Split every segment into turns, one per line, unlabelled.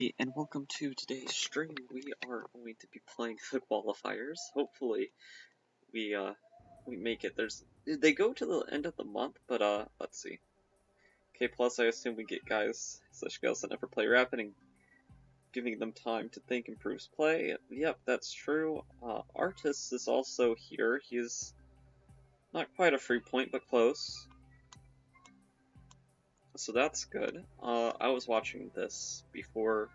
And welcome to today's stream. We are going to be playing the qualifiers. Hopefully, we make it. They go to the end of the month, but let's see. K plus, I assume we get guys such girls that never play rapid, and giving them time to think improves play. Yep, that's true. Artist is also here. He's not quite a free point, but close. So that's good. I was watching this before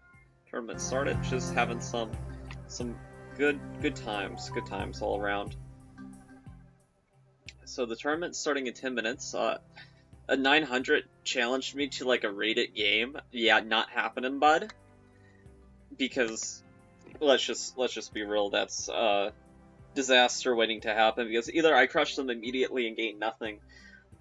tournament started, just having some good times all around. So the tournament's starting in 10 minutes. A 900 challenged me to like a rated game. Yeah, not happening, bud. Because let's just be real, that's disaster waiting to happen. Because either I crush them immediately and gain nothing,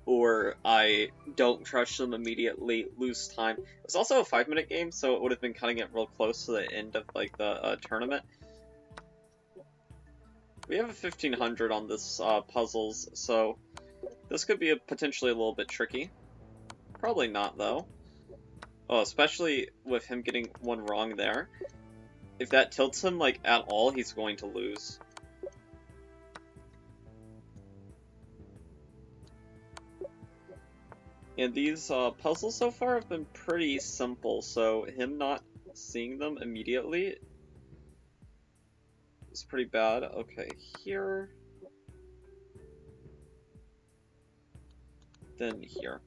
or I don't crush them immediately, lose time. It's also a 5-minute game, so it would have been cutting it real close to the end of like the tournament. We have a 1500 on this puzzles, so this could be potentially a little bit tricky. Probably not, though. Oh, especially with him getting one wrong there. If that tilts him, like, at all, he's going to lose. And these puzzles so far have been pretty simple, so him not seeing them immediately is pretty bad. Okay, here. Then here.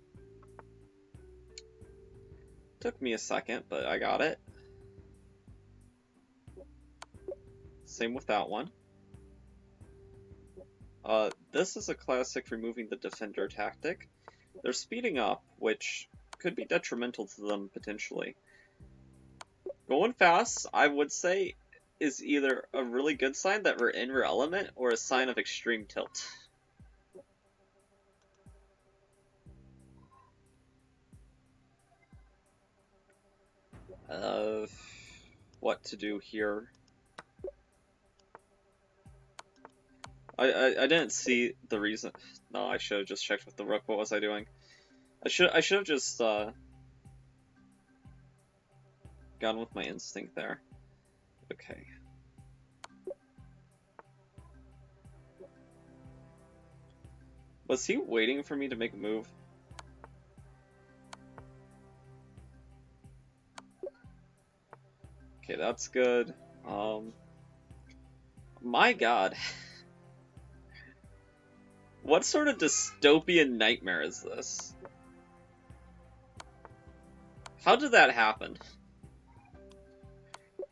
Took me a second, but I got it. Same with that one. This is a classic removing the defender tactic. They're speeding up, which could be detrimental to them potentially. Going fast, I would say, is either a really good sign that we're in rear element or a sign of extreme tilt. What to do here? I didn't see the reason. No, I should have just checked with the rook. What was I doing? I should have just gone with my instinct there. Okay. Was he waiting for me to make a move? Okay, that's good. My god. What sort of dystopian nightmare is this? How did that happen?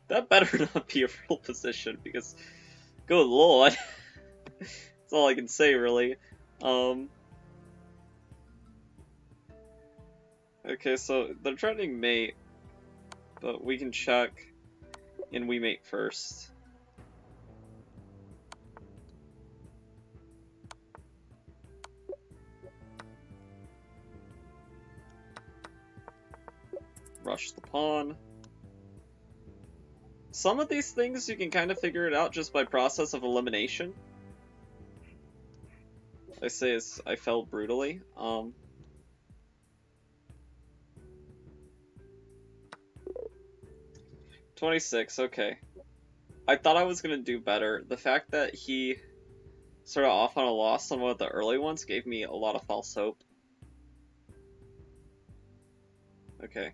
That better not be a real position, because, good lord. That's all I can say, really. Okay, so they're threatening mate, but we can check, and we mate first. Rush the pawn. Some of these things you can kind of figure it out just by process of elimination. I say as I fell brutally. 26, okay. I thought I was gonna do better. The fact that he started off on a loss on one of the early ones gave me a lot of false hope. Okay.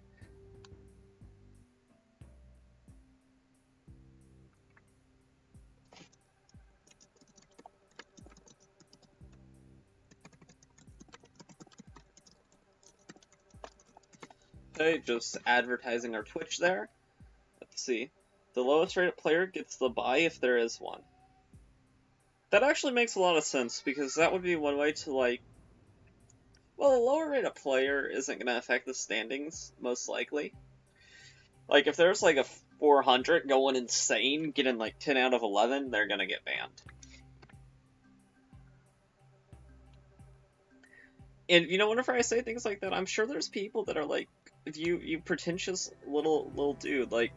Okay, just advertising our Twitch there. Let's see. The lowest rated player gets the buy if there is one. That actually makes a lot of sense, because that would be one way to, like... Well, a lower rated player isn't going to affect the standings, most likely. Like, if there's like a 400 going insane, getting like 10 out of 11, they're going to get banned. And, you know, whenever I say things like that, I'm sure there's people that are like, you pretentious little dude, like,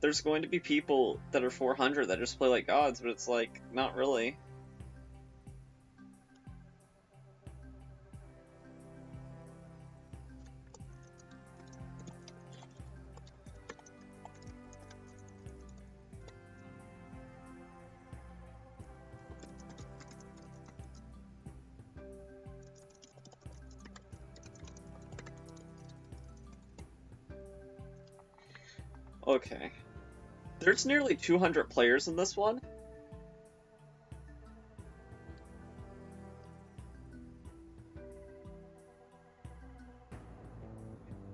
there's going to be people that are 400 that just play like gods, but it's like, not really. Okay. There's nearly 200 players in this one.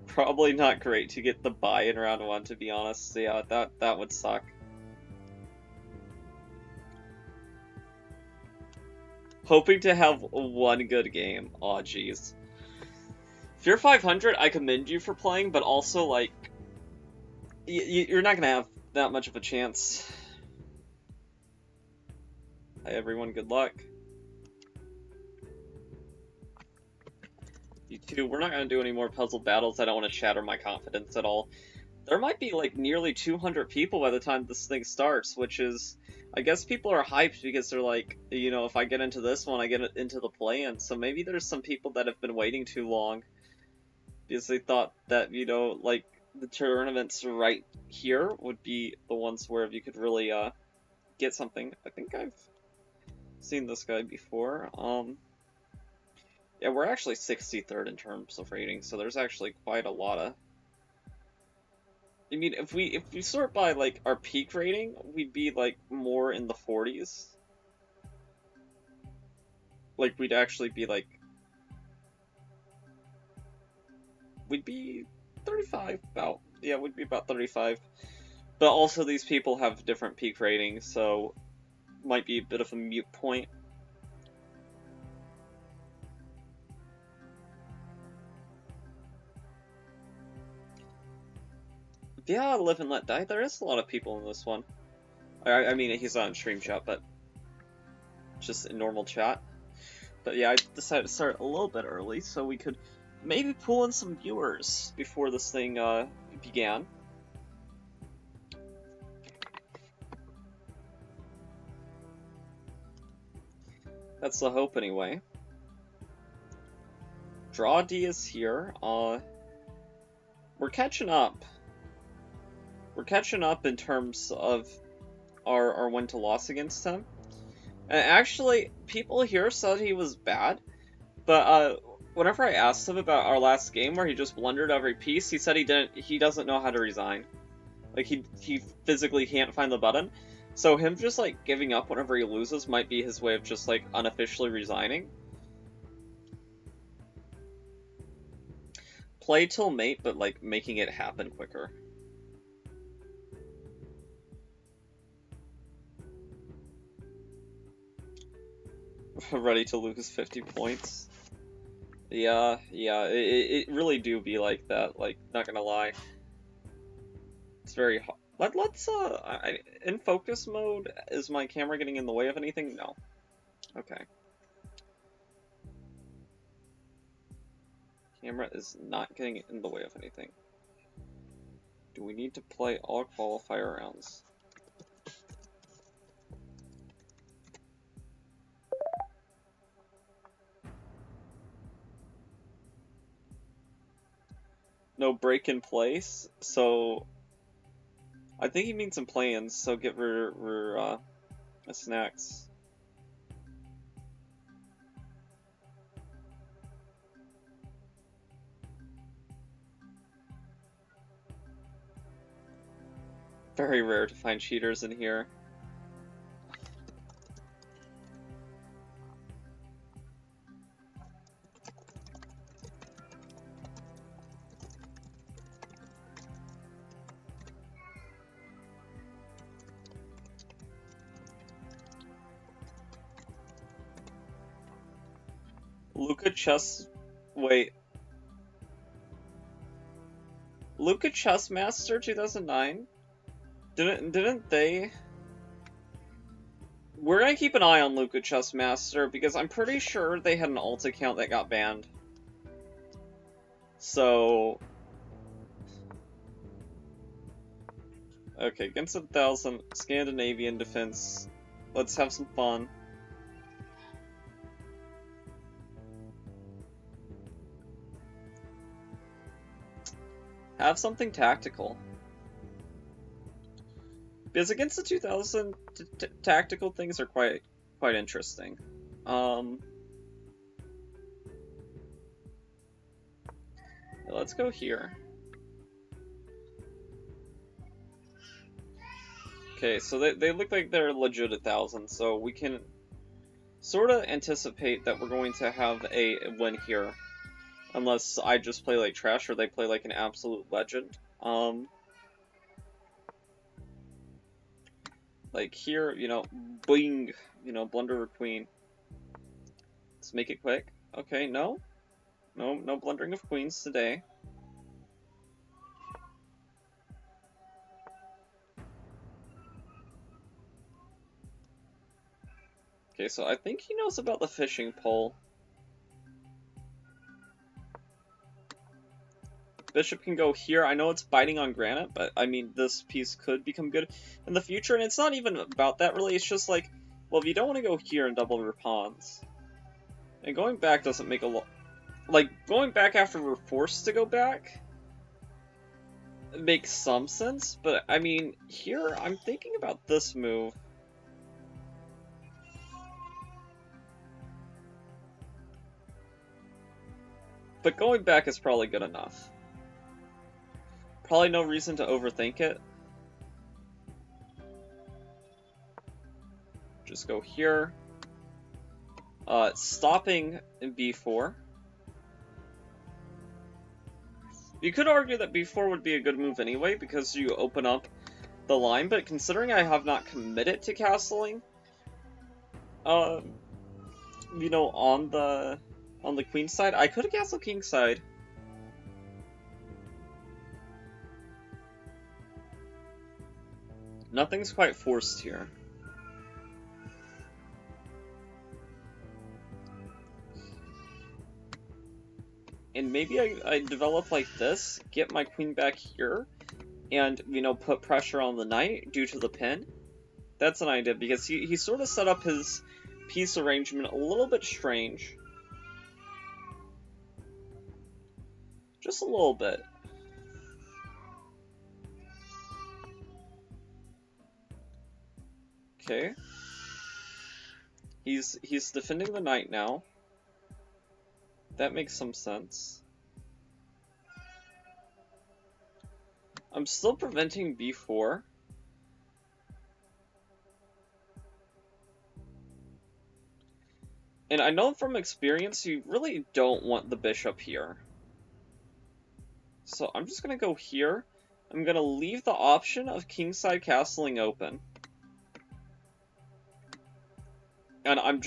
Probably not great to get the bye in round 1, to be honest. Yeah, that would suck. Hoping to have one good game. Aw, jeez. If you're 500, I commend you for playing, but also, like, you're not gonna have that much of a chance. Hi, everyone. Good luck. You too. We're not gonna do any more puzzle battles. I don't want to shatter my confidence at all. There might be, like, nearly 200 people by the time this thing starts, which is... I guess people are hyped because they're like, you know, if I get into this one, I get into the play-in. So maybe there's some people that have been waiting too long because they thought that, you know, like, the tournaments right here would be the ones where you could really get something. I think I've seen this guy before. Yeah, we're actually 63rd in terms of rating, so there's actually quite a lot of... I mean, if we sort by, like, our peak rating, we'd be, like, more in the 40s. Like, we'd actually be, like... We'd be 35, about. Yeah, we'd be about 35. But also, these people have different peak ratings, so... Might be a bit of a mute point. Yeah, Live and Let Die. There is a lot of people in this one. I mean, he's not in stream chat, but just in normal chat. But yeah, I decided to start a little bit early so we could maybe pull in some viewers before this thing began. That's the hope, anyway. Draw D is here. We're catching up. We're catching up in terms of our win to loss against him. And actually, people here said he was bad, but whenever I asked him about our last game where he just blundered every piece, he said he doesn't know how to resign. Like, he physically can't find the button. So him just, like, giving up whenever he loses might be his way of just, like, unofficially resigning. Play till mate, but, like, making it happen quicker. Ready to lose 50 points. Yeah, it really do be like that, like, not gonna lie. It's very hard. Let's, in focus mode, is my camera getting in the way of anything? No. Okay. Camera is not getting in the way of anything. Do we need to play all qualifier rounds? No break in place, so I think he means some plans, so get snacks. Very rare to find cheaters in here. Luca Chess... Wait. Luca Chess Master 2009? Didn't they... We're gonna keep an eye on Luca Chess Master, because I'm pretty sure they had an alt account that got banned. So... Okay, against 1,000, Scandinavian defense. Let's have some fun. Have something tactical. Because against the 2000, tactical things are quite interesting. Let's go here. Okay, so they look like they're legit 1,000, so we can sort of anticipate that we're going to have a win here. Unless I just play like trash or they play like an absolute legend. Like here, you know, bling, you know, blunder or queen. Let's make it quick. Okay, no blundering of queens today. Okay, so I think he knows about the fishing pole. Bishop can go here. I know it's biting on granite, but I mean, this piece could become good in the future, and it's not even about that really. It's just like, well, if you don't want to go here and double your pawns, and going back doesn't make a lot. Like, going back after we're forced to go back makes some sense, but I mean, here I'm thinking about this move. But going back is probably good enough. Probably no reason to overthink it. Just go here. Stopping in b4. You could argue that b4 would be a good move anyway, because you open up the line, but considering I have not committed to castling, you know, on the queen side, I could have castled king side. Nothing's quite forced here. And maybe I develop like this, get my queen back here, and, you know, put pressure on the knight due to the pin. That's an idea, because he sort of set up his piece arrangement a little bit strange. Just a little bit. Okay. He's defending the knight now. That makes some sense. I'm still preventing b4. And I know from experience you really don't want the bishop here. So I'm just going to go here. I'm going to leave the option of kingside castling open. And I'm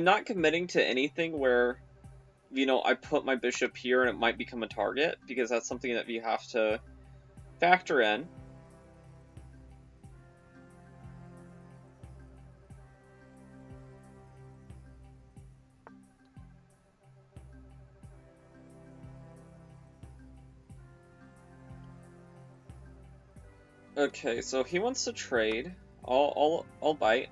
not committing to anything where, you know, I put my bishop here and it might become a target, because that's something that you have to factor in. Okay, so he wants to trade. I'll bite.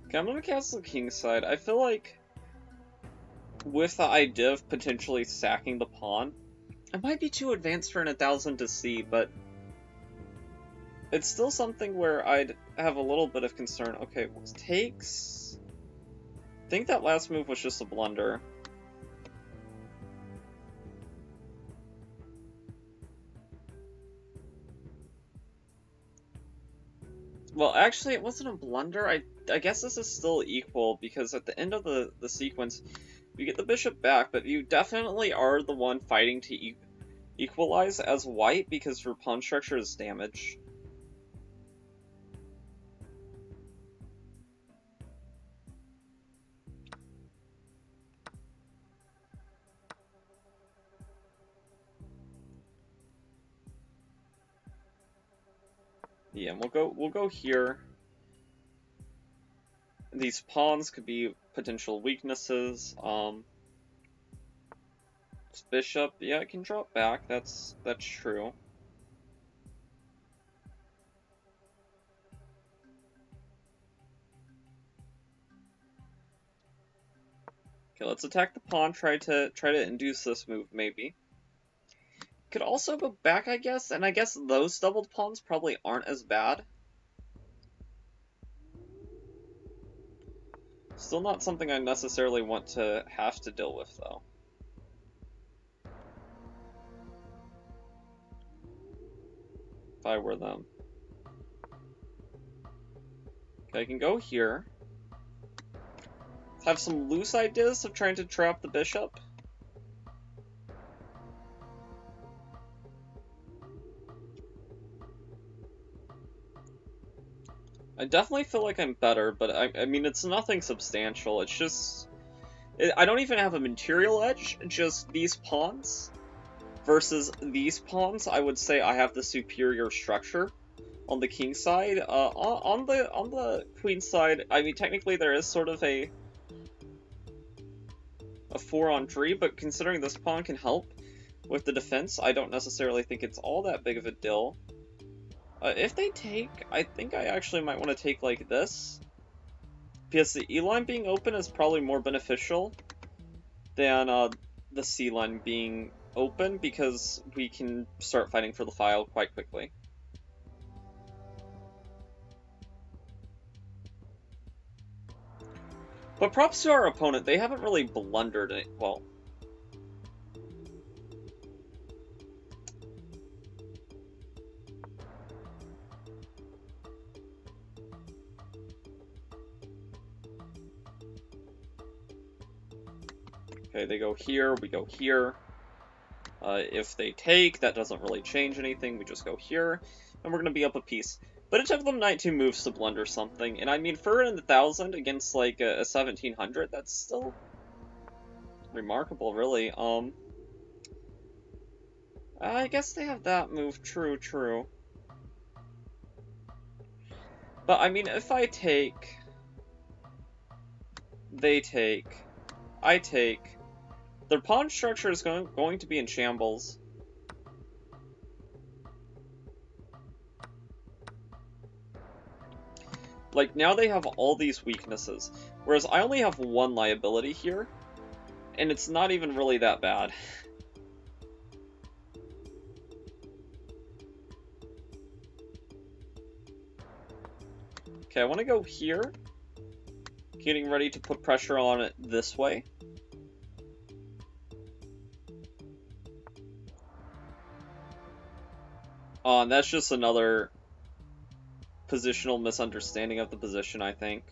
Okay, I'm gonna castle kingside. I feel like with the idea of potentially sacking the pawn, it might be too advanced for an 1,000 to see, but it's still something where I'd have a little bit of concern. Okay, well, takes... I think that last move was just a blunder. Well, actually, it wasn't a blunder. I guess this is still equal, because at the end of the sequence, you get the bishop back, but you definitely are the one fighting to equalize as white, because your pawn structure is damaged. Yeah, we'll go here. These pawns could be potential weaknesses. This bishop, yeah, it can drop back. That's true. Okay, let's attack the pawn. Try to induce this move, maybe. Could also go back, I guess, and I guess those doubled pawns probably aren't as bad. Still not something I necessarily want to have to deal with, though. If I were them. Okay, I can go here. Have some loose ideas of trying to trap the bishop. I definitely feel like I'm better, but I mean, it's nothing substantial. It's just... I don't even have a material edge, just these pawns versus these pawns. I would say I have the superior structure on the king side. On the queen side, I mean, technically there is sort of a 4-on-3, but considering this pawn can help with the defense, I don't necessarily think it's all that big of a deal. If they take, I think I actually might want to take like this, because the E line being open is probably more beneficial than the C line being open, because we can start fighting for the file quite quickly. But props to our opponent, they haven't really blundered it. Well, okay, they go here, we go here. If they take, that doesn't really change anything, we just go here, and we're going to be up a piece. But it took them 19 moves to blunder something, and I mean, for an 1,000 against like a 1,700, that's still remarkable, really. I guess they have that move, true. But I mean, if I take, they take, I take, their pawn structure is going to be in shambles. Like, now they have all these weaknesses, whereas I only have one liability here, and it's not even really that bad. Okay, I want to go here, getting ready to put pressure on it this way. And that's just another positional misunderstanding of the position, I think.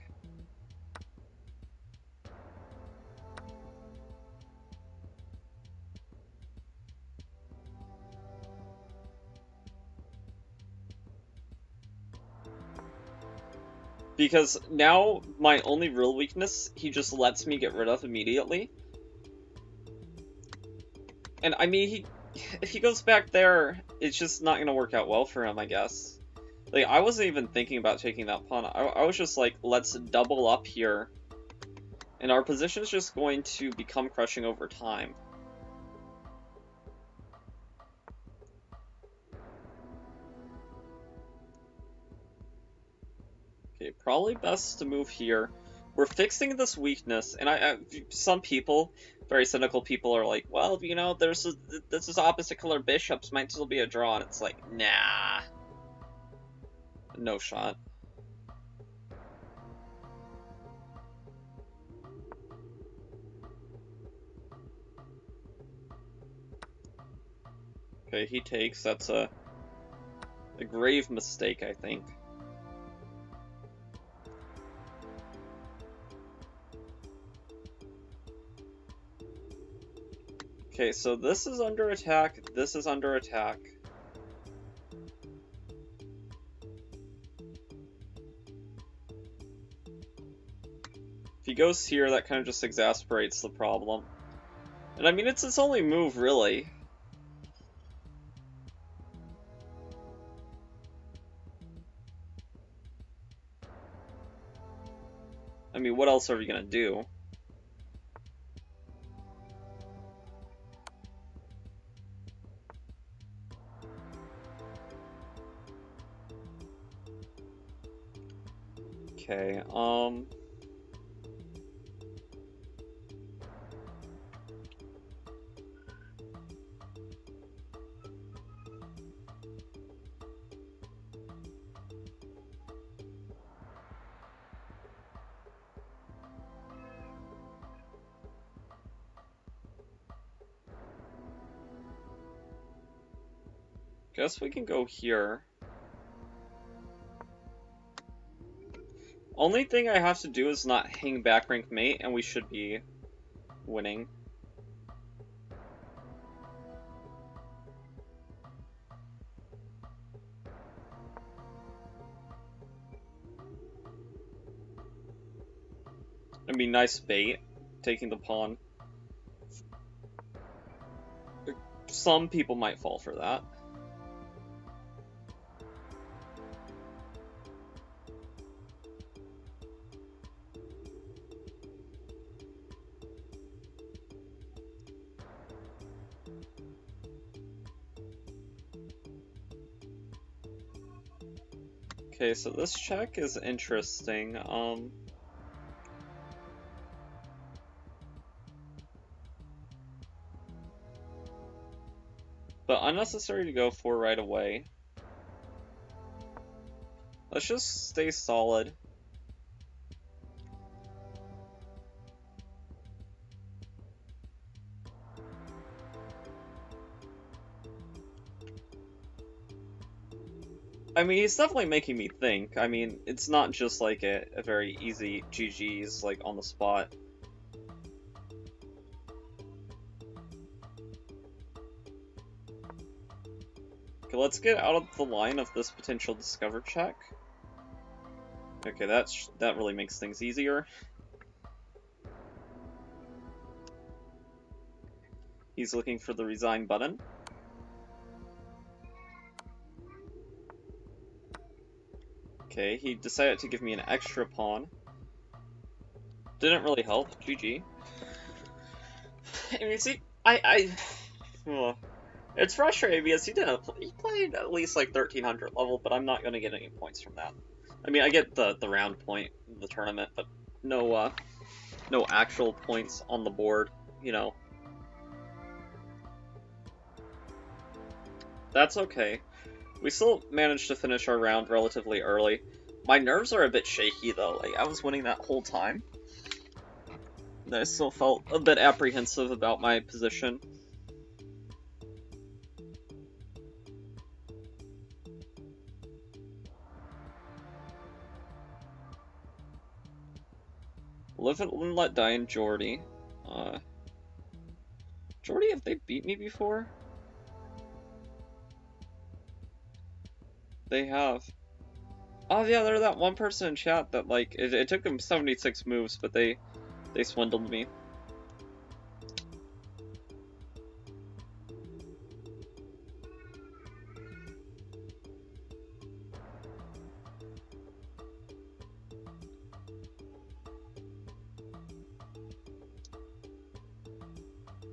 Because now, my only real weakness, he just lets me get rid of immediately. And I mean, if he goes back there, it's just not going to work out well for him, I guess. Like, I wasn't even thinking about taking that pawn. I was just like, let's double up here. And our position is just going to become crushing over time. Okay, probably best to move here. We're fixing this weakness, and some people, very cynical people, are like, well, you know, this is opposite color bishops, might still be a draw, and it's like, nah. No shot. Okay, he takes. That's a grave mistake, I think. Okay, so this is under attack, this is under attack. If he goes here, that kind of just exasperates the problem. And I mean, it's his only move, really. I mean, what else are we gonna do? Okay, Guess we can go here. Only thing I have to do is not hang back rank mate, and we should be winning. I mean, nice bait, taking the pawn. Some people might fall for that. Okay, so this check is interesting. But unnecessary to go for right away. Let's just stay solid. I mean, he's definitely making me think. I mean, it's not just like a very easy GG's, like, on the spot. Okay, let's get out of the line of this potential discover check. Okay, that really makes things easier. He's looking for the resign button. Okay, he decided to give me an extra pawn. Didn't really help. GG. I mean, see, it's frustrating because he played at least like 1300 level, but I'm not gonna get any points from that. I mean, I get the round point in the tournament, but no actual points on the board, you know. That's okay. We still managed to finish our round relatively early. My nerves are a bit shaky though, like I was winning that whole time. I still felt a bit apprehensive about my position. Live and let die in Jordy. Jordy, have they beat me before? They have. Oh yeah, they're that one person in chat that like it took them 76 moves, but they swindled me.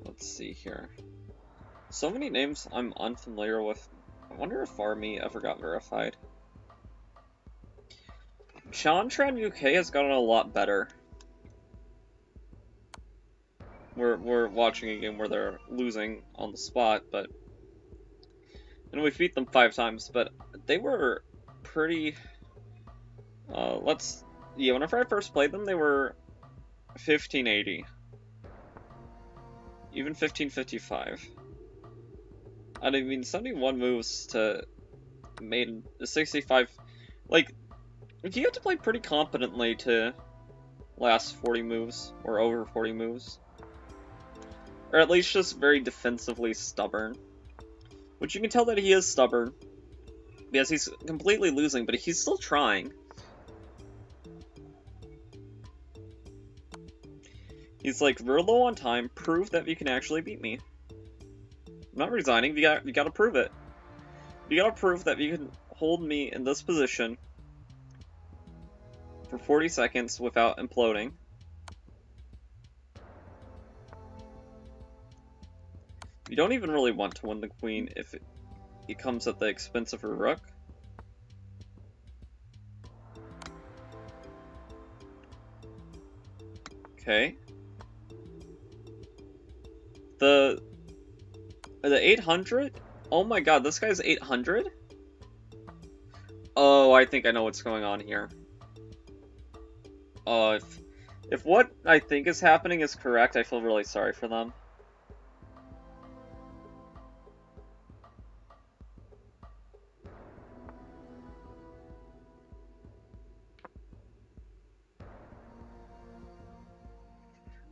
Let's see here. So many names I'm unfamiliar with. I wonder if Army ever got verified. Chantran UK has gotten a lot better. We're watching a game where they're losing on the spot, but and we beat them 5 times, but they were pretty whenever I first played them they were 1580. Even 1555. And I mean 71 moves to made 65, like you have to play pretty competently to last 40 moves, or over 40 moves. Or at least just very defensively stubborn. Which you can tell that he is stubborn. Because he's completely losing, but he's still trying. He's like, we're low on time, prove that you can actually beat me. I'm not resigning, you gotta prove it. You gotta prove that you can hold me in this position for 40 seconds without imploding. You don't even really want to win the queen if it comes at the expense of her rook. Okay. The 800? Oh my god, this guy's 800? Oh, I think I know what's going on here. If what I think is happening is correct, I feel really sorry for them.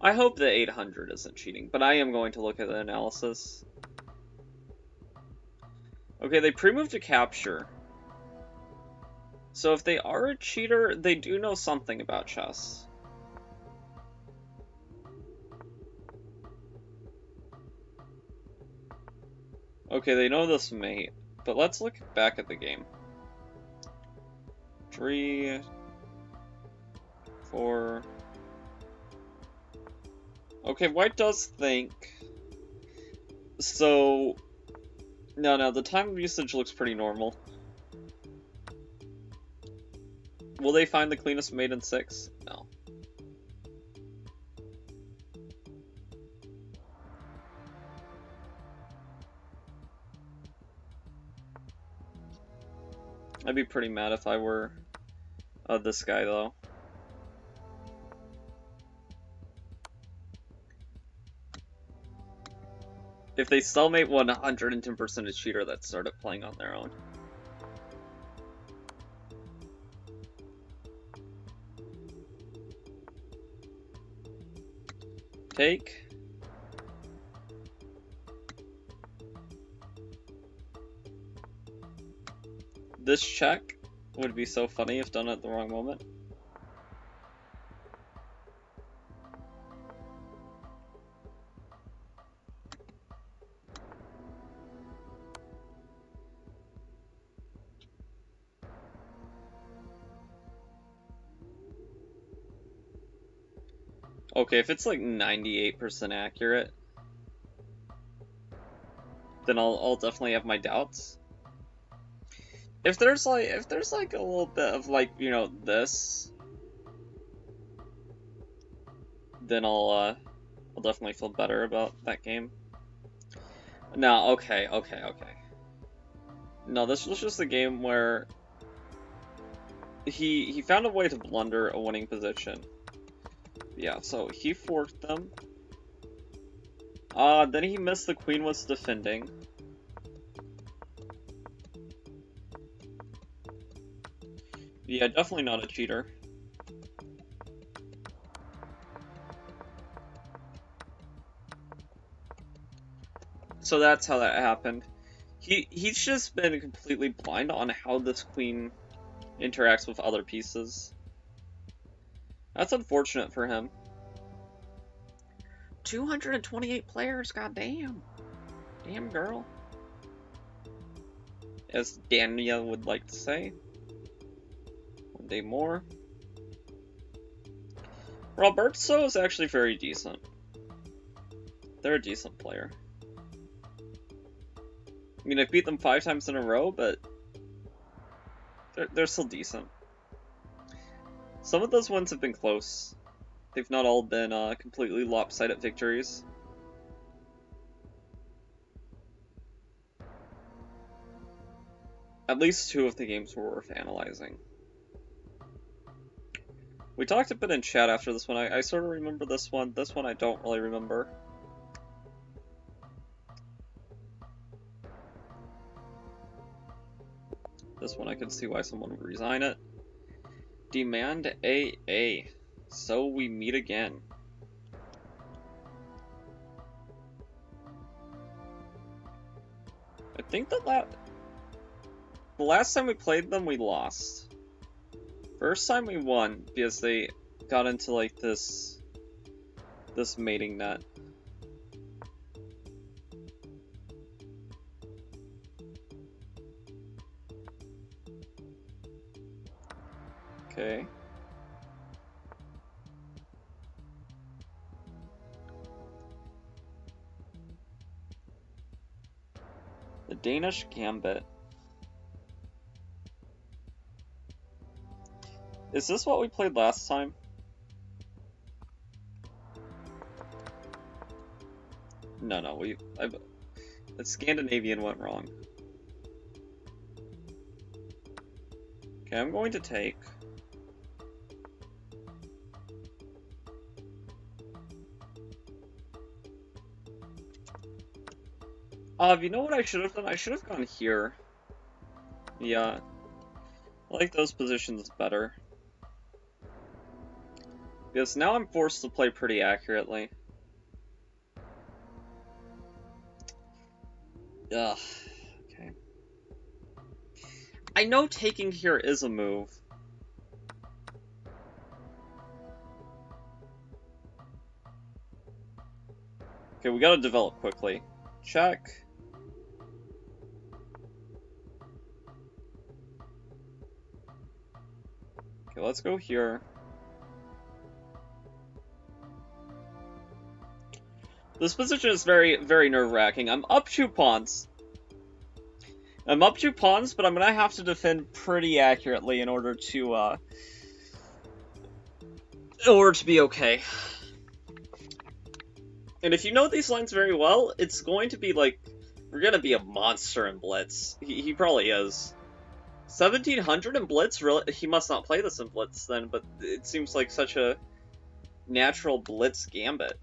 I hope the 800 isn't cheating, but I am going to look at the analysis. Okay, they pre-moved to capture. So if they are a cheater, they do know something about chess. Okay, they know this mate, but let's look back at the game. 3, 4... Okay, white does think. So... No, the time of usage looks pretty normal. Will they find the cleanest mate in 6? No. I'd be pretty mad if I were this guy, though. If they cellmate 110% a cheater that started playing on their own. Take. This check would be so funny if done at the wrong moment. Okay, if it's like 98% accurate, then I'll definitely have my doubts. If there's like a little bit of like, you know, this, then I'll definitely feel better about that game. No, okay. No, this was just a game where he found a way to blunder a winning position. Yeah, so he forked them. Then he missed the queen was defending. Yeah, definitely not a cheater. So that's how that happened. He's just been completely blind on how this queen interacts with other pieces. That's unfortunate for him. 228 players, goddamn. Damn girl. As Dania would like to say. One day more. Roberto is actually very decent. They're a decent player. I mean, I've beat them 5 times in a row, but they're still decent. Some of those wins have been close. They've not all been completely lopsided victories. At least 2 of the games were worth analyzing. We talked a bit in chat after this one. I sort of remember this one. This one I don't really remember. This one I can see why someone would resign it. Demand AA. So we meet again. I think that the last time we played them, we lost. First time we won because they got into like this mating net. Okay. The Danish Gambit. Is this what we played last time? No, the Scandinavian went wrong. Okay, I'm going to take. You know what I should have done? I should have gone here. Yeah. I like those positions better. Because now I'm forced to play pretty accurately. Ugh. Okay. I know taking here is a move. Okay, we gotta develop quickly. Check. Okay, let's go here. This position is very, very nerve-wracking. I'm up 2 pawns. I'm up 2 pawns, but I'm gonna have to defend pretty accurately in order to be okay. And if you know these lines very well, it's going to be like, we're gonna be a monster in Blitz. He probably is. 1700 in Blitz? Really? He must not play this in Blitz then, but it seems like such a natural Blitz gambit.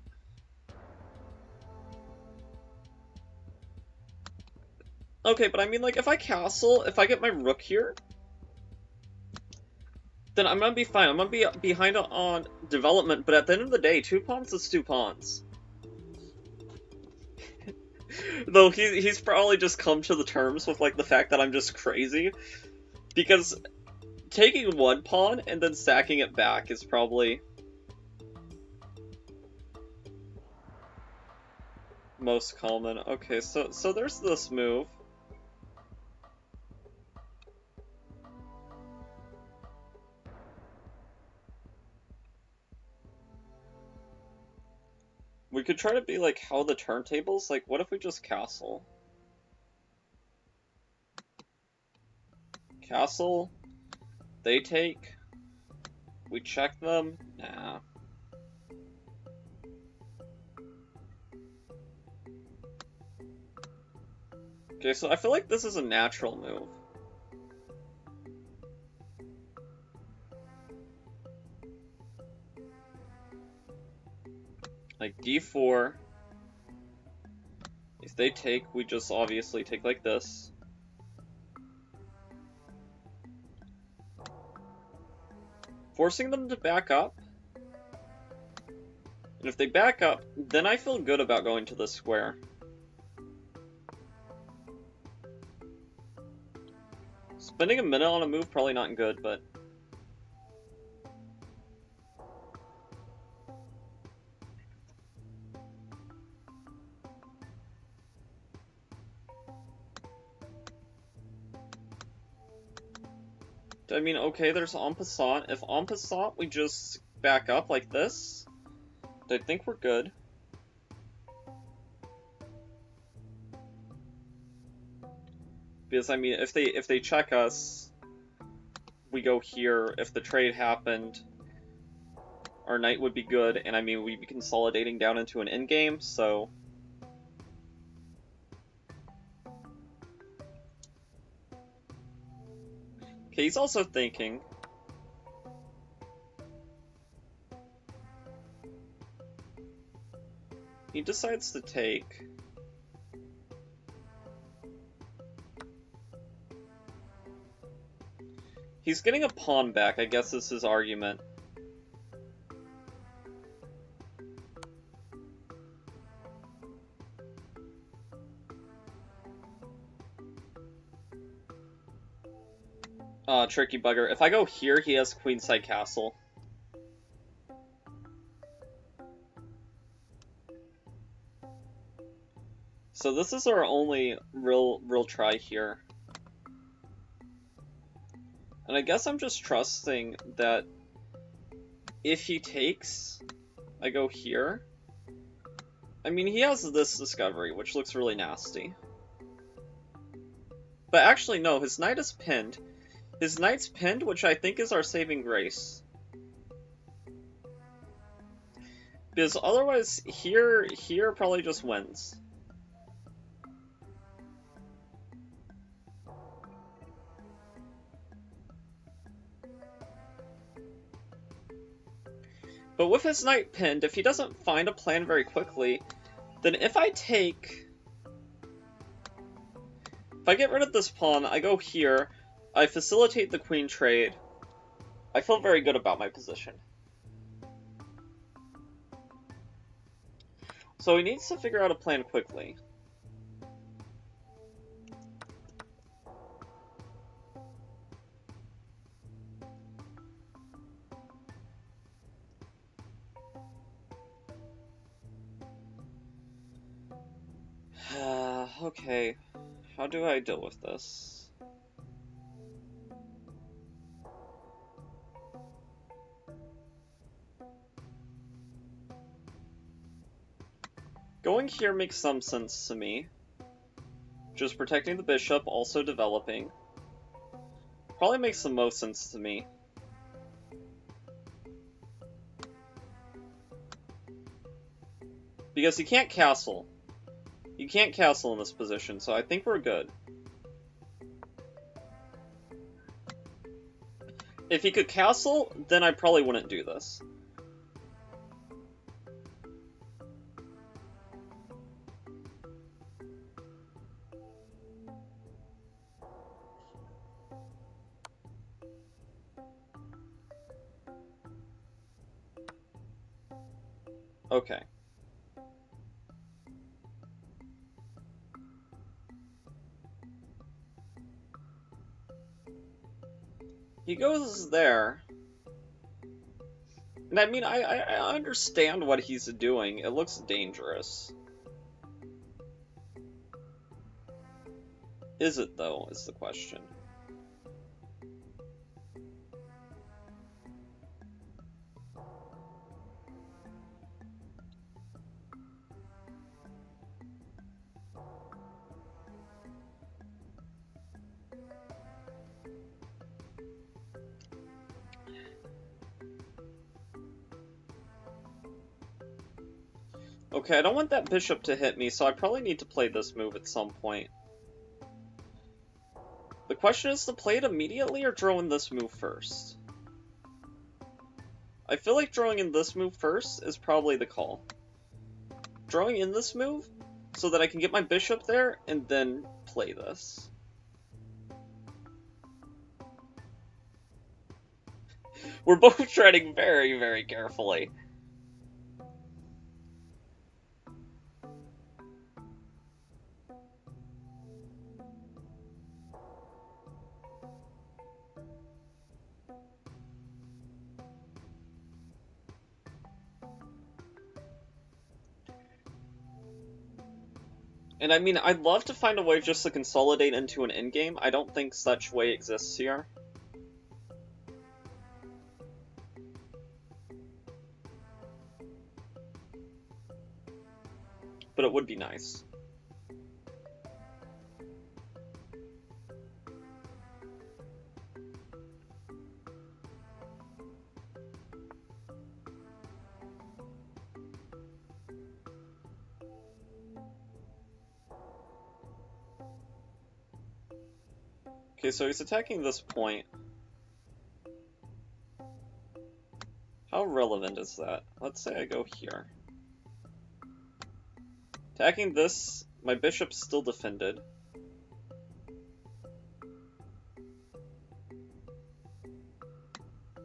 Okay, but I mean, like, if I castle, if I get my rook here, then I'm gonna be fine. I'm gonna be behind on development, but at the end of the day, 2 pawns is 2 pawns. Though he's probably just come to the terms with, like, the fact that I'm just crazy. Because taking 1 pawn and then sacking it back is probably most common. Okay, so there's this move. We could try to be like, how the turntables? Like, what if we just castle? Castle. They take. We check them. Nah. Okay, so I feel like this is a natural move. Like d4. If they take, we just obviously take like this. Forcing them to back up. And if they back up, then I feel good about going to the square. Spending a minute on a move, probably not good, but... I mean, okay, there's en passant. If en passant we just back up like this, I think we're good. Because, I mean, if they check us, we go here. If the trade happened, our knight would be good, and I mean, we'd be consolidating down into an endgame, so... Okay, he's also thinking. He decides to take. He's getting a pawn back, I guess is his argument. Tricky bugger. If I go here, he has queenside castle. So this is our only real try here. And I guess I'm just trusting that if he takes, I go here. I mean, he has this discovery, which looks really nasty. But actually, no, his knight is pinned. His knight's pinned, which I think is our saving grace. Because otherwise, here probably just wins. But with his knight pinned, if he doesn't find a plan very quickly, then if I take... If I get rid of this pawn, I go here, I facilitate the queen trade, I feel very good about my position. So he needs to figure out a plan quickly. Okay, how do I deal with this? Going here makes some sense to me. Just protecting the bishop, also developing. Probably makes the most sense to me. Because he can't castle. You can't castle in this position, so I think we're good. If he could castle, then I probably wouldn't do this. Okay. He goes there. And I mean, I understand what he's doing. It looks dangerous. Is it, though, is the question. Okay, I don't want that bishop to hit me, so I probably need to play this move at some point. The question is to play it immediately or throw in this move first. I feel like throwing in this move first is probably the call. Throwing in this move so that I can get my bishop there and then play this. We're both treading very, very carefully. And I mean, I'd love to find a way just to consolidate into an endgame. I don't think such way exists here. But it would be nice. Okay, so he's attacking this point. How relevant is that? Let's say I go here. Attacking this, my bishop's still defended.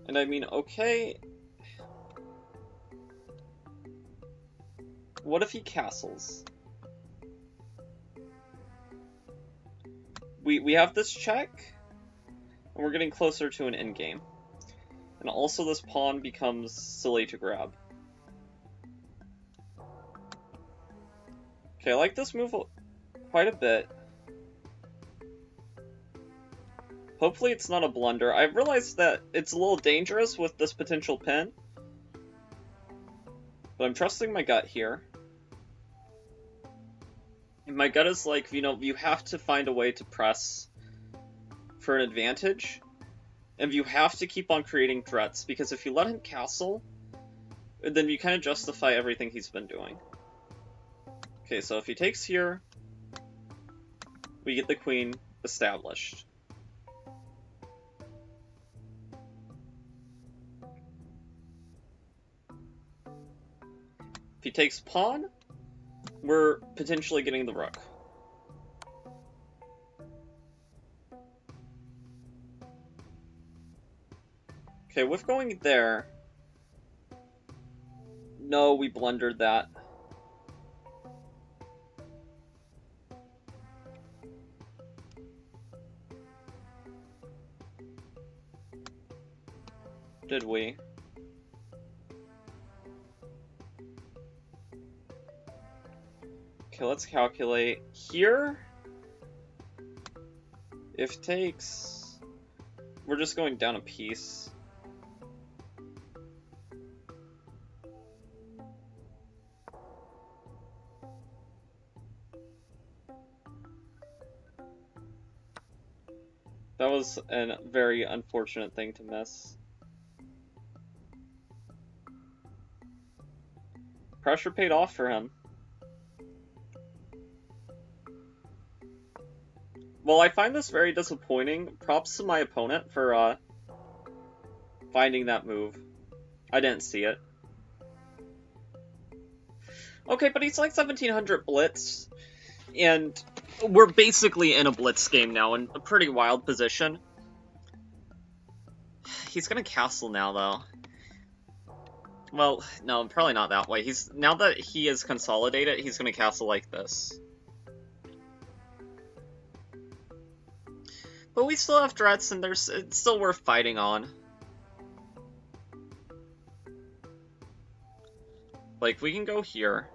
And I mean, okay. What if he castles? We have this check, and we're getting closer to an endgame. And also this pawn becomes silly to grab. Okay, I like this move quite a bit. Hopefully it's not a blunder. I realized that it's a little dangerous with this potential pin. But I'm trusting my gut here. And my gut is like, you know, you have to find a way to press for an advantage. And you have to keep on creating threats, because if you let him castle, then you kind of justify everything he's been doing. Okay, so if he takes here, we get the queen established. If he takes pawn, we're potentially getting the rook. Okay, with going there... No, we blundered that. did we? Okay, let's calculate. Here, if takes, we're just going down a piece. That was a very unfortunate thing to miss. Pressure paid off for him. Well, I find this very disappointing. Props to my opponent for finding that move. I didn't see it. Okay, but he's like 1700 blitz, and we're basically in a blitz game now, in a pretty wild position. He's gonna castle now, though. Well, no, probably not that way. Now that he is consolidated, he's gonna castle like this. But we still have threats, and it's still worth fighting on. Like, we can go here.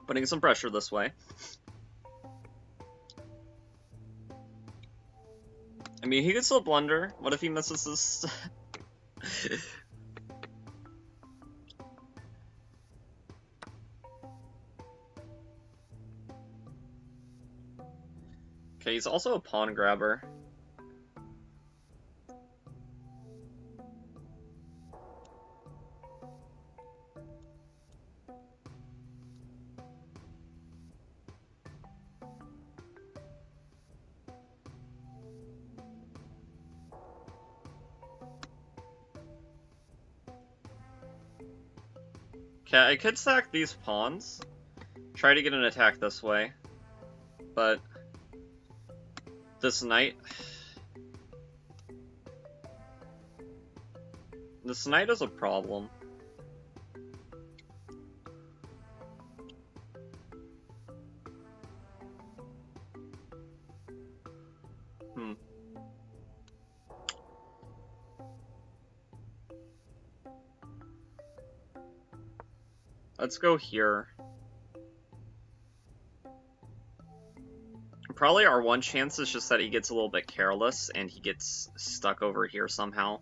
Putting some pressure this way. I mean, he could still blunder. What if he misses this? Okay, he's also a pawn grabber. Okay, I could sack these pawns, try to get an attack this way, but this knight is a problem. Let's go here. Probably our one chance is just that he gets a little bit careless and he gets stuck over here somehow.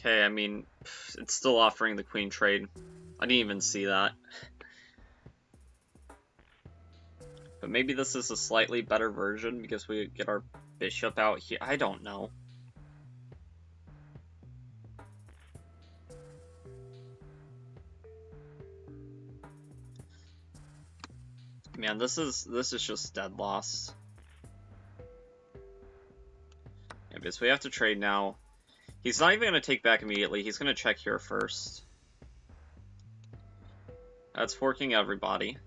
Okay, I mean, it's still offering the queen trade. I didn't even see that. But maybe this is a slightly better version because we get our bishop out here. I don't know. Man, this is just dead loss. Yeah, because we have to trade now. He's not even going to take back immediately. He's going to check here first. That's forking everybody.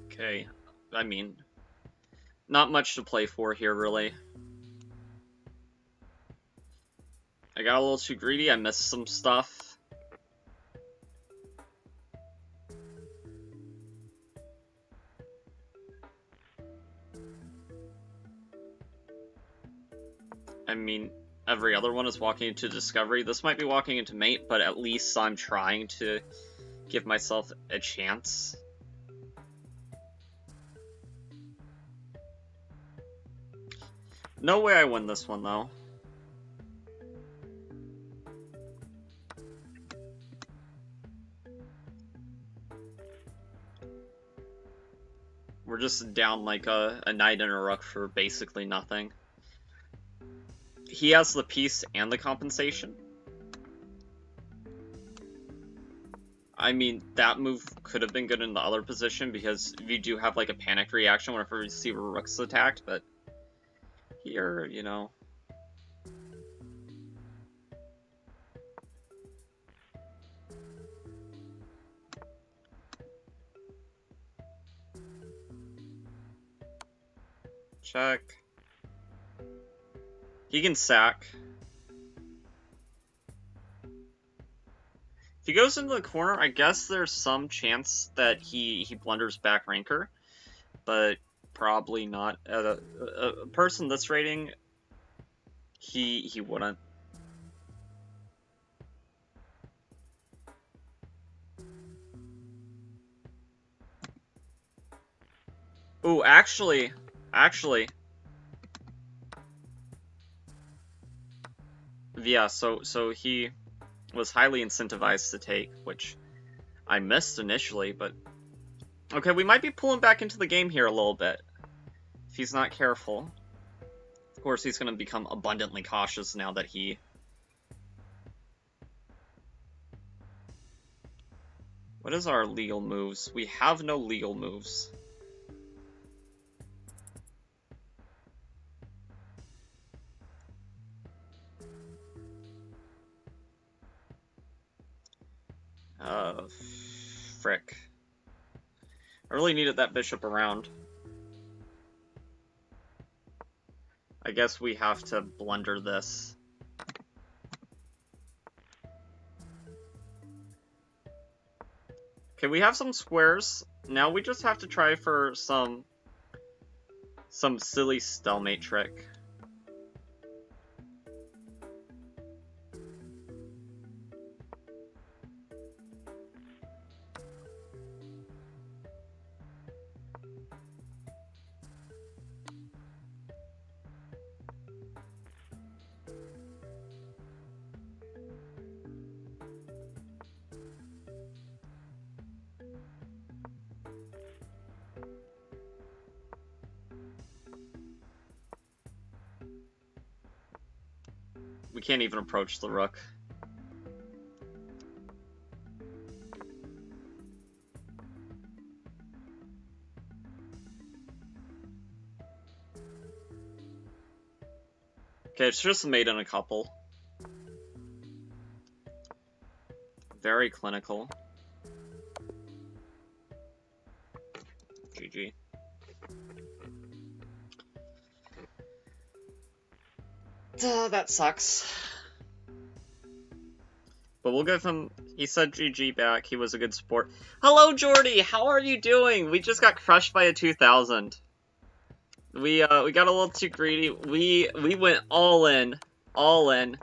Okay, I mean, not much to play for here, really. I got a little too greedy, I missed some stuff. I mean, every other one is walking into discovery. This might be walking into mate, but at least I'm trying to give myself a chance. No way I win this one, though. We're just down like a knight and a rook for basically nothing. He has the piece and the compensation. I mean, that move could have been good in the other position, because you do have, like, a panic reaction whenever you see rook's attacked, but here, you know... Check. He can sack. If he goes into the corner, I guess there's some chance that he blunders back ranker, but probably not. At a person this rating, he wouldn't. Ooh, actually, yeah. So he was highly incentivized to take, which I missed initially, but okay, we might be pulling back into the game here a little bit if he's not careful. Of course, he's going to become abundantly cautious now that he... What is our legal moves? We have no legal moves. Frick. I really needed that bishop around. I guess we have to blunder this. Okay, we have some squares. Now we just have to try for some silly stalemate trick. We can't even approach the rook. Okay, it's just a mate and a couple. Very clinical. GG. That sucks. But we'll give him... He said GG back. He was a good sport. Hello, Jordy! How are you doing? We just got crushed by a 2000. We got a little too greedy. We went all in. All in.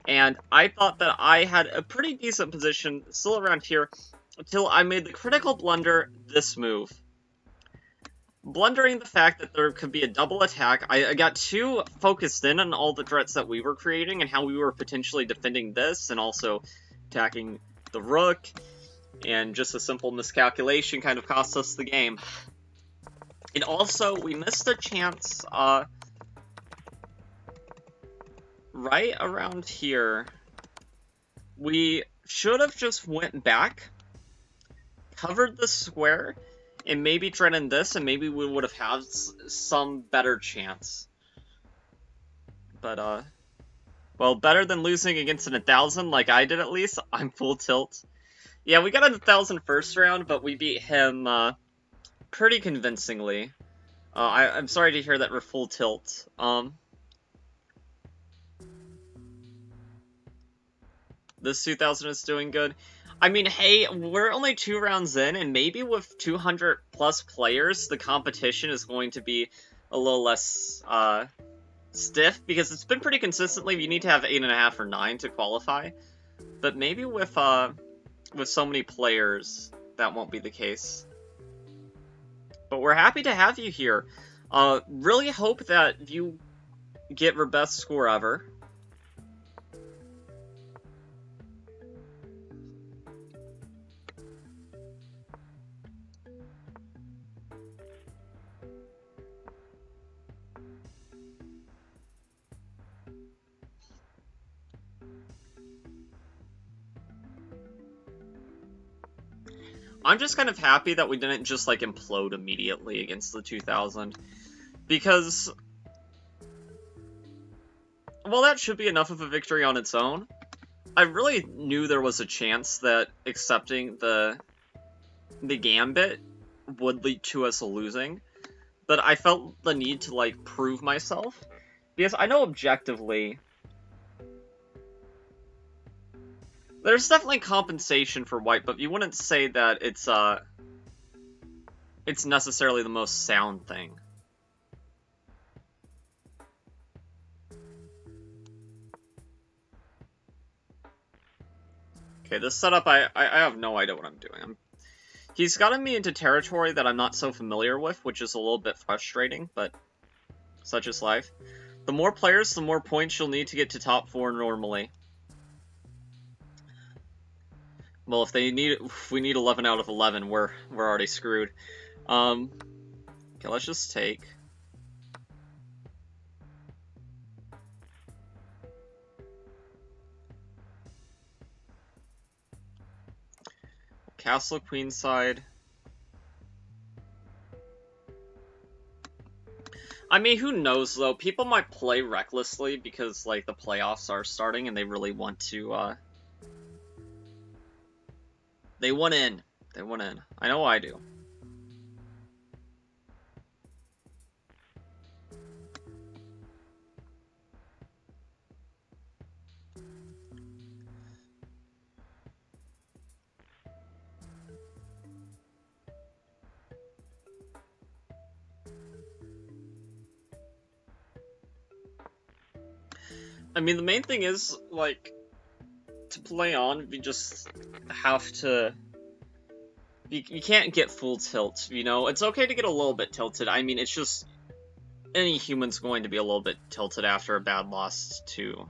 And I thought that I had a pretty decent position still around here until I made the critical blunder this move. Blundering the fact that there could be a double attack, I got too focused in on all the threats that we were creating and how we were potentially defending this and also attacking the rook, and just a simple miscalculation kind of cost us the game. And also, we missed a chance, right around here. We should have just went back, covered the square, and maybe threatened this, and maybe we would have had some better chance. But, well, better than losing against an 1000 like I did at least. I'm full tilt. Yeah, we got a 1000 first round, but we beat him, pretty convincingly. I'm sorry to hear that we're full tilt. This 2000 is doing good. I mean, hey, we're only 2 rounds in, and maybe with 200 plus players, the competition is going to be a little less, stiff, because it's been pretty consistently, you need to have 8.5 or 9 to qualify. But maybe with so many players, that won't be the case. But we're happy to have you here. Really hope that you get your best score ever. I'm just kind of happy that we didn't just, like, implode immediately against the 2000. Because, well, that should be enough of a victory on its own. I really knew there was a chance that accepting the gambit would lead to us losing, but I felt the need to, like, prove myself, because I know objectively there's definitely compensation for white, but you wouldn't say that it's necessarily the most sound thing. Okay, this setup, I have no idea what I'm doing. He's gotten me into territory that I'm not so familiar with, which is a little bit frustrating, but such is life. The more players, the more points you'll need to get to top 4 normally. Well, if we need 11 out of 11, we're already screwed. Okay, let's just take. Castle Queenside. I mean, who knows, though? People might play recklessly because, like, the playoffs are starting and they really want to, They want in. They want in. I know I do. I mean, the main thing is, like, to play on, you just have to... You can't get full tilt, you know? It's okay to get a little bit tilted. I mean, it's just... Any human's going to be a little bit tilted after a bad loss to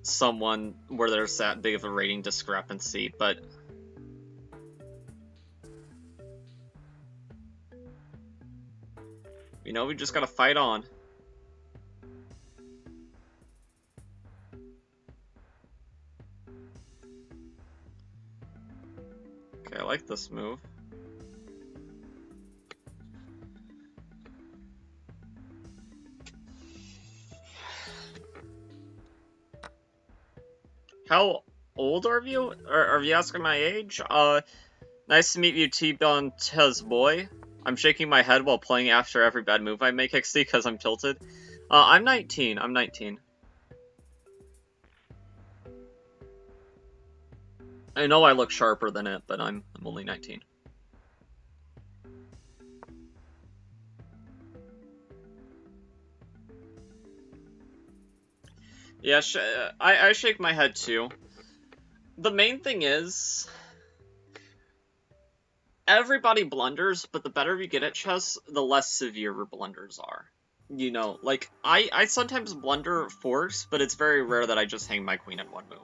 someone where there's that big of a rating discrepancy, but... You know, we just gotta fight on. Okay, I like this move. How old are you? Are you asking my age? Nice to meet you, T-Bon Tez boy. I'm shaking my head while playing after every bad move I make, XD, because I'm tilted. I'm 19. I'm 19. I know I look sharper than it, but I'm only 19. Yeah, I shake my head too. The main thing is, everybody blunders, but the better you get at chess, the less severe your blunders are. You know, like, I sometimes blunder forks, but it's very rare that I just hang my queen in one move.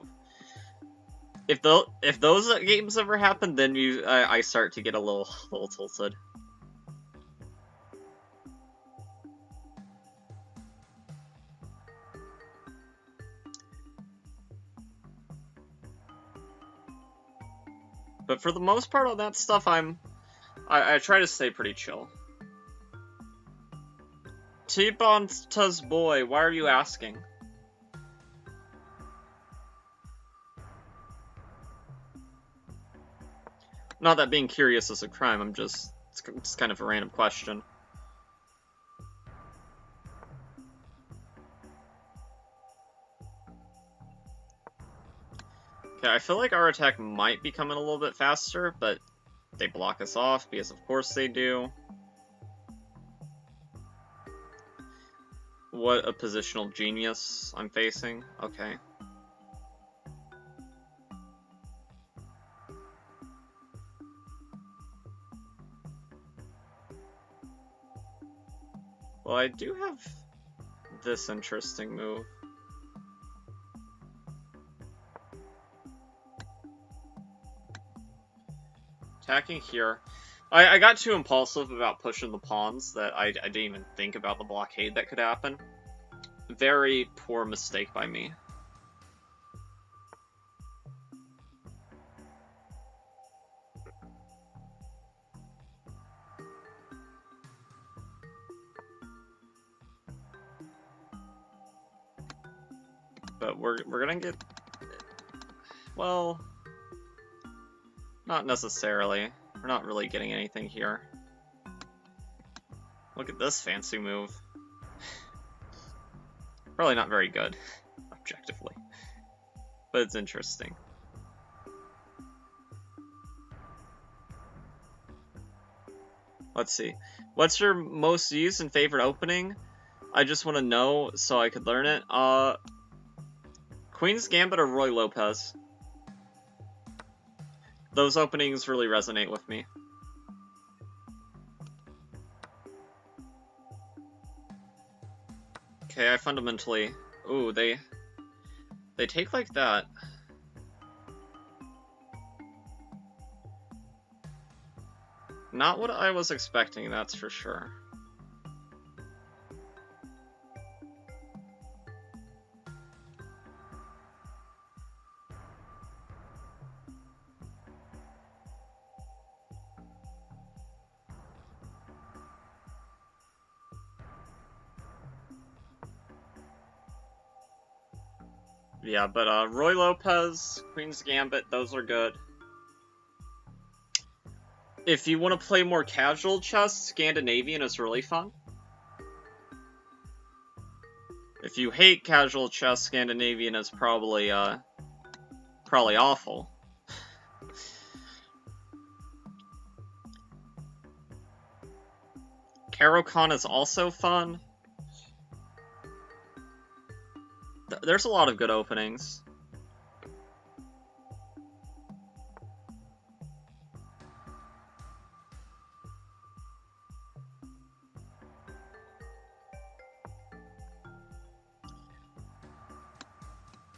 If those games ever happen, then I start to get a little tilted. But for the most part on that stuff, I try to stay pretty chill. T-Bonta's boy, why are you asking? Not that being curious is a crime, it's kind of a random question. Okay, I feel like our attack might be coming a little bit faster, but they block us off, because of course they do. What a positional genius I'm facing. Okay. Well, I do have this interesting move. Attacking here. I got too impulsive about pushing the pawns that I didn't even think about the blockade that could happen. Very poor mistake by me. but we're gonna get... Well... Not necessarily. We're not really getting anything here. Look at this fancy move. Probably not very good, objectively. But it's interesting. Let's see. What's your most used and favorite opening? I just want to know so I could learn it. Queen's Gambit or Roy Lopez? Those openings really resonate with me. Okay, I fundamentally... Ooh, they take like that. Not what I was expecting, that's for sure. Yeah, but Roy Lopez, Queen's Gambit, those are good. If you want to play more casual chess, Scandinavian is really fun. If you hate casual chess, Scandinavian is probably awful. Caro-Kann is also fun. There's a lot of good openings.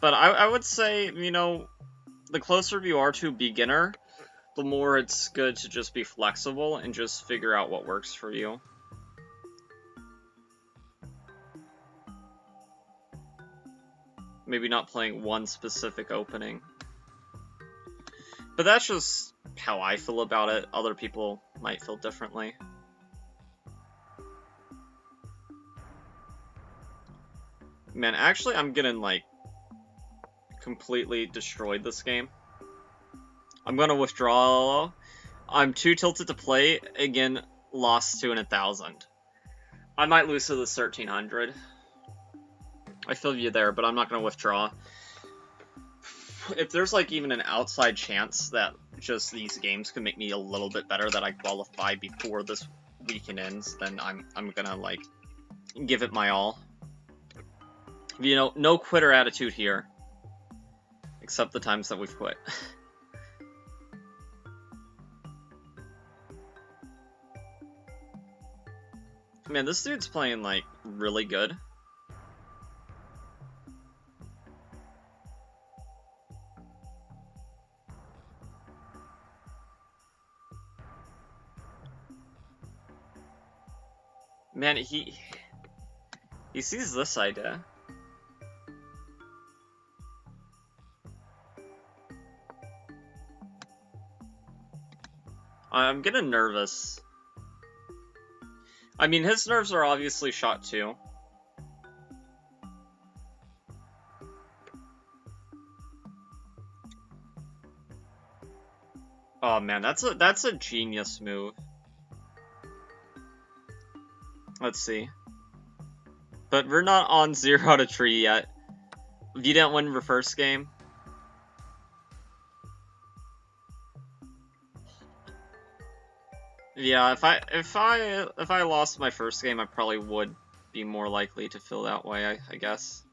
But I would say, you know, the closer you are to beginner, the more it's good to just be flexible and just figure out what works for you. Maybe not playing one specific opening. But that's just how I feel about it. Other people might feel differently. Man, actually, I'm getting, like, completely destroyed this game. I'm gonna withdraw. I'm too tilted to play. Again, lost to an 1,000. I might lose to the 1,300. I feel you there, but I'm not gonna withdraw. If there's like even an outside chance that just these games can make me a little bit better, that I qualify before this weekend ends, then I'm gonna like give it my all. You know, no quitter attitude here. Except the times that we've quit. Man, this dude's playing like really good. Man, he sees this idea. I'm getting nervous. I mean, his nerves are obviously shot too. Oh man, that's a genius move. Let's see. But we're not on 0 to tree yet. If you didn't win your first game. Yeah, if I lost my first game, I probably would be more likely to feel that way, I guess.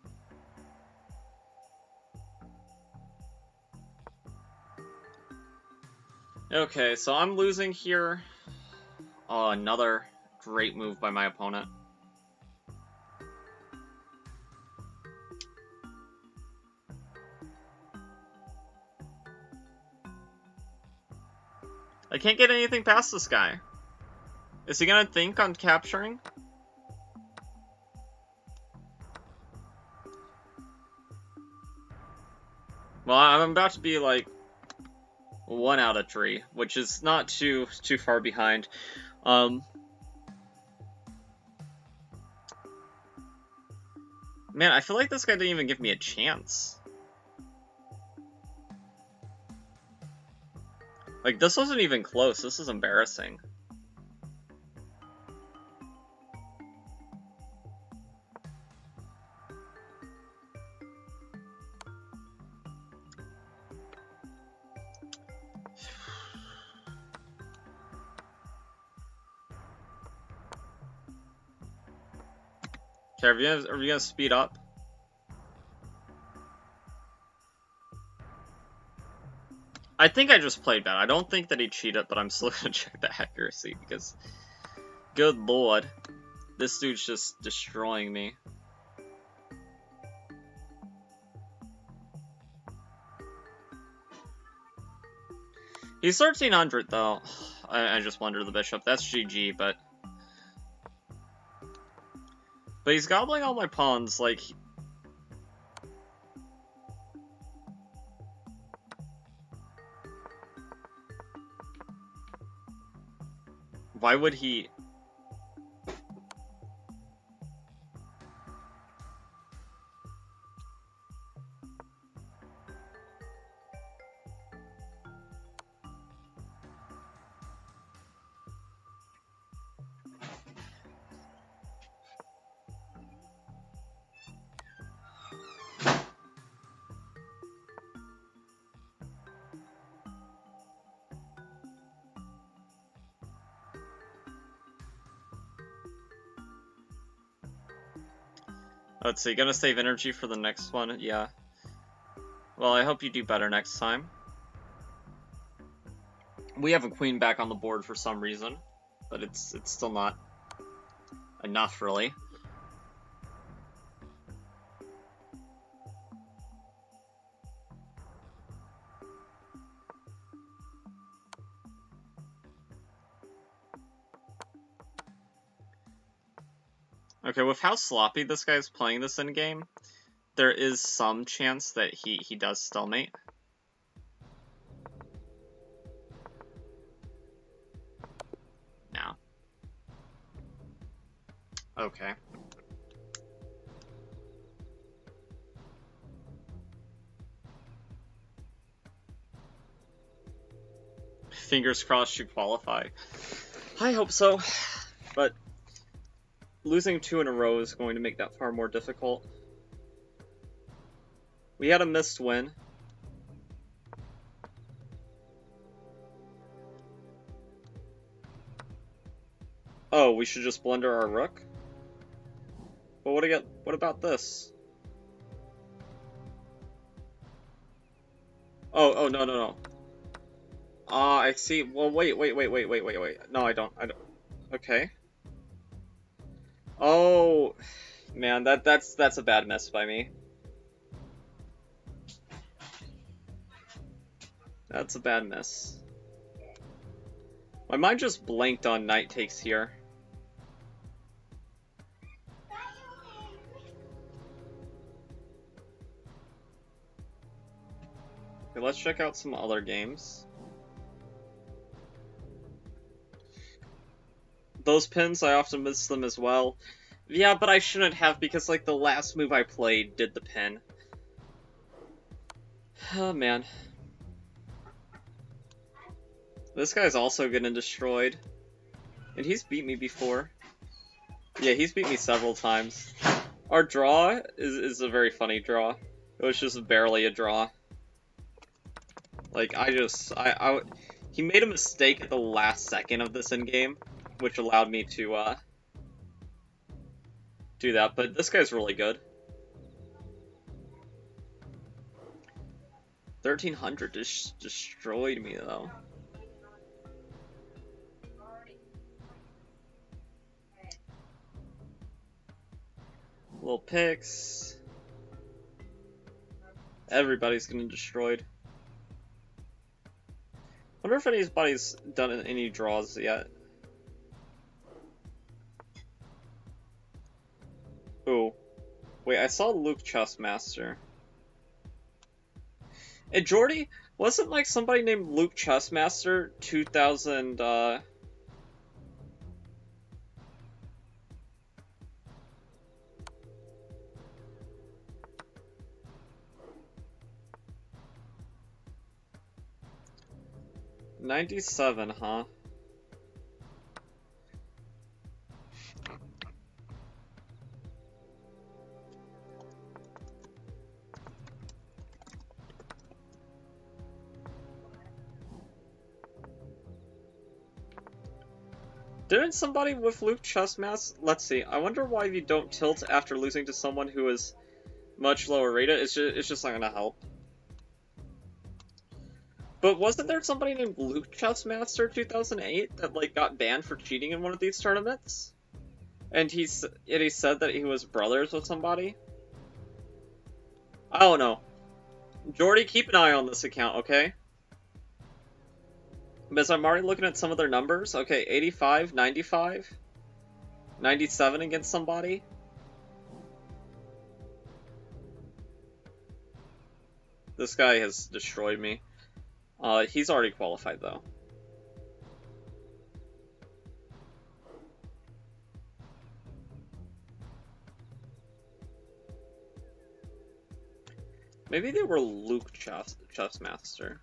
Okay, so I'm losing here. Oh, another great move by my opponent. I can't get anything past this guy. Is he gonna think on capturing? Well, I'm about to be like 1 out of 3, which is not too far behind. Man, I feel like this guy didn't even give me a chance. Like, this wasn't even close. This is embarrassing. Okay, are you gonna speed up? I think I just played bad. I don't think that he cheated, but I'm still gonna check the accuracy because, good lord, this dude's just destroying me. He's 1300 though. I just wonder the bishop. That's GG, but he's gobbling all my pawns. Like, why would he? Let's see, gonna save energy for the next one? Yeah. Well, I hope you do better next time. We have a queen back on the board for some reason, but it's still not enough, really. Okay, with how sloppy this guy's playing this in game, there is some chance that he does stalemate. No. Okay. Fingers crossed you qualify. I hope so, but losing 2 in a row is going to make that far more difficult. We had a missed win. Oh, we should just blunder our rook? But what about this? Oh, no. I see. Well, wait. No, I don't. Okay. Oh, man, that's a bad miss by me. That's a bad miss. My mind just blanked on knight takes here. Okay, let's check out some other games. Those pins, I often miss them as well. Yeah, but I shouldn't have because, like, the last move I played did the pin. Oh, man. This guy's also getting destroyed. And he's beat me before. Yeah, he's beat me several times. Our draw is a very funny draw. It was just barely a draw. Like, he made a mistake at the last second of this in-game, which allowed me to, do that, but this guy's really good. 1300 just destroyed me, though. Little picks. Everybody's getting destroyed. Wonder if anybody's done any draws yet. Ooh. Wait, I saw Luke Chessmaster. Hey, Jordy, wasn't like somebody named Luke Chessmaster 2000, 97, huh? Didn't somebody with Luke chest mass? Let's see. I wonder why you don't tilt after losing to someone who is much lower rated. It's just not gonna help. But wasn't there somebody named Luke Chessmaster 2008 that like got banned for cheating in one of these tournaments? And he said that he was brothers with somebody? I don't know. Jordy, keep an eye on this account, okay? Because I'm already looking at some of their numbers. Okay, 85, 95, 97 against somebody. This guy has destroyed me. He's already qualified, though. Maybe they were Luke Chessmaster.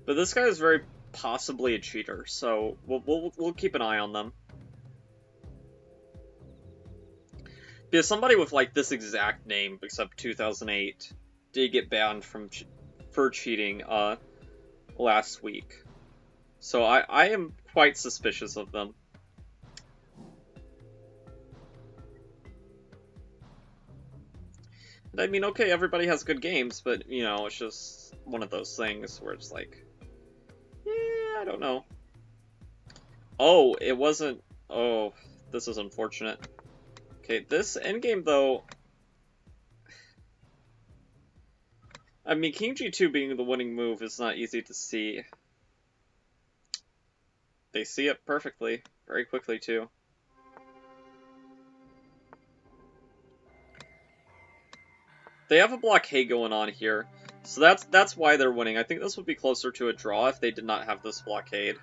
But this guy is very possibly a cheater, so we'll keep an eye on them. Because somebody with like this exact name, except 2008, did get banned for cheating last week. So I am quite suspicious of them. And I mean, okay, everybody has good games, but you know, it's just one of those things where it's like, I don't know. Oh, it wasn't... Oh, this is unfortunate. Okay, this endgame, though... I mean, King G2 being the winning move is not easy to see. They see it perfectly, very quickly, too. They have a blockade going on here, so that's why they're winning. I think this would be closer to a draw if they did not have this blockade.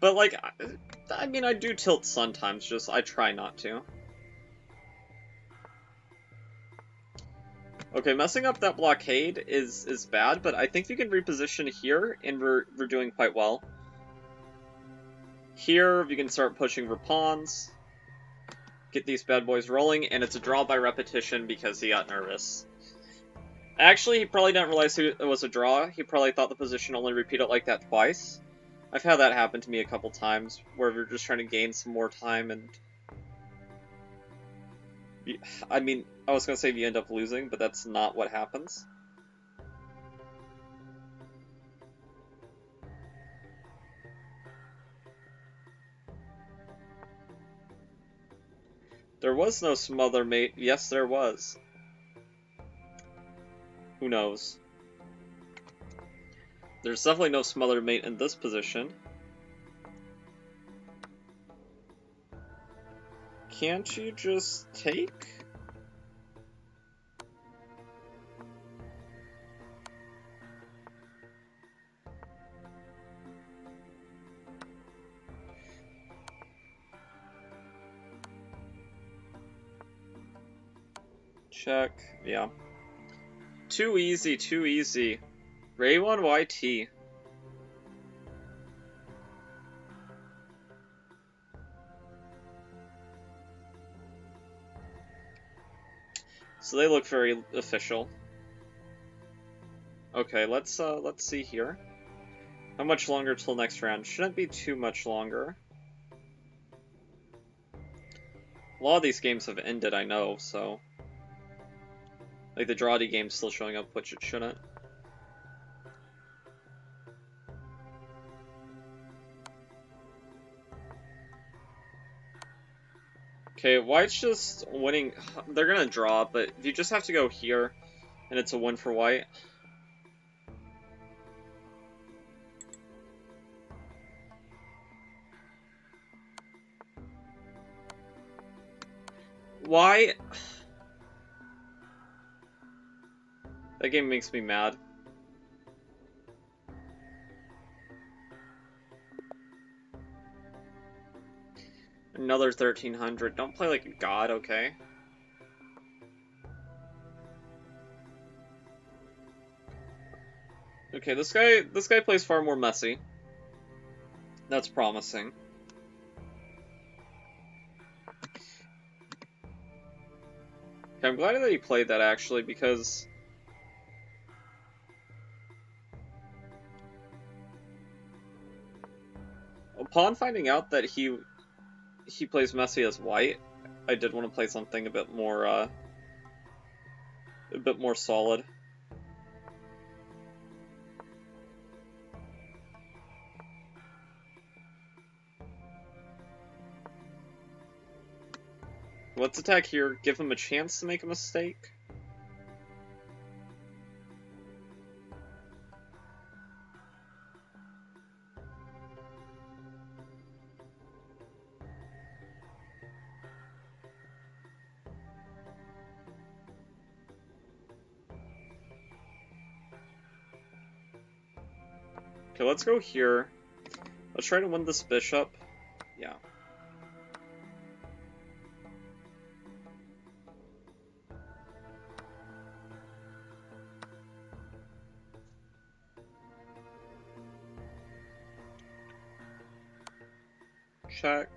But, like, I mean, I do tilt sometimes, just I try not to. Okay, messing up that blockade is bad, but I think you can reposition here, and we're doing quite well. Here, you can start pushing for pawns, get these bad boys rolling, and it's a draw by repetition because he got nervous. Actually, he probably didn't realize it was a draw. He probably thought the position only repeated like that twice. I've had that happen to me a couple times, where we're just trying to gain some more time, and... I mean, I was gonna say you end up losing, but that's not what happens. There was no smother mate. Yes, there was. Who knows? There's definitely no smother mate in this position. Can't you just take? Check. Yeah. Too easy, too easy. Ray 1 YT. So they look very official. Okay, let's see here. How much longer till next round? Shouldn't be too much longer. A lot of these games have ended, I know, so... Like, the Drawdy game's still showing up, which it shouldn't. Okay, White's just winning. They're gonna draw, but you just have to go here, and it's a win for White. Why? That game makes me mad. Another 1300. Don't play like a god, okay? Okay, this guy plays far more messy. That's promising. Okay, I'm glad that he played that actually, because upon finding out that he plays messy as white, I did want to play something a bit more solid. Let's attack here, give him a chance to make a mistake. Okay, let's go here. Let's try to win this bishop. Yeah. Check.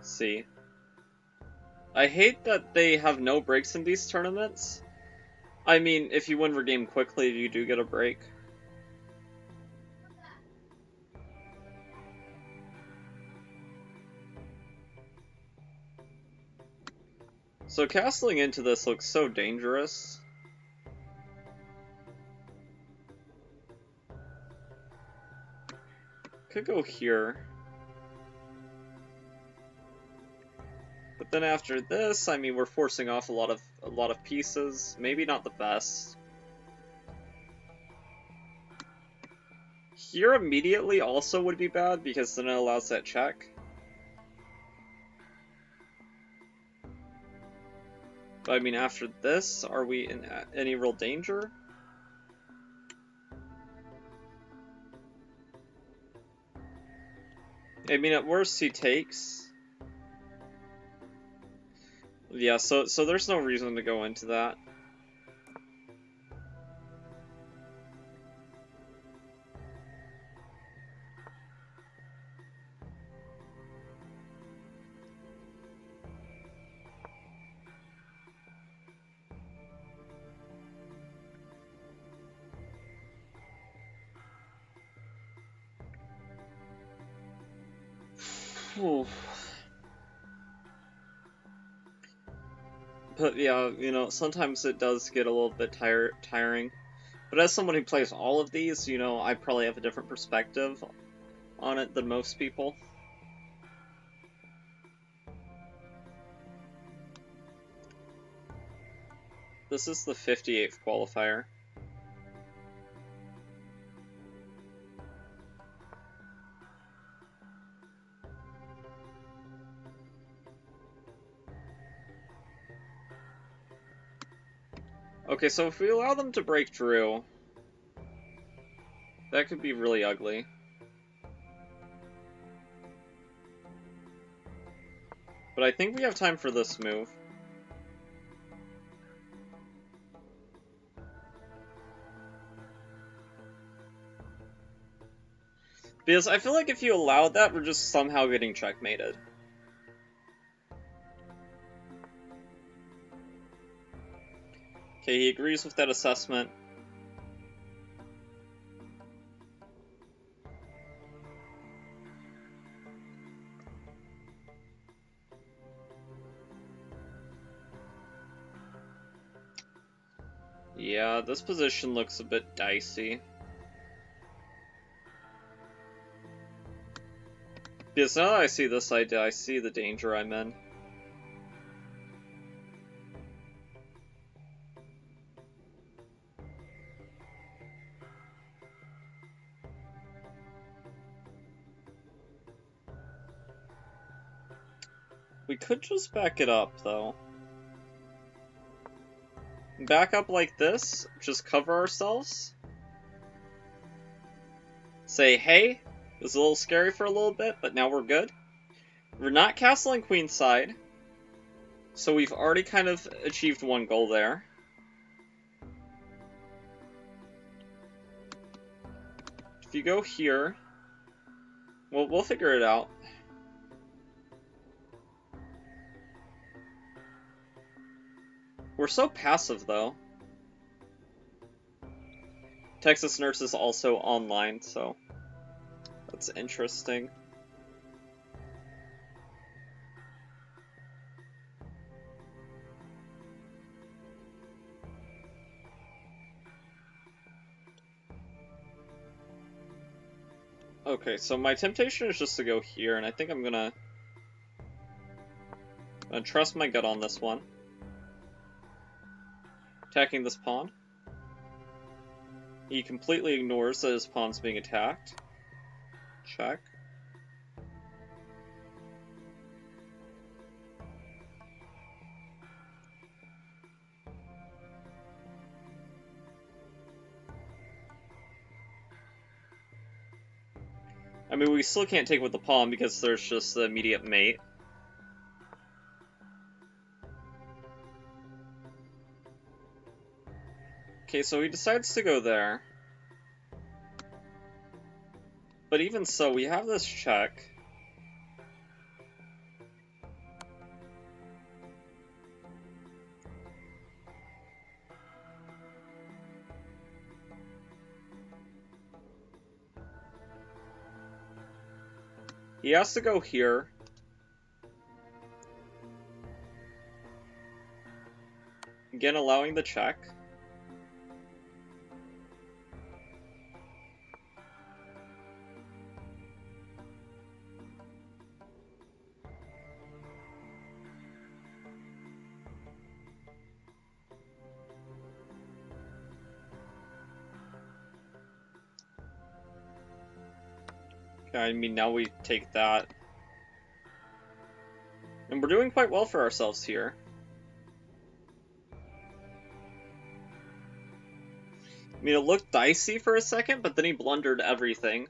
See. I hate that they have no breaks in these tournaments. I mean, if you win the game quickly, you do get a break. So castling into this looks so dangerous. Could go here. But then after this, I mean, we're forcing off a lot of pieces. Maybe not the best. Here immediately also would be bad because then it allows that check. But I mean, after this, are we in any real danger? I mean, at worst, he takes. Yeah, so there's no reason to go into that. But yeah, you know, sometimes it does get a little bit tiring. But as someone who plays all of these, you know, I probably have a different perspective on it than most people. This is the 58th qualifier. Okay, so if we allow them to break through, that could be really ugly. But I think we have time for this move. Because I feel like if you allowed that, we're just somehow getting checkmated. Okay, he agrees with that assessment. Yeah, this position looks a bit dicey. Because now that I see this idea, I see the danger I'm in. We could just back it up, though. Back up like this, just cover ourselves. Say, hey, it was a little scary for a little bit, but now we're good. We're not castling queenside, so we've already kind of achieved one goal there. If you go here, well, we'll figure it out. We're so passive, though. Texas Nurse is also online, so that's interesting. Okay, so my temptation is just to go here, and I think I'm gonna trust my gut on this one. Attacking this pawn. He completely ignores that his pawn's being attacked. Check. I mean, we still can't take with the pawn because there's just the immediate mate. Okay, so he decides to go there. But even so, we have this check. He has to go here. Again, allowing the check. I mean, now we take that. And we're doing quite well for ourselves here. I mean, it looked dicey for a second, but then he blundered everything.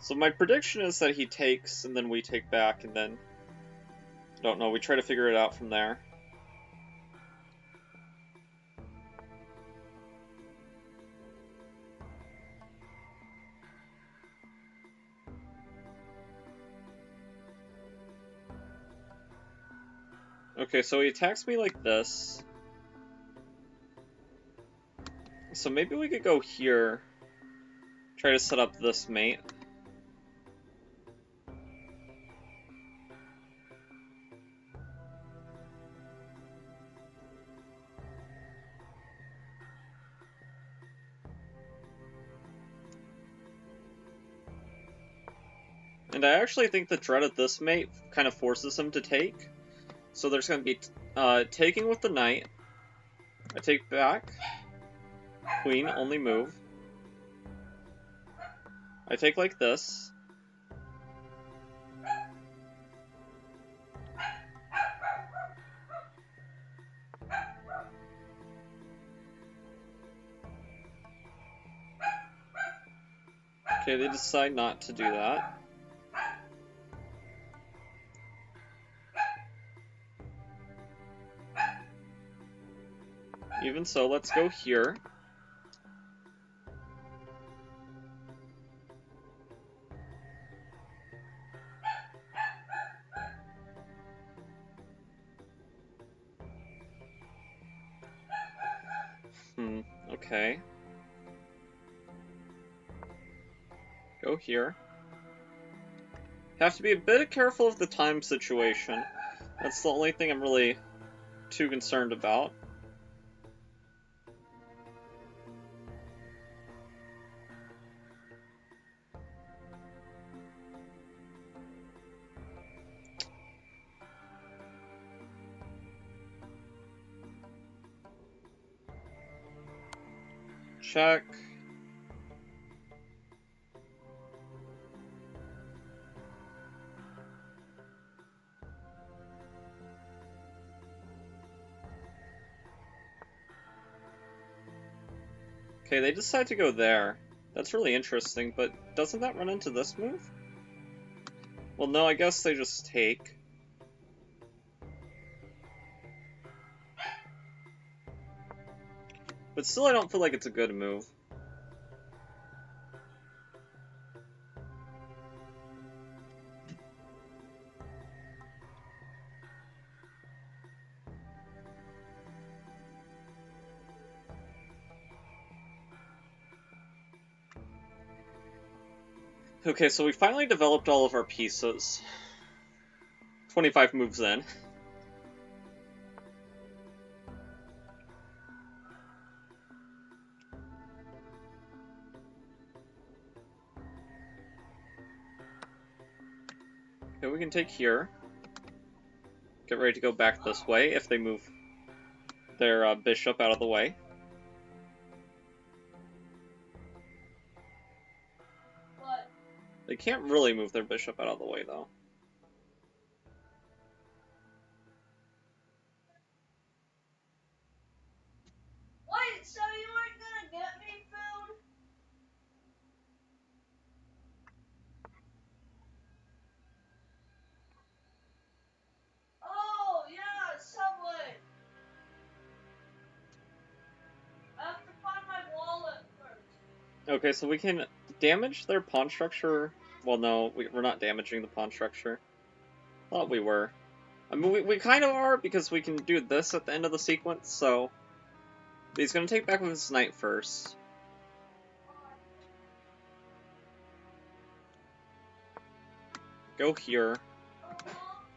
So my prediction is that he takes, and then we take back, and then... I don't know, we try to figure it out from there. Okay, so he attacks me like this. So maybe we could go here. Try to set up this mate. And I actually think the dread of this mate kind of forces him to take. So there's going to be taking with the knight. I take back. Queen, only move. I take like this. Okay, they decide not to do that. Even so, let's go here. Okay. Go here. Have to be a bit careful of the time situation. That's the only thing I'm really too concerned about. check. Okay, they decide to go there. That's really interesting, but doesn't that run into this move? Well, no, I guess they just take. But still, I don't feel like it's a good move. Okay, so we finally developed all of our pieces. 25 moves in. Okay, we can take here. Get ready to go back this way if they move their bishop out of the way.
What?
They can't really move their bishop out of the way, though.
Wait, so you weren't gonna get me food? Oh, yeah, Subway. I have to find my wallet first.
Okay, so we can damage their pawn structure. Well, no, we're not damaging the pawn structure. Thought we were. I mean, we kind of are, because we can do this at the end of the sequence, so... But he's going to take back with his knight first. Go here.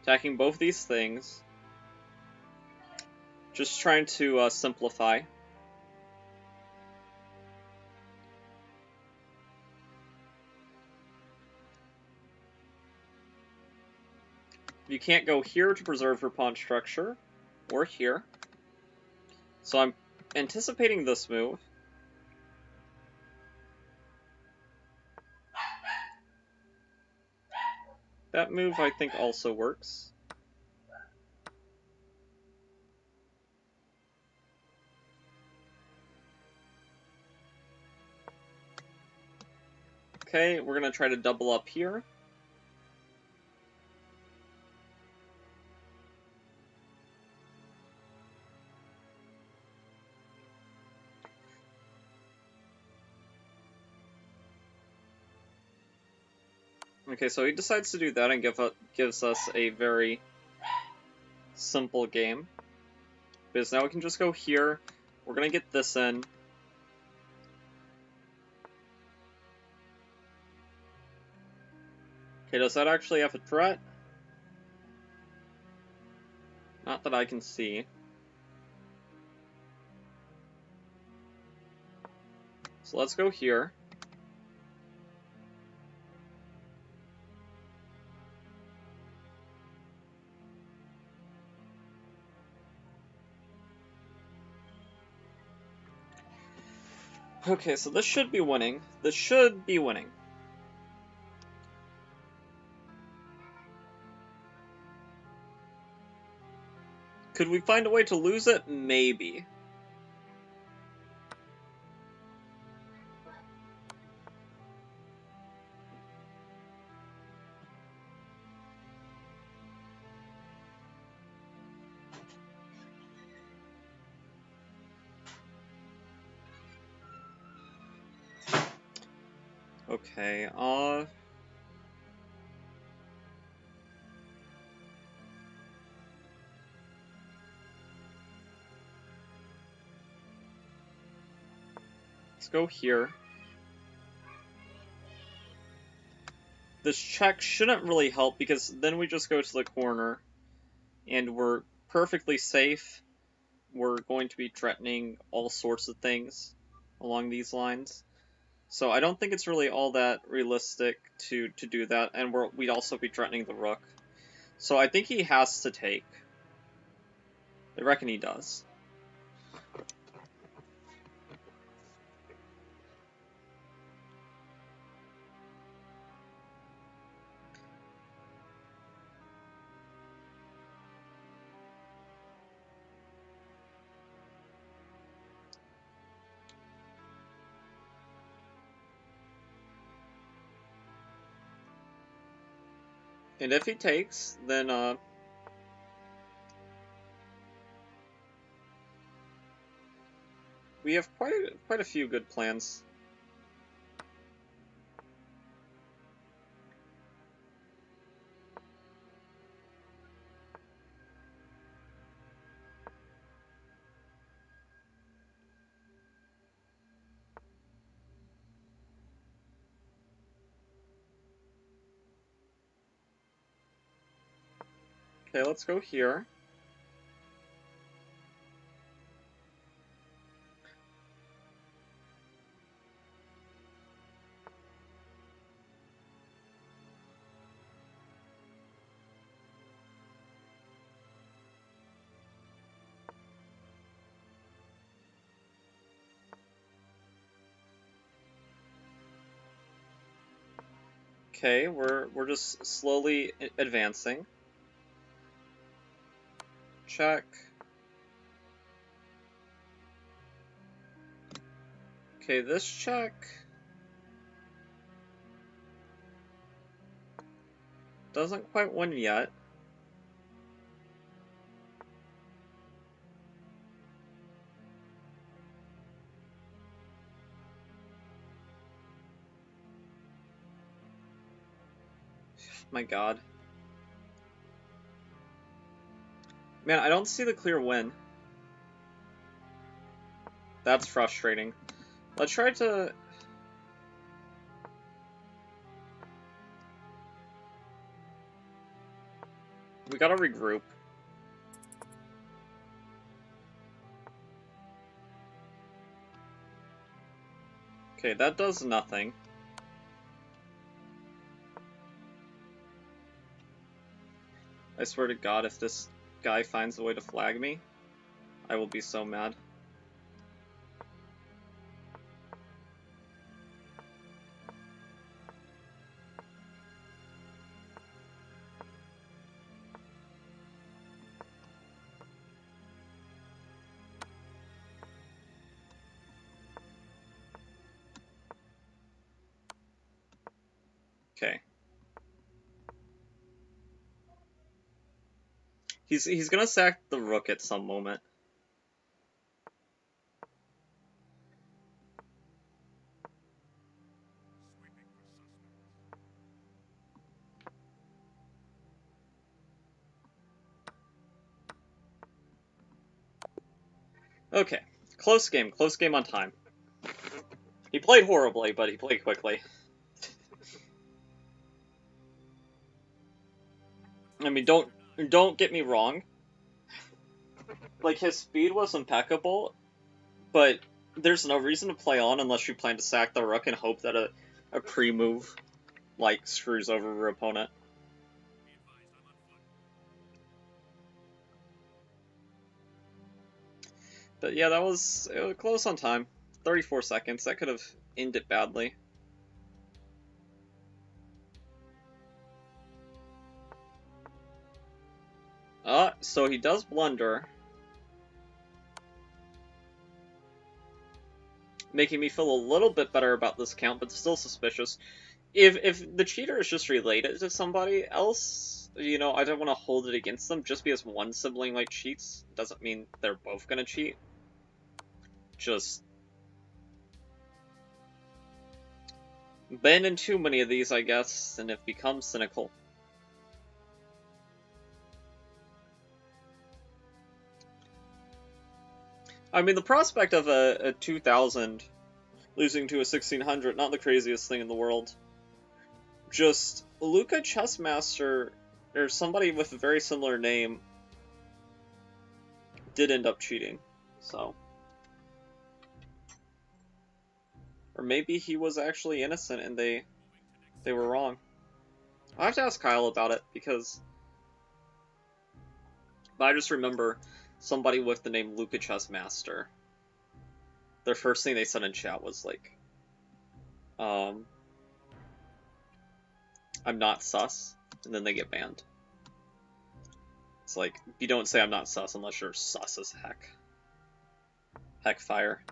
Attacking both these things. Just trying to simplify. You can't go here to preserve your pawn structure, or here. So I'm anticipating this move. That move, I think, also works. Okay, we're going to try to double up here. Okay, so he decides to do that and gives us a very simple game. Because now we can just go here. We're going to get this in. Okay, does that actually have a threat? Not that I can see. So let's go here. Okay, so this should be winning. This should be winning. Could we find a way to lose it? Maybe. Okay, let's go here. This check shouldn't really help because then we just go to the corner and we're perfectly safe. We're going to be threatening all sorts of things along these lines. So I don't think it's really all that realistic to do that, and we'd also be threatening the rook. So I think he has to take. I reckon he does. And if he takes, then, we have quite a few good plans. Okay, let's go here. Okay, we're just slowly advancing. Check. Okay, this check doesn't quite win yet. My god. Man, I don't see the clear win. That's frustrating. Let's try to... We gotta regroup. Okay, that does nothing. I swear to God, if this guy finds a way to flag me, I will be so mad. Okay. He's gonna sack the rook at some moment. Okay. Close game on time. He played horribly, but he played quickly. I mean, don't get me wrong. Like, his speed was impeccable, but there's no reason to play on unless you plan to sack the rook and hope that a pre-move, like, screws over your opponent. But yeah, it was close on time. 34 seconds. That could have ended badly. So he does blunder. Making me feel a little bit better about this count, but still suspicious. If the cheater is just related to somebody else, you know, I don't want to hold it against them. Just because one sibling, like, cheats doesn't mean they're both gonna cheat. Just... been in too many of these, I guess, and have become cynical. I mean, the prospect of a 2000 losing to a 1600, not the craziest thing in the world. Just, Luca Chessmaster, or somebody with a very similar name, did end up cheating, so. Or maybe he was actually innocent and they were wrong. I'll have to ask Kyle about it, because... But I just remember somebody with the name Luca Chessmaster. Their first thing they said in chat was like, I'm not sus, and then they get banned. It's like, you don't say I'm not sus unless you're sus as heck. Heck fire.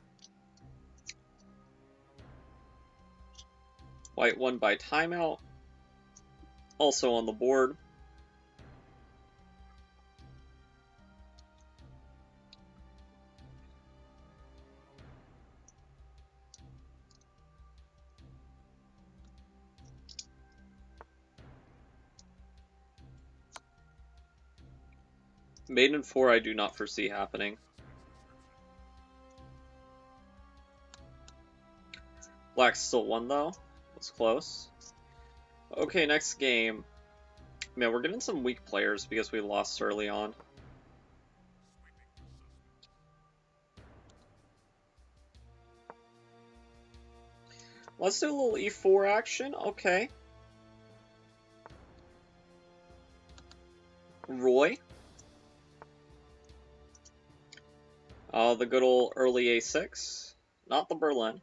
White won by timeout. also on the board. Mate in 4 I do not foresee happening. Black's still won though. That's close. Okay, next game. Man, we're getting some weak players because we lost early on. Let's do a little e4 action. Okay. Roy. The good old early a6. Not the Berlin.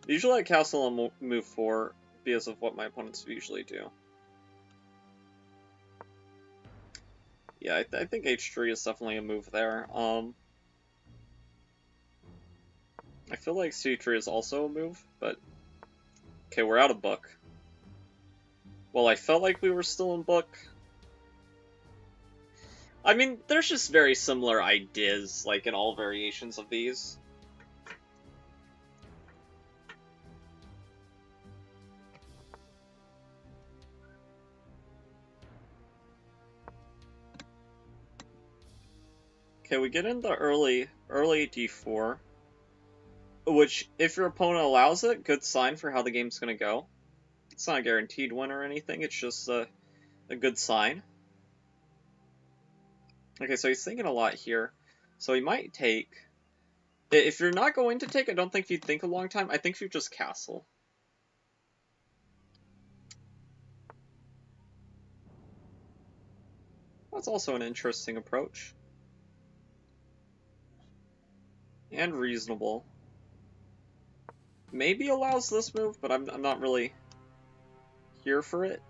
Usually I castle on move 4 because of what my opponents usually do. Yeah, I think h3 is definitely a move there. I feel like c3 is also a move, but... Okay, we're out of book. Well, I felt like we were still in book. I mean, there's just very similar ideas, like, in all variations of these. Okay, we get into early d4, which, if your opponent allows it, good sign for how the game's gonna go. It's not a guaranteed win or anything, it's just a good sign. Okay, so he's thinking a lot here. So he might take... If you're not going to take, I don't think you'd think a long time. I think you just castle. That's also an interesting approach. And reasonable. Maybe allows this move, but I'm not really here for it.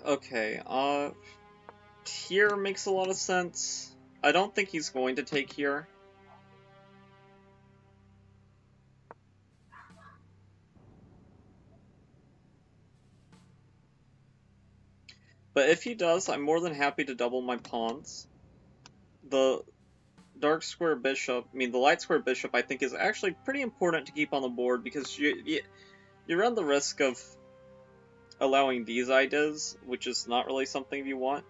Okay, here makes a lot of sense. I don't think he's going to take here. But if he does, I'm more than happy to double my pawns. The dark square bishop, I mean the light square bishop, I think is actually pretty important to keep on the board because you run the risk of allowing these ideas, which is not really something you want.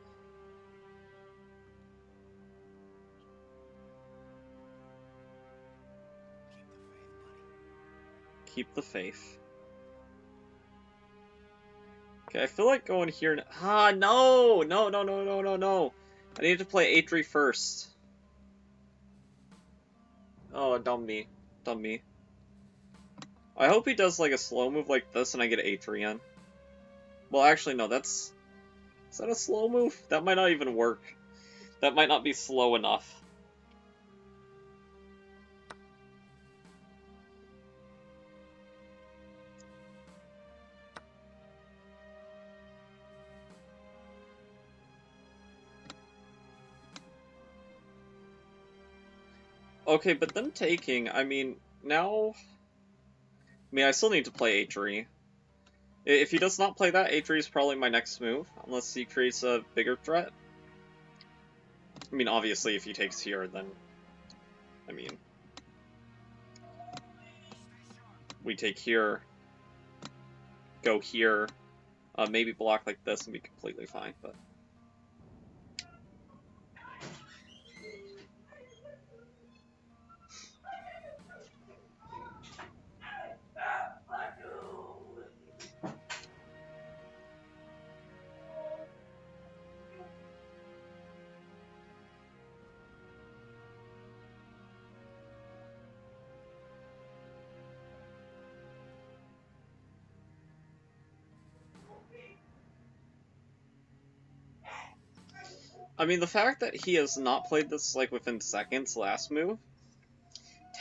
Keep the faith. Okay, I feel like going here. No! No. I need to play a3 first. Oh, dumb me. I hope he does like a slow move like this and I get a3 in. Well, actually, no, is that a slow move? That might not even work. That might not be slow enough. Okay, but then taking, I mean, now... I mean, I still need to play a3. If he does not play that, a3 is probably my next move, unless he creates a bigger threat. I mean, obviously, if he takes here, then... I mean... We take here, go here, maybe block like this and be completely fine, but... I mean, the fact that he has not played this, like, within seconds last move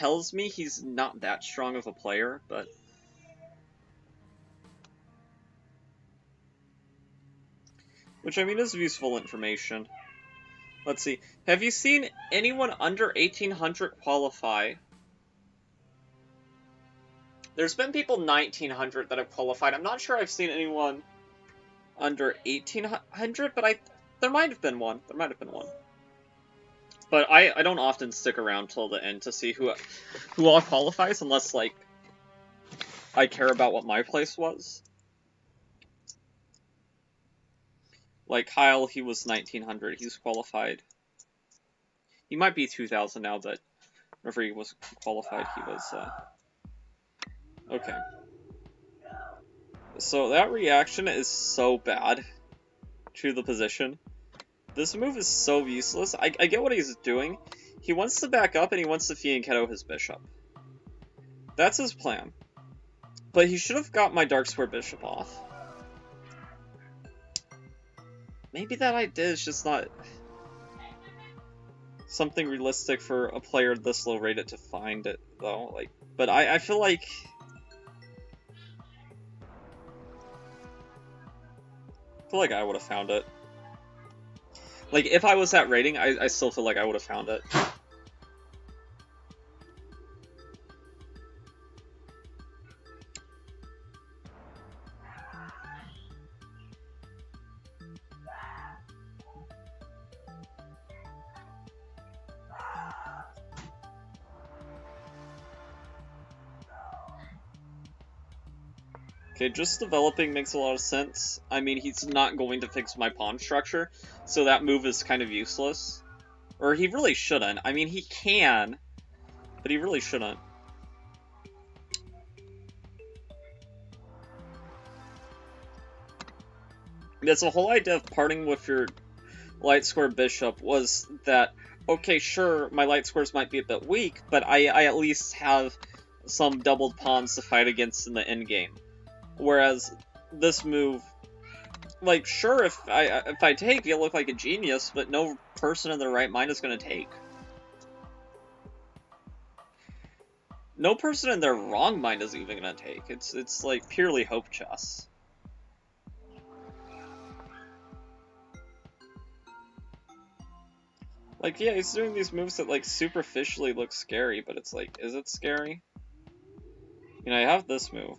tells me he's not that strong of a player, but... Which, I mean, is useful information. Let's see. Have you seen anyone under 1800 qualify? There's been people 1900 that have qualified. I'm not sure I've seen anyone under 1800, but there might have been one. There might have been one. But I don't often stick around till the end to see who all qualifies, unless, like, I care about what my place was. Like, Kyle, he was 1900. He's qualified. He might be 2000 now, but whenever he was qualified, he was, okay. So that reaction is so bad to the position. This move is so useless. I get what he's doing. He wants to back up and he wants to fianchetto his bishop. That's his plan. But he should have got my dark square bishop off. Maybe that idea is just not something realistic for a player this low rated to find it, though. Like, but I feel like... I would have found it. Like, if I was that rating, I still feel like I would have found it. Okay, just developing makes a lot of sense. I mean, he's not going to fix my pawn structure, so that move is kind of useless. Or he really shouldn't. I mean, he can, but he really shouldn't. That's the whole idea of parting with your light square bishop was that, okay, sure, my light squares might be a bit weak, but I at least have some doubled pawns to fight against in the endgame. Whereas this move, like, sure, if I take, you look like a genius, but no person in their right mind is going to take. No person in their wrong mind is even going to take. It's like purely hope chess. Like, yeah, he's doing these moves that, like, superficially look scary, but it's like, is it scary? You know, I have this move.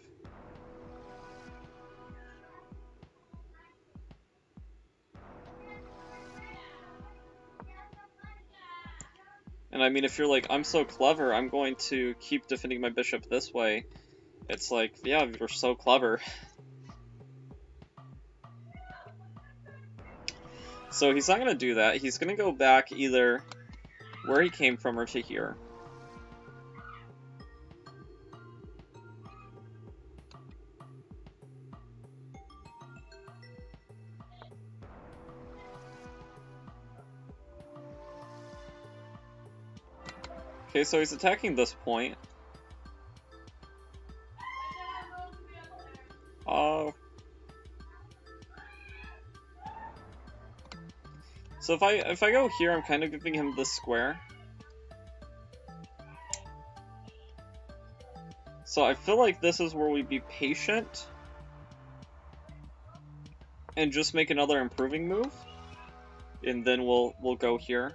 And I mean, if you're like, I'm so clever, I'm going to keep defending my bishop this way, it's like, yeah, you're so clever. So he's not going to do that. He's going to go back either where he came from or to here. Okay, so he's attacking this point. So if I go here, I'm kind of giving him this square. So I feel like this is where we be patient and just make another improving move, and then we'll go here.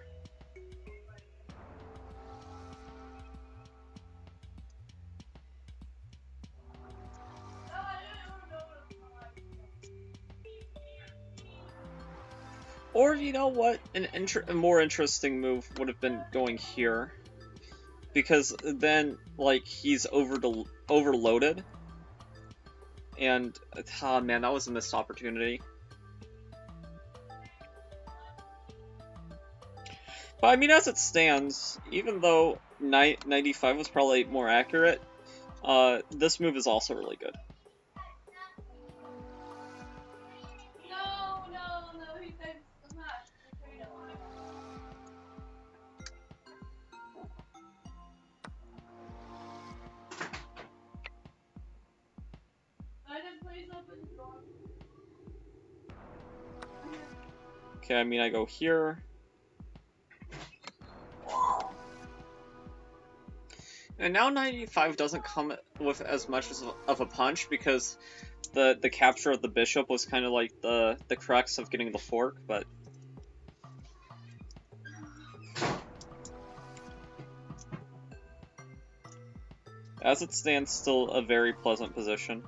Or, you know what, a more interesting move would have been going here. Because then, like, he's overloaded. And, man, that was a missed opportunity. But, I mean, as it stands, even though 95 was probably more accurate, this move is also really good. Okay, I mean, I go here. And now 95 doesn't come with as much of a punch because the capture of the bishop was kind of like the crux of getting the fork, but as it stands, still a very pleasant position.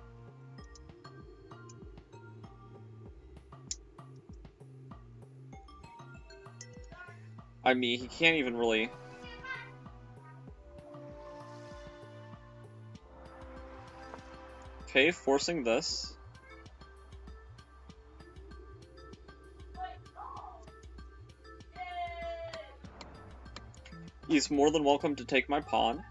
I mean, he can't even really... Okay, forcing this. He's more than welcome to take my pawn.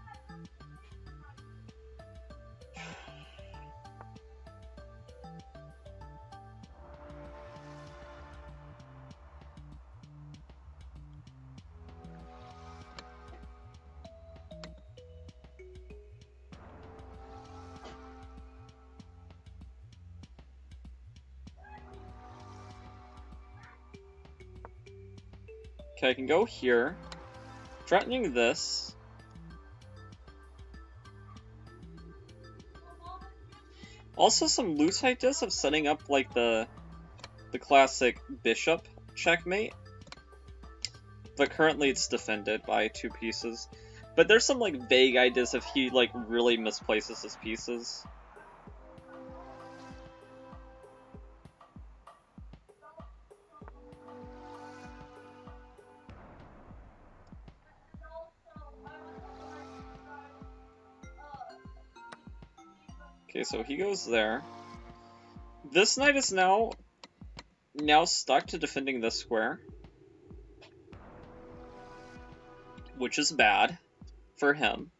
Okay, I can go here, threatening this. Also, some loose ideas of setting up like the classic bishop checkmate, but currently it's defended by 2 pieces. But there's some like vague ideas if he like really misplaces his pieces. Okay, so he goes there. This knight is now stuck to defending this square, which is bad for him.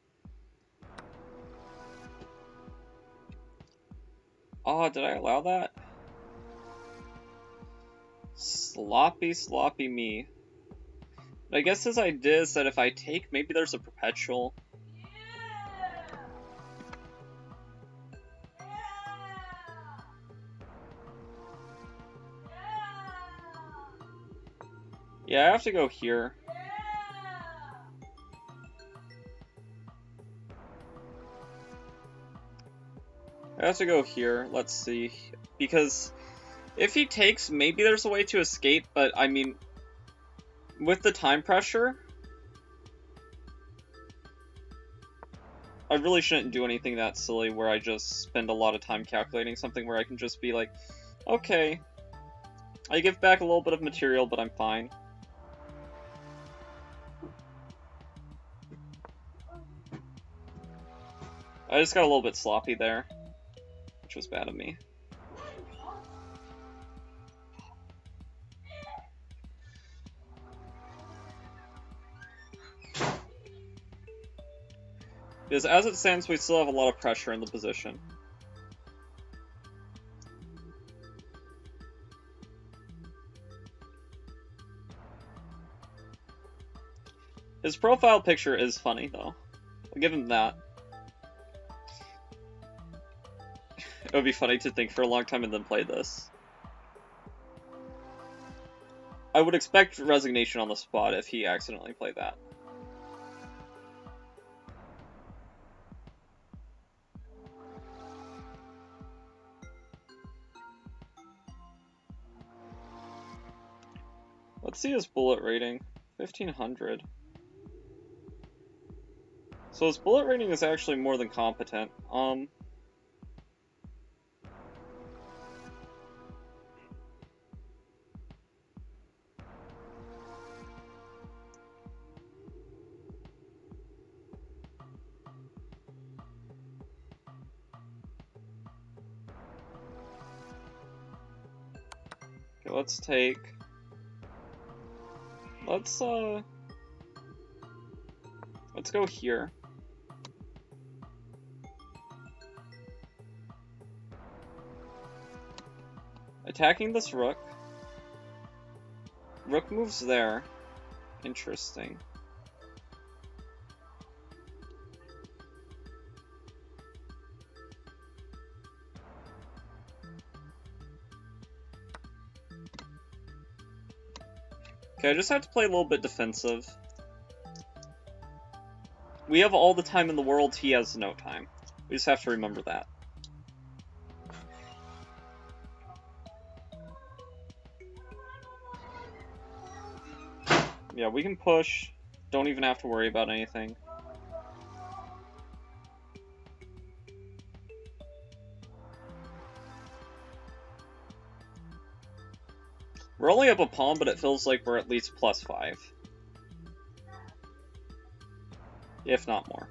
Oh, did I allow that? Sloppy, sloppy me. But I guess his idea is that if I take, maybe there's a perpetual. Yeah, I have to go here. I have to go here, let's see. Because if he takes, maybe there's a way to escape, but I mean, with the time pressure, I really shouldn't do anything that silly where I just spend a lot of time calculating something where I can just be like, okay, I give back a little bit of material, but I'm fine. I just got a little bit sloppy there, which was bad of me. Because as it stands, we still have a lot of pressure in the position. His profile picture is funny, though. I'll give him that. It would be funny to think for a long time and then play this. I would expect resignation on the spot if he accidentally played that. Let's see his bullet rating. 1500. So his bullet rating is actually more than competent. Okay, let's take... Let's go here. Attacking this rook. Rook moves there. Interesting. Okay, I just have to play a little bit defensive. We have all the time in the world, he has no time. We just have to remember that. Yeah, we can push. Don't even have to worry about anything. We're only up a pawn, but it feels like we're at least +5. If not more.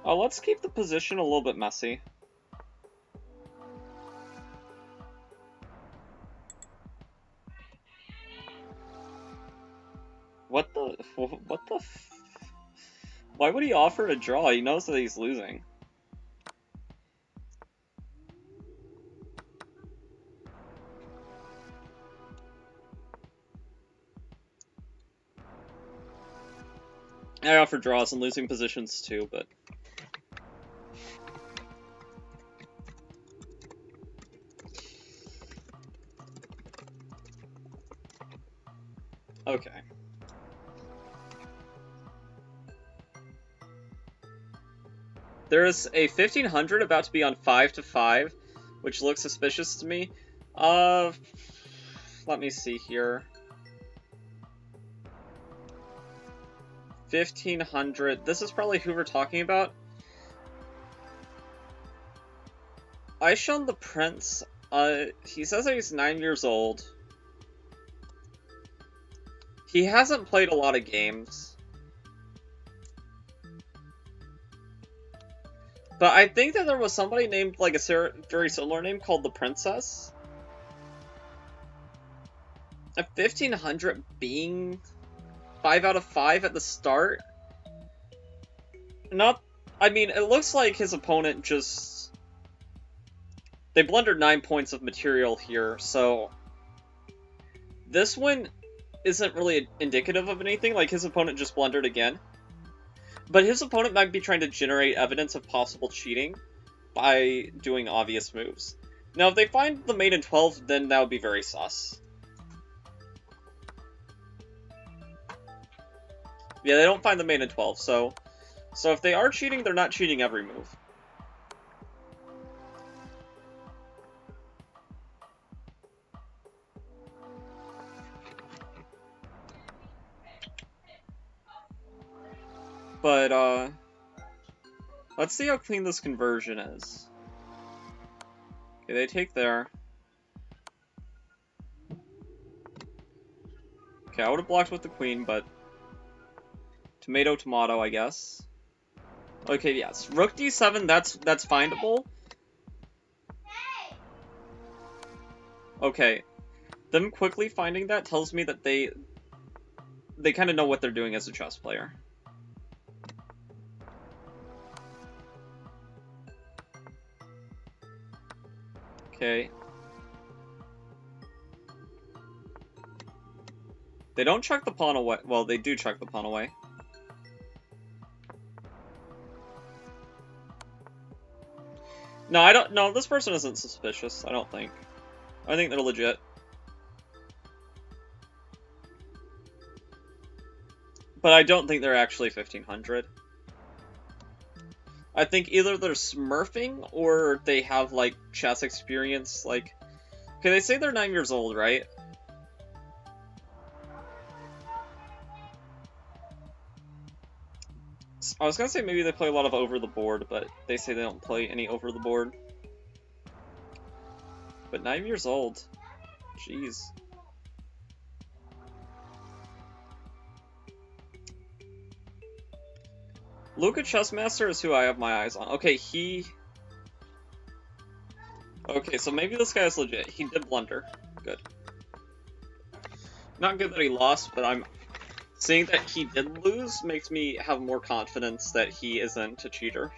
Let's keep the position a little bit messy. What the why would he offer a draw? He knows that he's losing. I offer draws and losing positions too, but... Okay. There's a 1500 about to be on 5 to 5, which looks suspicious to me. Let me see here. 1500. This is probably who we're talking about. I shown the prince. He says that he's 9 years old. He hasn't played a lot of games. But I think that there was somebody named, like, a very similar name called the Princess. A 1500 being 5 out of 5 at the start? I mean, it looks like his opponent just... They blundered 9 points of material here, so... This one isn't really indicative of anything, like his opponent just blundered again. But his opponent might be trying to generate evidence of possible cheating by doing obvious moves. Now, if they find the mate in 12, then that would be very sus. Yeah, they don't find the mate in 12, so if they are cheating, they're not cheating every move. But, let's see how clean this conversion is. Okay, they take there. Okay, I would have blocked with the queen, but... Tomato, tomato, I guess. Okay, yes. Rook d7, that's findable. Okay. Them quickly finding that tells me that they kind of know what they're doing as a chess player. Okay. They don't chuck the pawn away. Well, they do chuck the pawn away. No, I don't. No, this person isn't suspicious. I don't think. I think they're legit. But I don't think they're actually 1500. I think either they're smurfing or they have, like, chess experience. Like, okay, they say they're 9 years old, right? I was gonna say maybe they play a lot of over the board, but they say they don't play any over the board. But 9 years old. Jeez. Luca Chessmaster is who I have my eyes on. Okay, okay, so maybe this guy is legit. He did blunder. Good. Not good that he lost, but I'm... Seeing that he did lose makes me have more confidence that he isn't a cheater.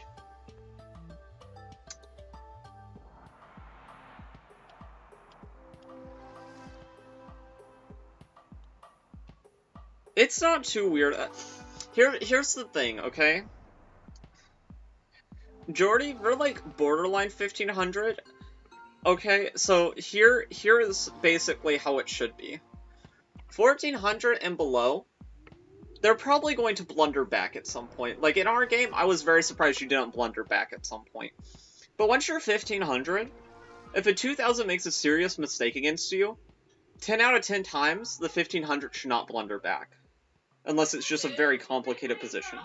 It's not too weird. Here's the thing, okay? Jordy, we're like borderline 1500. Okay, so here is basically how it should be. 1400 and below, they're probably going to blunder back at some point. Like, in our game, I was very surprised you didn't blunder back at some point. But once you're 1500, if a 2000 makes a serious mistake against you, 10 out of 10 times, the 1500 should not blunder back. Unless it's just a very complicated position.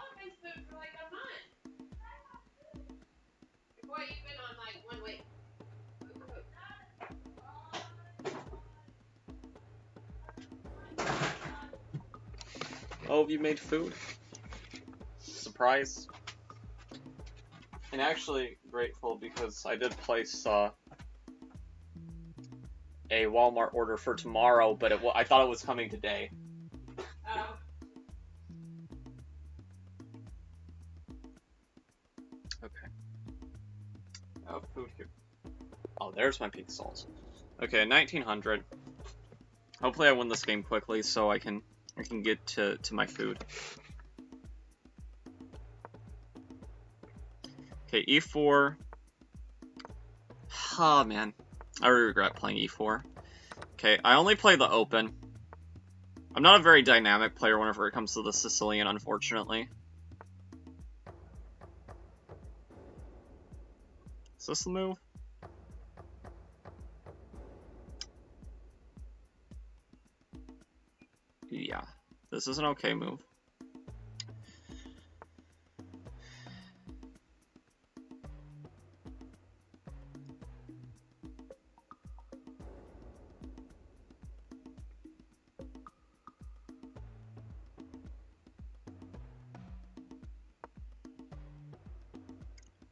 Oh, you made food? Surprise. And actually grateful because I did place a Walmart order for tomorrow, but I thought it was coming today.
Oh.
Okay. Oh, food here. Oh, there's my pink salt. Okay, 1900. Hopefully I win this game quickly so I can get to my food. Okay, e4. Ah, man. I regret playing e4. Okay, I only play the open. I'm not a very dynamic player whenever it comes to the Sicilian, unfortunately. Is this the move? Yeah, this is an okay move.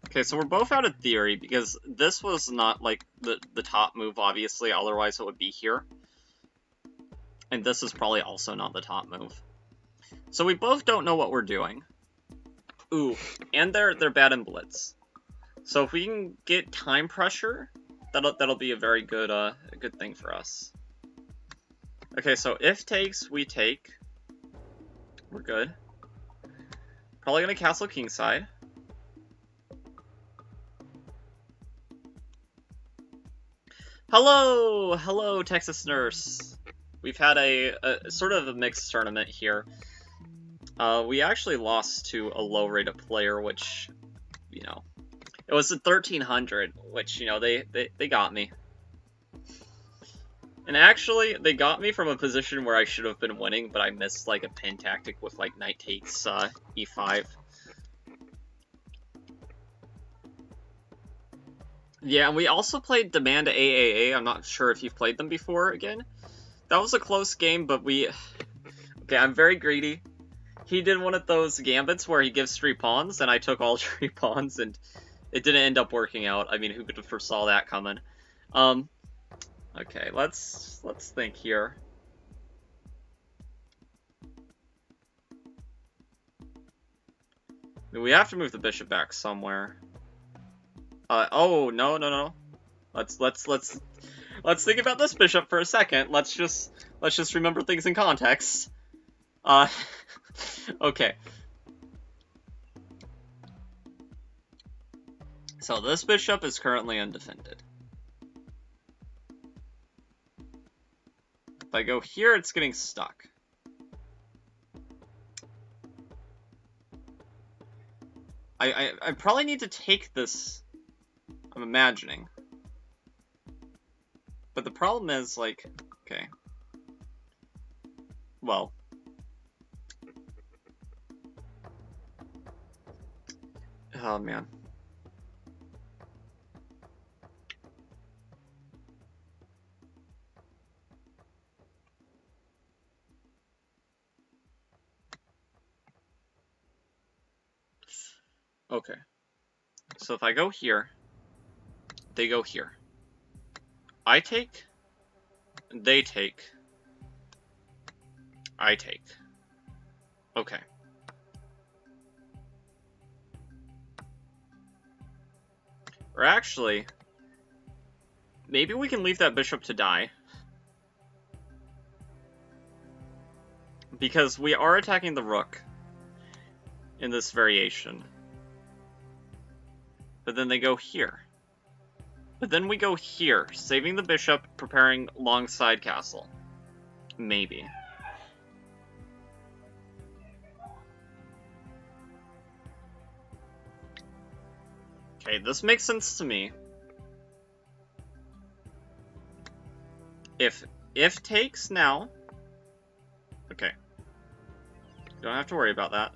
Okay, so we're both out of theory, because this was not, like, the top move, obviously, otherwise it would be here. And this is probably also not the top move. So we both don't know what we're doing. Ooh, and they're bad in blitz. So if we can get time pressure, that'll be a very good good thing for us. Okay, so if takes, we take. We're good. Probably gonna castle kingside. Hello, Texas Nurse. We've had a sort of a mixed tournament here. We actually lost to a low-rated player, which, you know, it was at 1300, which, you know, they got me. And actually, they got me from a position where I should have been winning, but I missed, like, a pin tactic with, like, knight takes e5. Yeah, and we also played Demand AAA. I'm not sure if you've played them before again. That was a close game, but we... Okay, I'm very greedy. He did one of those gambits where he gives 3 pawns, and I took all 3 pawns, and it didn't end up working out. I mean, who could have foresaw that coming? Okay, let's think here. I mean, we have to move the bishop back somewhere. Oh, no. Let's think about this bishop for a second. Let's just remember things in context. Okay. So this bishop is currently undefended. If I go here, it's getting stuck. I probably need to take this, I'm imagining. But the problem is, like, okay. Well. Oh, man. Okay. So if I go here, they go here. I take, they take, I take. Okay. Or actually, maybe we can leave that bishop to die. Because we are attacking the rook in this variation. But then they go here. But then we go here, saving the bishop, preparing long side castle. Maybe. Okay, this makes sense to me. If takes now. Okay. Don't have to worry about that.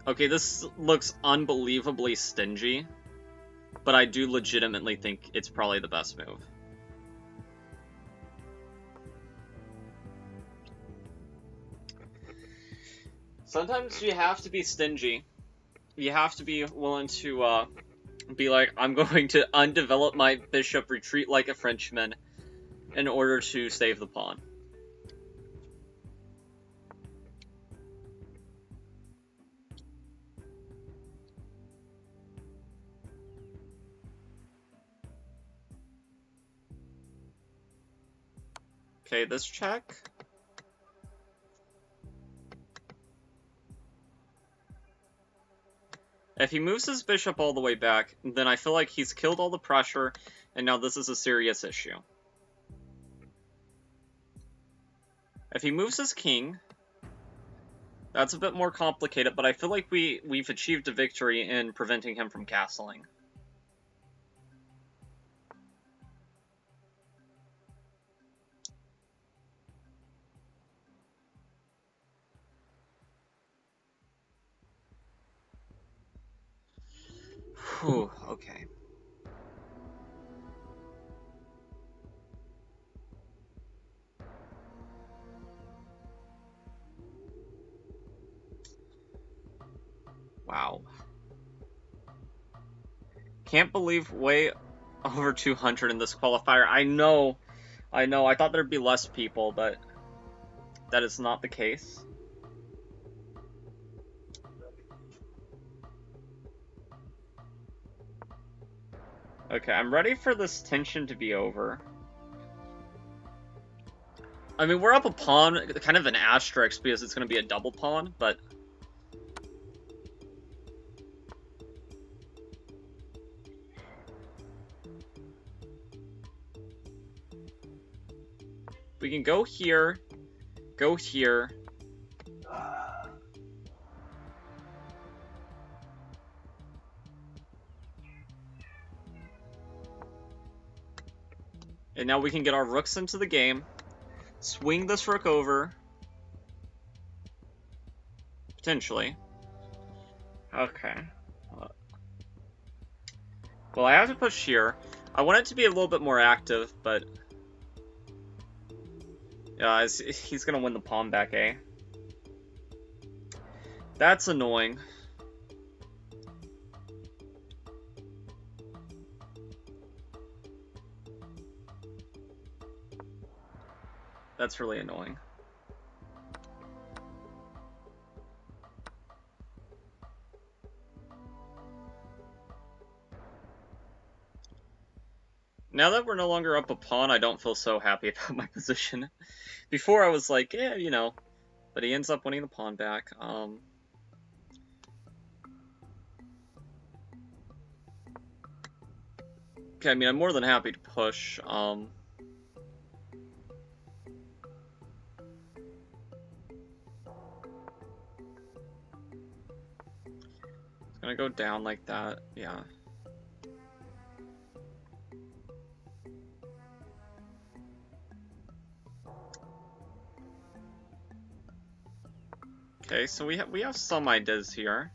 Okay, this looks unbelievably stingy, but I do legitimately think it's probably the best move. Sometimes you have to be stingy. You have to be willing to be like, I'm going to undevelop my bishop, retreat like a Frenchman, in order to save the pawn. Okay, this check. If he moves his bishop all the way back, then I feel like he's killed all the pressure, and now this is a serious issue. If he moves his king, that's a bit more complicated, but I feel like we've achieved a victory in preventing him from castling. Whew, okay. Wow. Can't believe way over 200 in this qualifier. I know. I thought there'd be less people, but that is not the case. Okay, I'm ready for this tension to be over. I mean, we're up a pawn, kind of an asterisk because it's going to be a double pawn, but... we can go here, go here. And now we can get our rooks into the game. Swing this rook over. Potentially. Okay. Well, I have to push here. I want it to be a little bit more active, but... yeah, he's gonna win the pawn back, eh? That's annoying. That's really annoying. Now that we're no longer up a pawn, I don't feel so happy about my position. Before I was like, yeah, you know, but he ends up winning the pawn back. Okay, I mean, I'm more than happy to push. It's gonna go down like that, yeah. Okay, so we have some ideas here.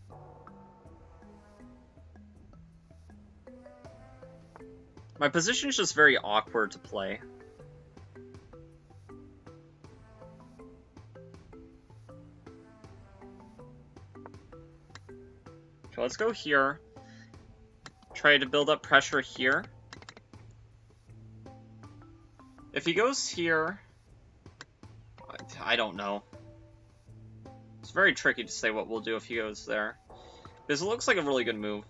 My position is just very awkward to play. Okay, let's go here. Try to build up pressure here. If he goes here... I don't know. It's very tricky to say what we'll do if he goes there. This looks like a really good move.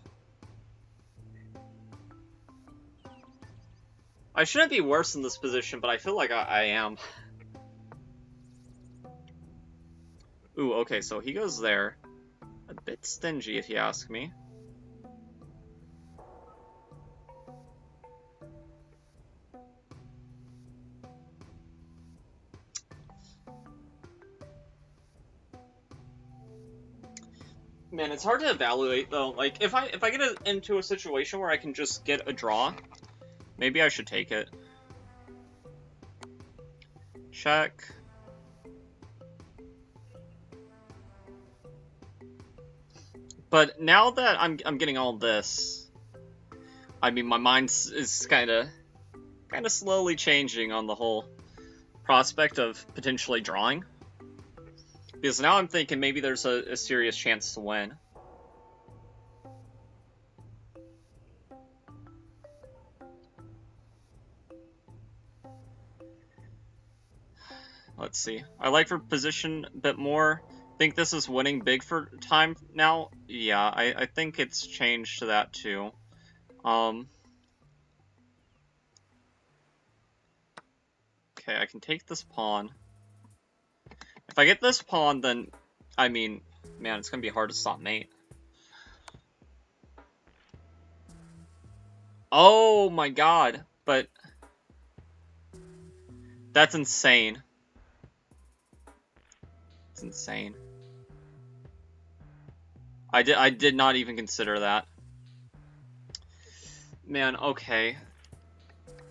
I shouldn't be worse in this position, but I feel like I am. Ooh, okay, so he goes there. A bit stingy, if you ask me. Man, it's hard to evaluate though. Like, if I get into a situation where I can just get a draw, maybe I should take it. Check. But now that I'm getting all this, I mean, my mind is kind of slowly changing on the whole prospect of potentially drawing. Because now I'm thinking maybe there's a serious chance to win. Let's see. I like her position a bit more. Think this is winning big for time now? Yeah, I think it's changed to that too. Okay, I can take this pawn. If I get this pawn, then, I mean, man, it's gonna be hard to stop mate. Oh my god, but that's insane. It's insane. I did not even consider that. Man, okay.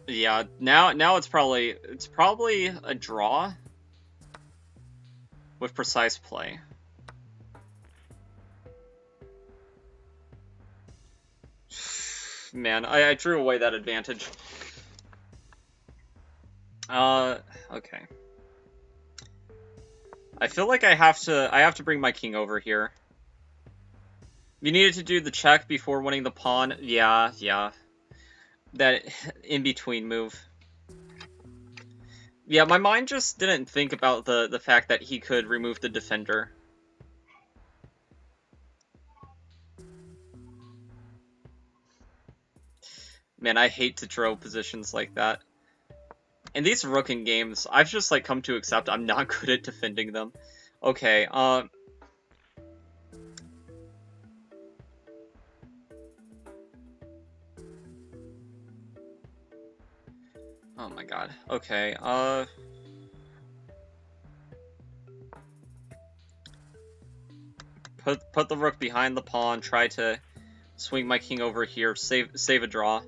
Yeah, now it's probably a draw with precise play. Man, I drew away that advantage. Okay. I feel like I have to bring my king over here. You needed to do the check before winning the pawn. Yeah. That in-between move. Yeah, my mind just didn't think about the fact that he could remove the defender. Man, I hate to throw positions like that. In these rooking games, I've just like come to accept I'm not good at defending them. Okay, oh my god. Okay, put the rook behind the pawn, try to swing my king over here, save a draw.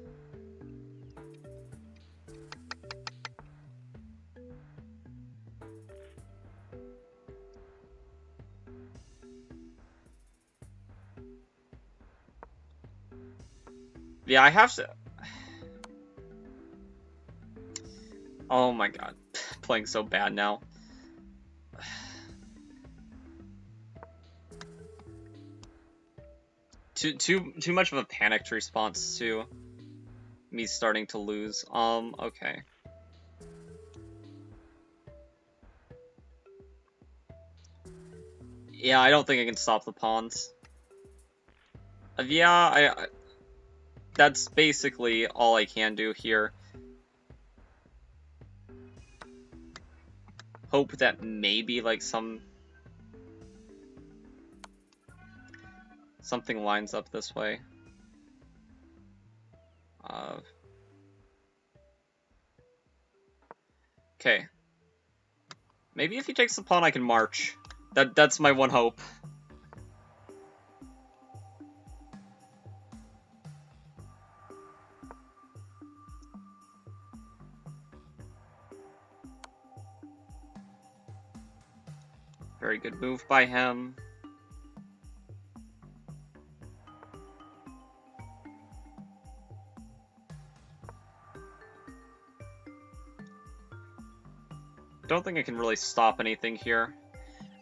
Yeah, I have to... Oh my god. Playing so bad now. Too much of a panicked response to me starting to lose. Okay. Yeah, I don't think I can stop the pawns. Yeah, that's basically all I can do here. Hope that maybe like something lines up this way. Okay. Maybe if he takes the pawn, I can march. That's my one hope. Very good move by him. Don't think I can really stop anything here.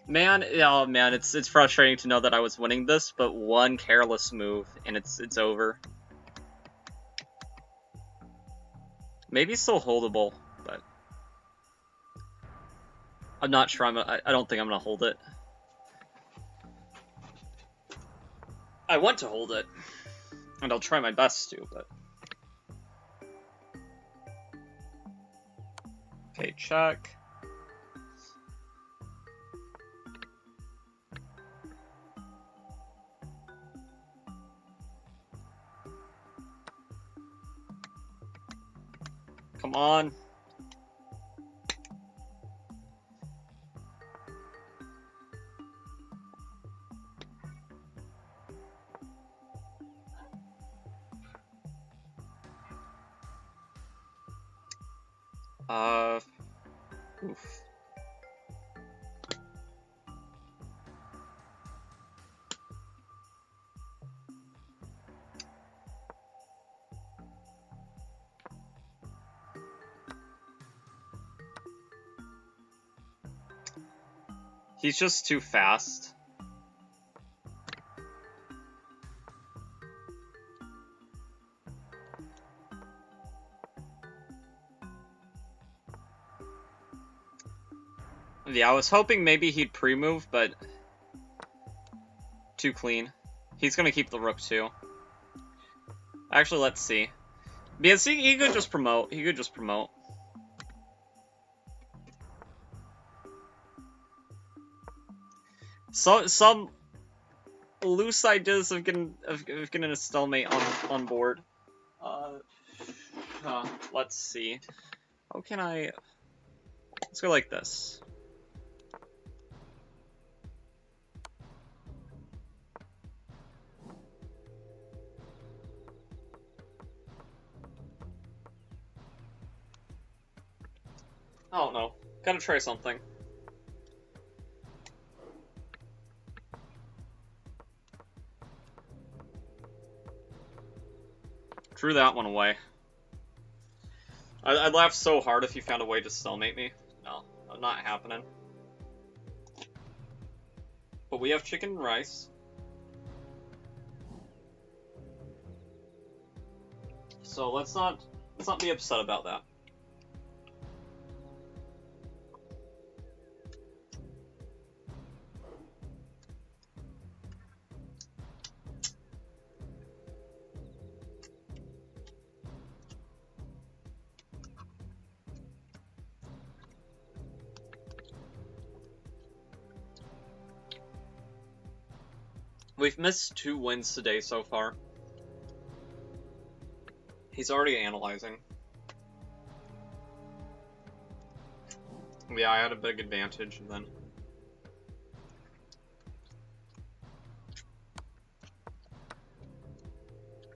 Man, oh man, it's frustrating to know that I was winning this, but one careless move and it's over. Maybe still holdable, but I'm not sure. I don't think I'm gonna hold it. I want to hold it, and I'll try my best to, but Okay, check. Come on. Oof. He's just too fast. Yeah, I was hoping maybe he'd pre-move, but too clean. He's gonna keep the rook too. Actually, let's see. Because he could just promote. He could just promote. So some loose ideas of getting a stalemate on board. Let's see. How can I? Let's go like this. I don't know. Gotta try something. Drew that one away. I'd laugh so hard if you found a way to stalemate me. No, not happening. But we have chicken and rice. So let's not be upset about that. We've missed 2 wins today so far. He's already analyzing. Yeah, I had a big advantage then.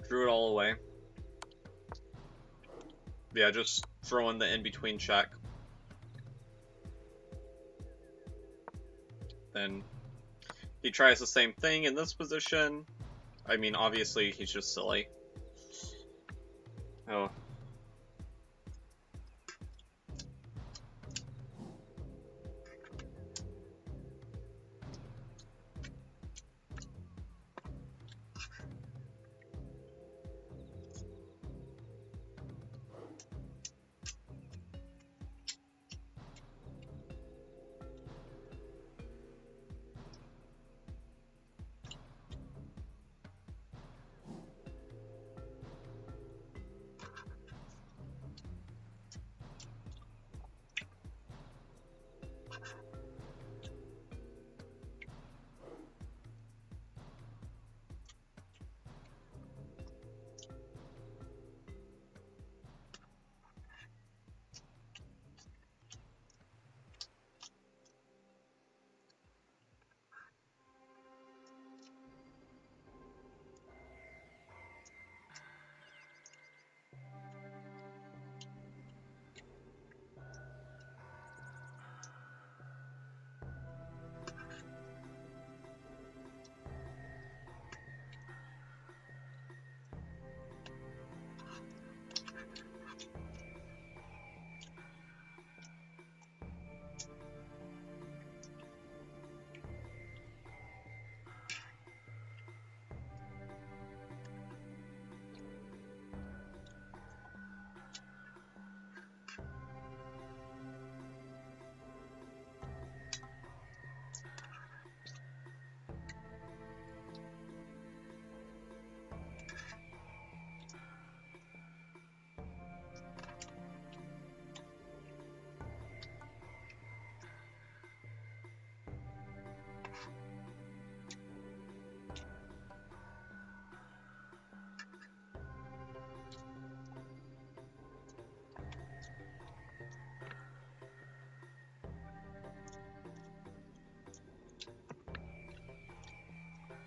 Drew it all away. Yeah, just throw in the in-between check. Then he tries the same thing in this position. I mean, obviously, he's just silly. Oh.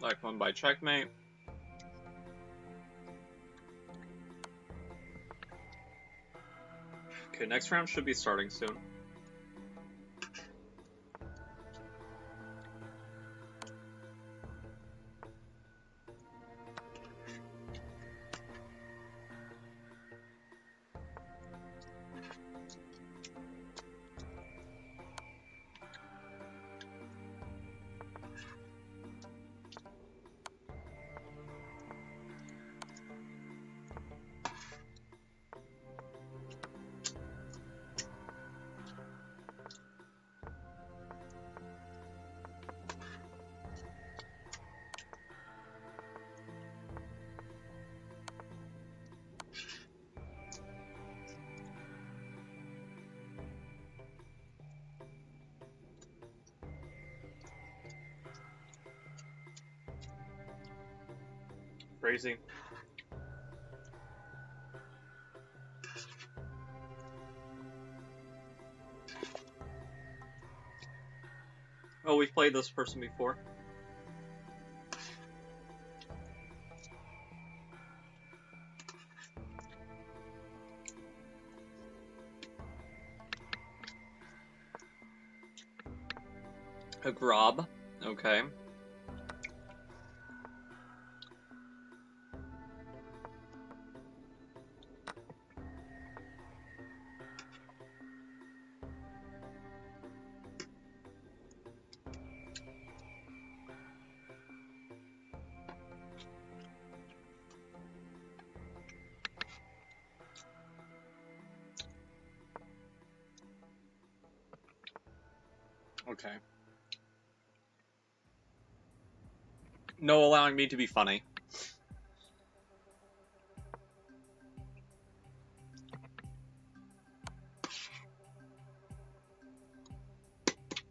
Black won by checkmate. Okay, next round should be starting soon. Crazy. Oh, we've played this person before. A Grob. Okay. Okay. No allowing me to be funny.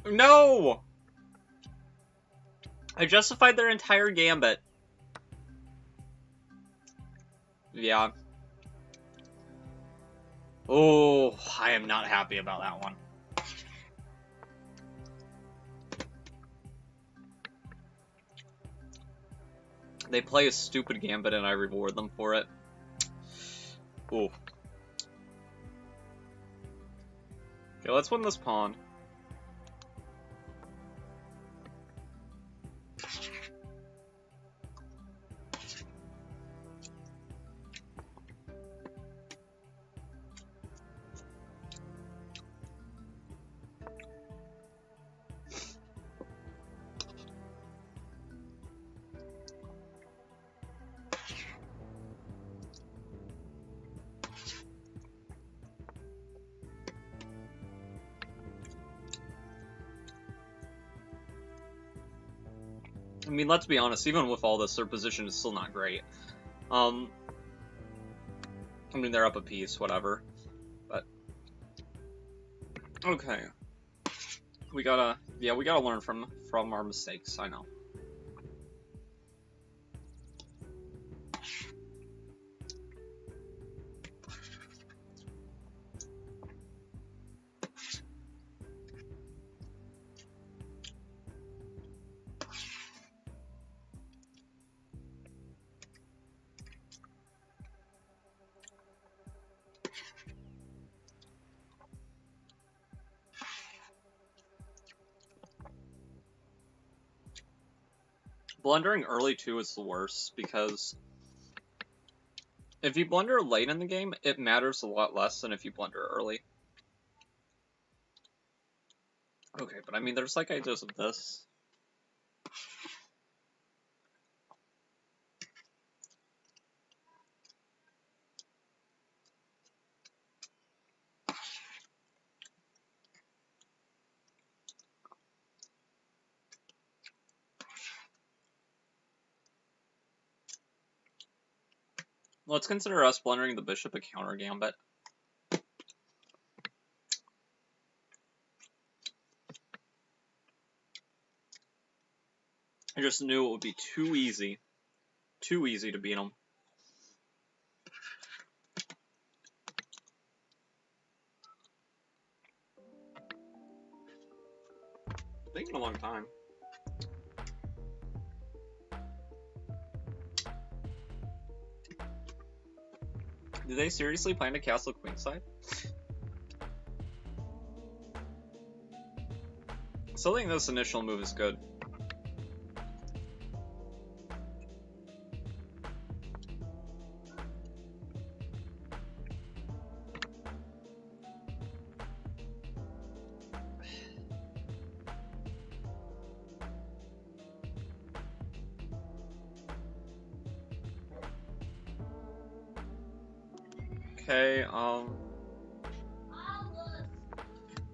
No! I justified their entire gambit. Yeah. Oh, I am not happy about that one. They play a stupid gambit and I reward them for it. Ooh. Okay, let's win this pawn. I mean, let's be honest, even with all this, their position is still not great. I mean, they're up a piece, whatever. But okay. We gotta learn from our mistakes, I know. Blundering early too is the worst, because if you blunder late in the game, it matters a lot less than if you blunder early. Okay, but I mean, there's like ideas of this. Let's consider us blundering the bishop a counter gambit. I just knew it would be too easy to beat him. Taking a long time. Did they seriously plan to castle queenside? Still think this initial move is good. Okay,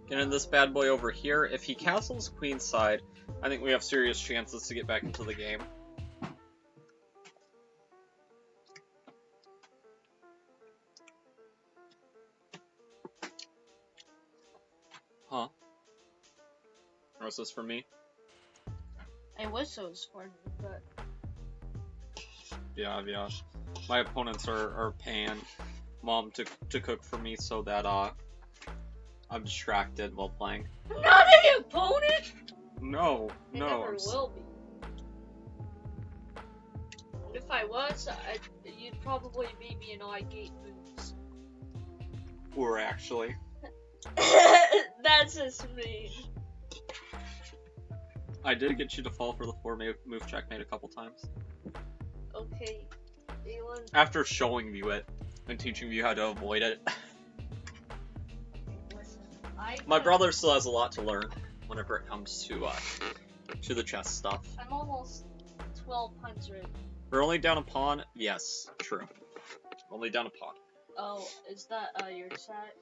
getting this bad boy over here. If he castles queenside, I think we have serious chances to get back into the game. Huh? Or is this for me?
I wish it was for me, but...
Yeah. My opponents are paying Mom to cook for me so that, I'm distracted while playing.
Not an opponent?
No.
I never will be. If I was, you'd probably beat me in all gate moves.
Or actually.
That's just mean.
I did get you to fall for the 4-move checkmate a couple times.
Okay, Alan.
After showing you it and teaching you how to avoid it.
Listen,
My brother still has a lot to learn whenever it comes to the chess stuff.
I'm almost 1200.
We're only down a pawn? Yes, true. Only down a pawn.
Oh, is that your chat?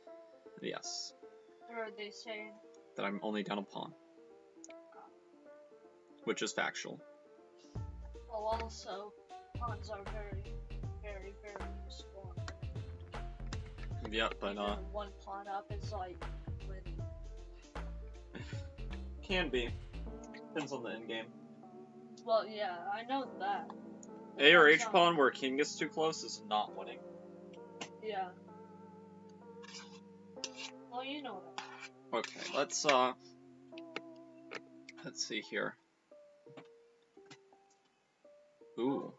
Yes.
Or are they saying?
That I'm only down a pawn. Which is factual.
Well, also, pawns are very, very, very useful.
Yeah, but
Even one pawn up is like winning.
Can be. Depends on the end game.
Well, yeah, I know that.
A or H pawn where king gets too close is not winning.
Yeah. Well, you know that.
Okay, let's see here. Ooh.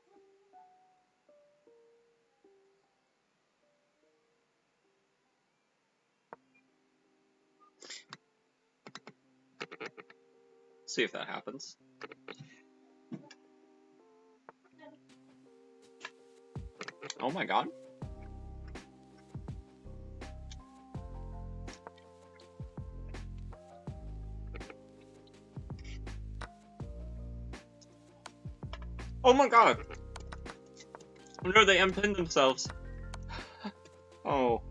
See if that happens. Oh my god. Oh my god! No, they unpinned themselves. Oh.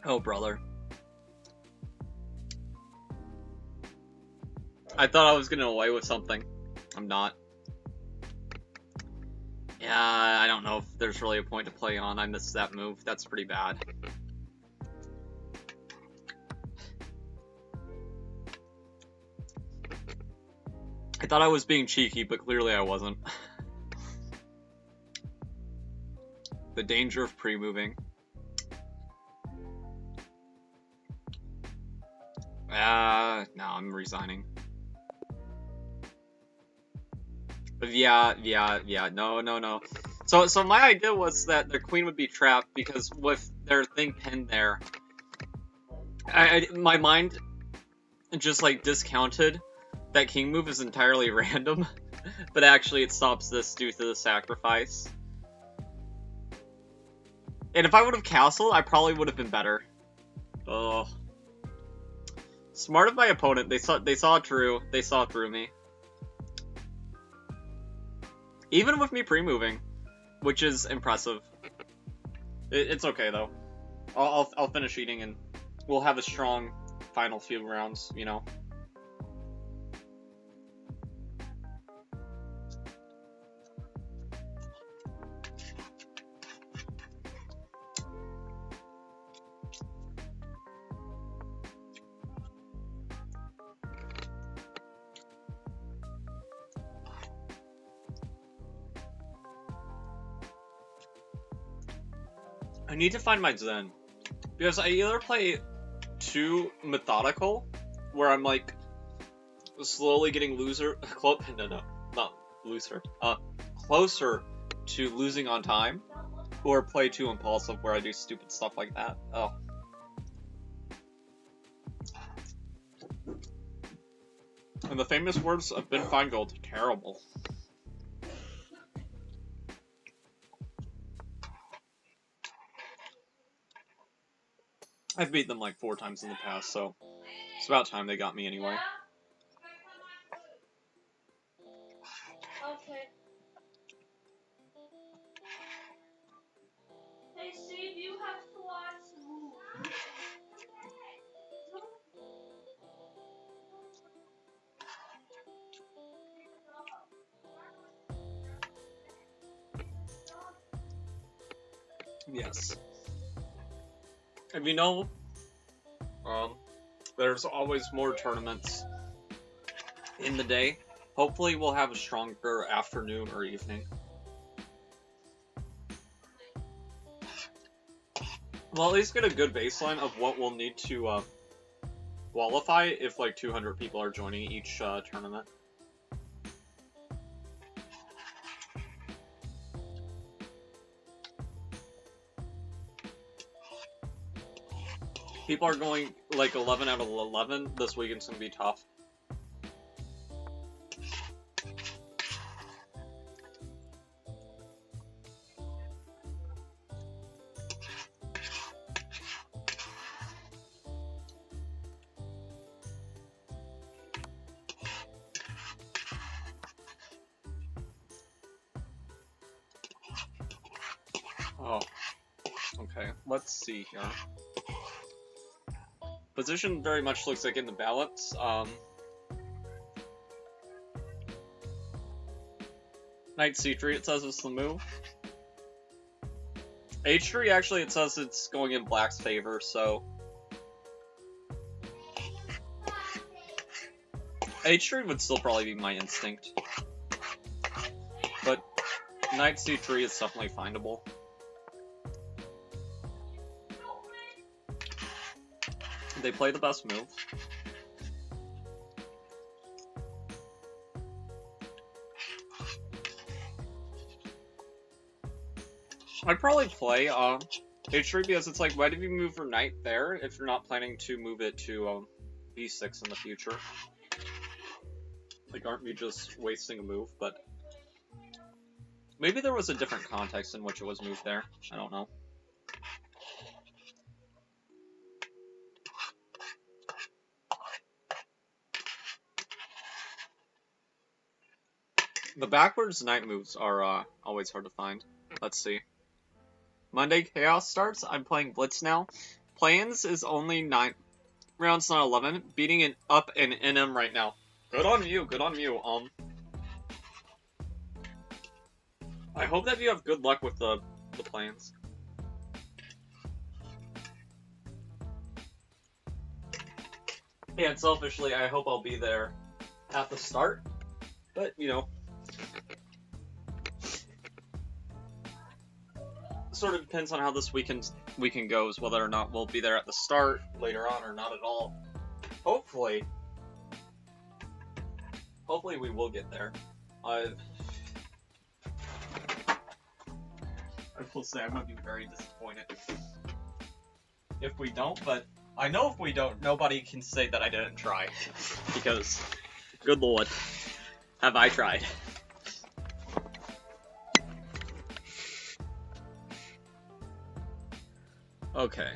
Oh, brother. I thought I was getting away with something. I'm not. Yeah, I don't know if there's really a point to play on. I missed that move. That's pretty bad. I thought I was being cheeky, but clearly I wasn't. The danger of pre-moving. No, I'm resigning. Yeah, no. So my idea was that their queen would be trapped because with their thing pinned there, my mind just like discounted that king move is entirely random, but actually it stops this due to the sacrifice. And if I would have castled, I probably would have been better. Ugh. Smart of my opponent. They saw through me. Even with me pre-moving, which is impressive. It's okay though. I'll finish eating and we'll have a strong final few rounds, you know. I need to find my zen, because I either play too methodical, where I'm like slowly getting closer to losing on time, or play too impulsive where I do stupid stuff like that. Oh. And the famous words of Ben Feingold, terrible. I've beat them like 4 times in the past, so it's about time they got me anyway.
Okay. Hey Steve, you have to watch the movie.
Yes. And you know, there's always more tournaments in the day. Hopefully we'll have a stronger afternoon or evening. We'll at least get a good baseline of what we'll need to qualify if like 200 people are joining each tournament. People are going like 11 out of 11. This weekend's gonna be tough. Oh, okay. Let's see here. Position very much looks like in the balance. Knight C3, it says it's the move. H3, actually, it says it's going in black's favor, so... H3 would still probably be my instinct. But Knight C3 is definitely findable. They play the best move. I'd probably play H3 because it's like, why did you move your knight there if you're not planning to move it to B6 in the future? Like, aren't we just wasting a move? But maybe there was a different context in which it was moved there. I don't know. The backwards knight moves are always hard to find. Let's see. Monday Chaos starts. I'm playing Blitz now. Plans is only 9 rounds, not 11. Beating it up in NM right now. Good on you. Good on you. I hope that you have good luck with the plans. And selfishly, I hope I'll be there at the start. But, you know. Sort of depends on how this weekend goes, whether or not we'll be there at the start, later on, or not at all. Hopefully we will get there. I will say I'm gonna be very disappointed if we don't, but I know if we don't, nobody can say that I didn't try, because, good lord, have I tried. Okay.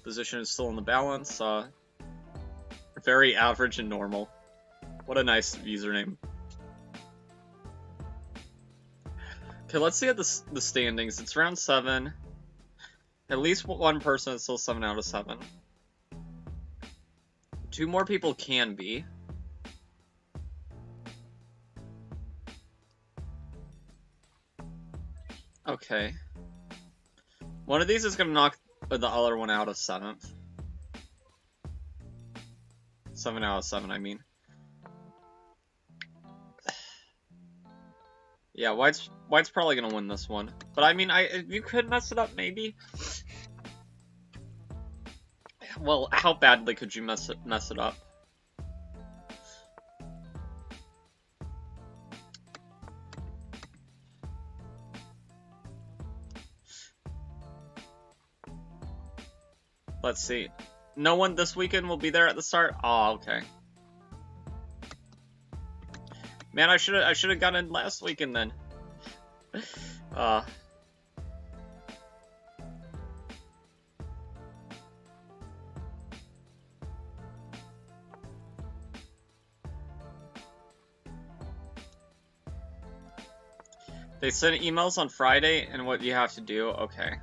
Position is still in the balance. Very average and normal. What a nice username. Okay, let's see at the standings. It's round 7. At least one person is still 7 out of 7. 2 more people can be. Okay. One of these is going to knock the other one out of 7th. 7 out of 7, I mean. Yeah, White's probably going to win this one. But I mean, you could mess it up, maybe. Well, how badly could you mess it up? Let's see. No one this weekend will be there at the start? Oh, okay. Man, I should have gone in last weekend then. They send emails on Friday and what you have to do? Okay.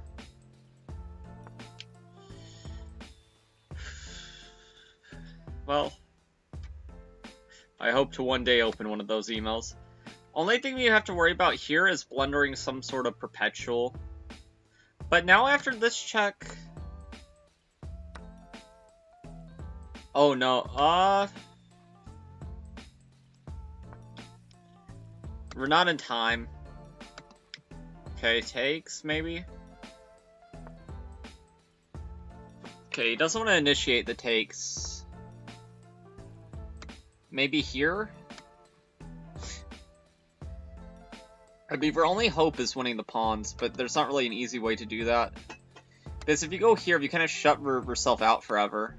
Well, I hope to one day open one of those emails. Only thing you have to worry about here is blundering some sort of perpetual. But now after this check... Oh no, we're not in time. Okay, takes, maybe? Okay, he doesn't want to initiate the takes. Maybe here? I mean, our only hope is winning the pawns, but there's not really an easy way to do that. Because if you go here, you kind of shut yourself out forever.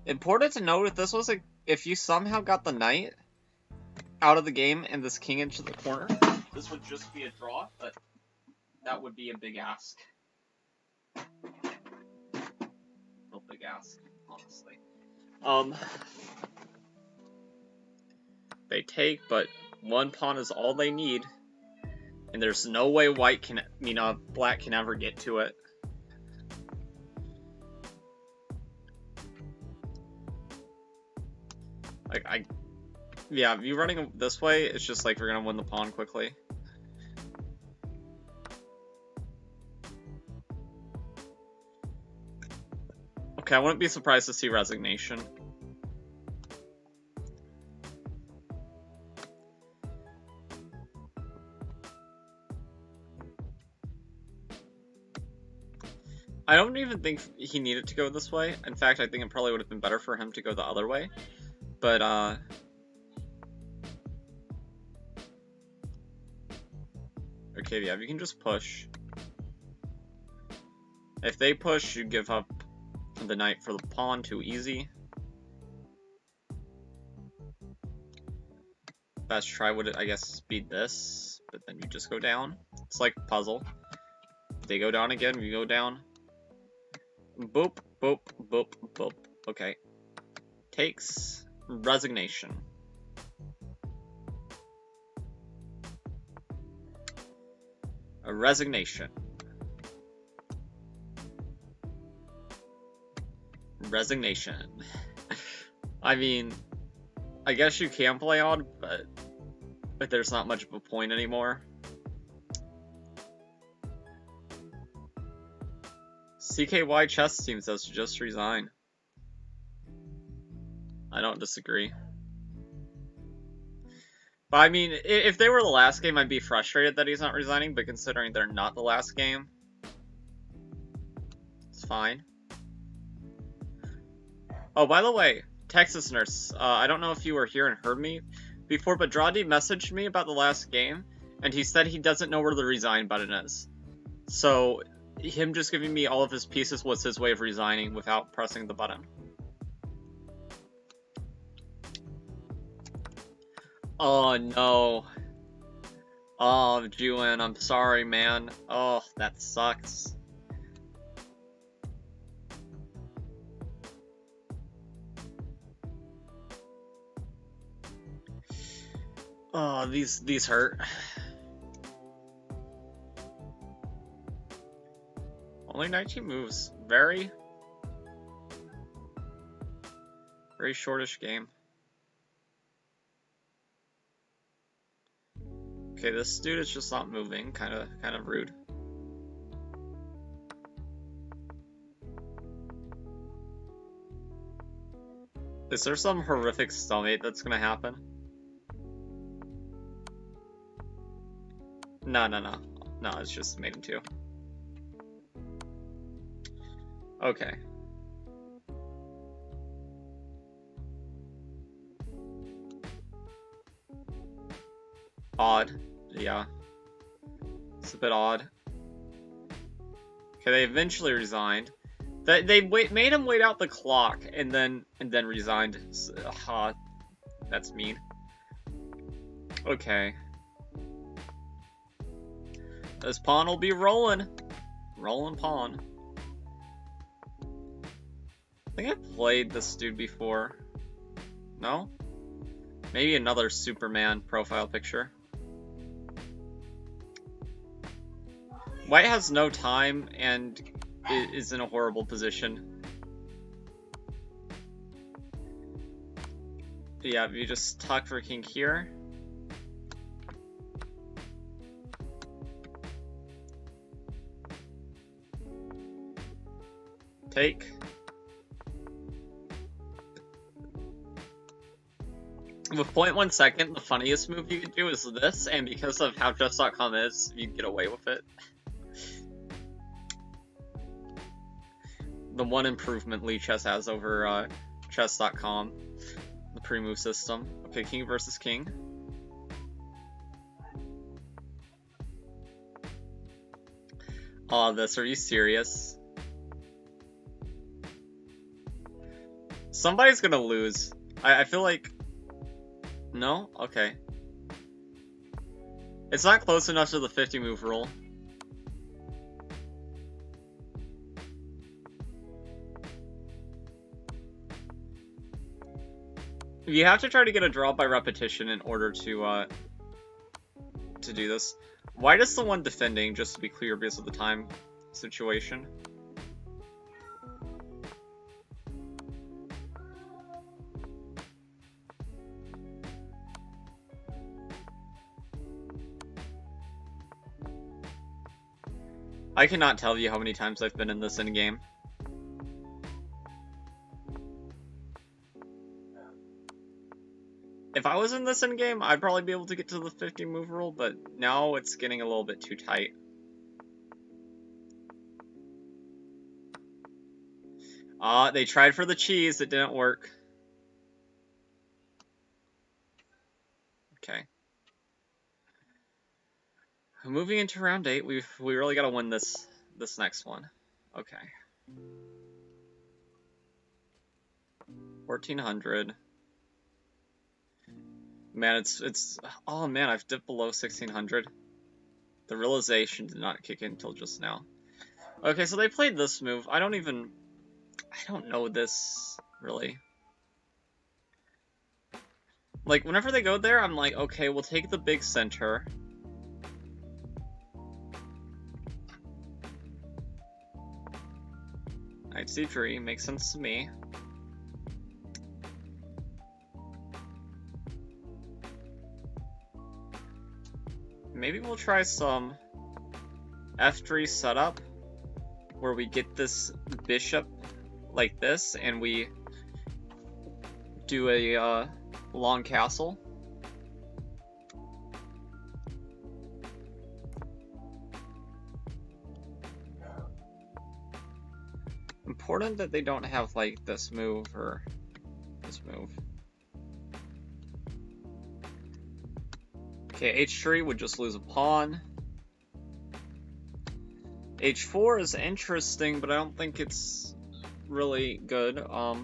Important to note, if this was if you somehow got the knight out of the game and this king into the corner, this would just be a draw, but that would be a big ask. Real big ask, honestly. They take, but one pawn is all they need, and there's no way black can ever get to it. Yeah, if you're running this way, it's just like we're gonna win the pawn quickly. Okay, I wouldn't be surprised to see resignation. I don't even think he needed to go this way. In fact, I think it probably would have been better for him to go the other way. But, okay, yeah, you can just push. If they push, you give up the knight for the pawn, too easy. Best try would, I guess, be this, but then you just go down. It's like a puzzle. They go down again, you go down. Boop, boop, boop, boop. Okay. Takes resignation. A resignation. Resignation. I mean, I guess you can play odd, but there's not much of a point anymore. CKY chess team says to just resign. I don't disagree. But I mean, if they were the last game, I'd be frustrated that he's not resigning, but considering they're not the last game, it's fine. Oh, by the way, Texas Nurse, I don't know if you were here and heard me before, but Dradi messaged me about the last game, and he said he doesn't know where the resign button is. So, him just giving me all of his pieces was his way of resigning without pressing the button. Oh no. Oh, Julian, I'm sorry, man. Oh, that sucks. Oh, these hurt. Only 19 moves. Very shortish game. Okay, this dude is just not moving. Kind of rude. Is there some horrific stalemate that's gonna happen? No, it's just made in 2. Okay. Odd. Yeah. It's a bit odd. Okay, they eventually resigned. They made him wait out the clock and then resigned. That's mean. Okay. This pawn will be rolling. Rolling pawn. I think I played this dude before. No? Maybe another Superman profile picture. White has no time and is in a horrible position. Yeah, if you just tuck for king here. Take. With 0.1 second, the funniest move you could do is this, and because of how chess.com is, you get away with it. The one improvement Lichess has over chess.com, the pre-move system. Okay, king versus king. Oh, this, are you serious? Somebody's gonna lose. I feel like... No? Okay. It's not close enough to the 50 move rule. You have to try to get a draw by repetition in order to do this. White is the one defending, just to be clear, because of the time situation. I cannot tell you how many times I've been in this in-game. If I was in this in-game, I'd probably be able to get to the 50 move rule, but now it's getting a little bit too tight. They tried for the cheese, it didn't work. Okay. Moving into round 8, we really gotta win this next one. Okay. 1400. Man, it's oh man, I've dipped below 1600. The realization did not kick in until just now. Okay, so they played this move. I don't know this really. Like, whenever they go there, I'm like, okay, we'll take the big center. Knight c3 makes sense to me. Maybe we'll try some f3 setup where we get this bishop like this and we do a long castle. Important that they don't have like this move or this move. Okay, h3 would just lose a pawn. h4 is interesting, but I don't think it's really good. I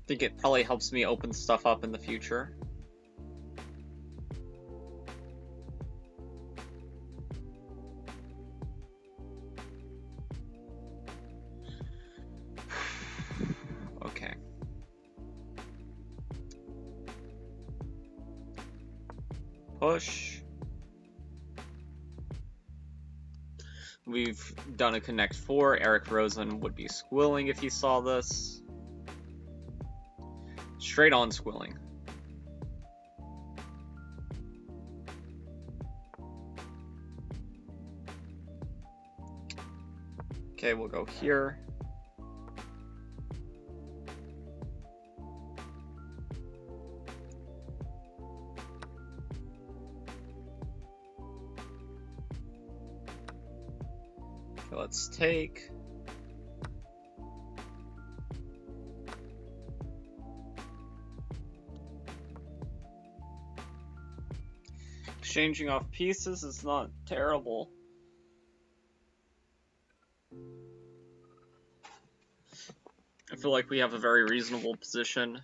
think it probably helps me open stuff up in the future. Okay. Push. We've done a connect 4. Eric Rosen would be squilling if he saw this. Straight on squilling. Okay, we'll go here. Okay, let's take. Exchanging off pieces is not terrible. I feel like we have a very reasonable position.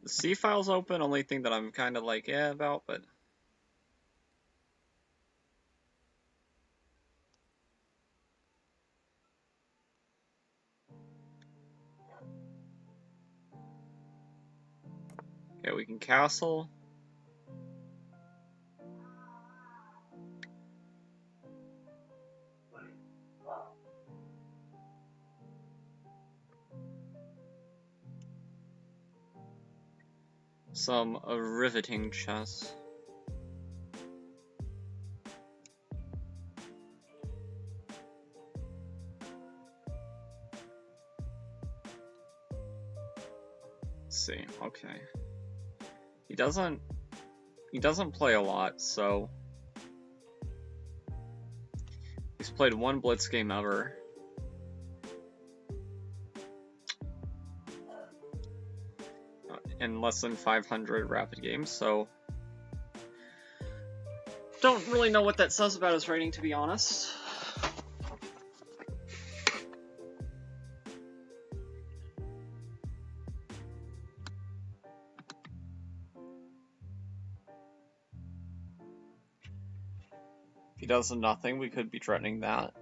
The C file's open, only thing that I'm kind of like, yeah, about, but... Okay, we can castle. Some riveting chess. Let's see, okay. He doesn't play a lot, so he's played one blitz game ever. In less than 500 rapid games, so don't really know what that says about his rating, to be honest. If he does nothing, we could be threatening that.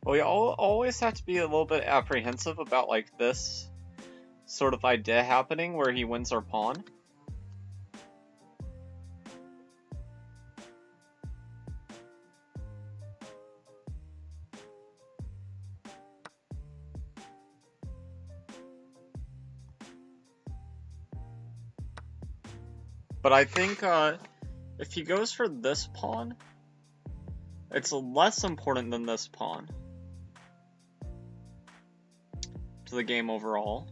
Well, we always have to be a little bit apprehensive about like this sort of idea happening where he wins our pawn. But I think if he goes for this pawn, it's less important than this pawn to the game overall.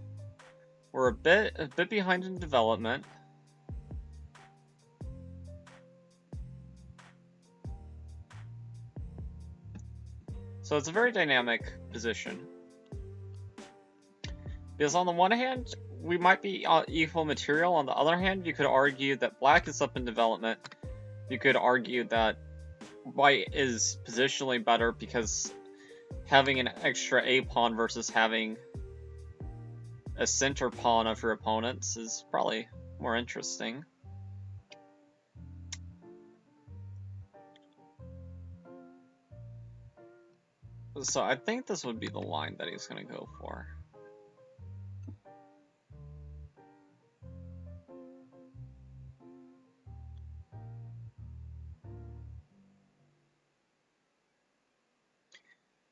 We're a bit behind in development. So it's a very dynamic position. Because on the one hand, we might be equal material. On the other hand, you could argue that black is up in development. You could argue that white is positionally better because having an extra A pawn versus having a center pawn of your opponents is probably more interesting. So I think this would be the line that he's going to go for.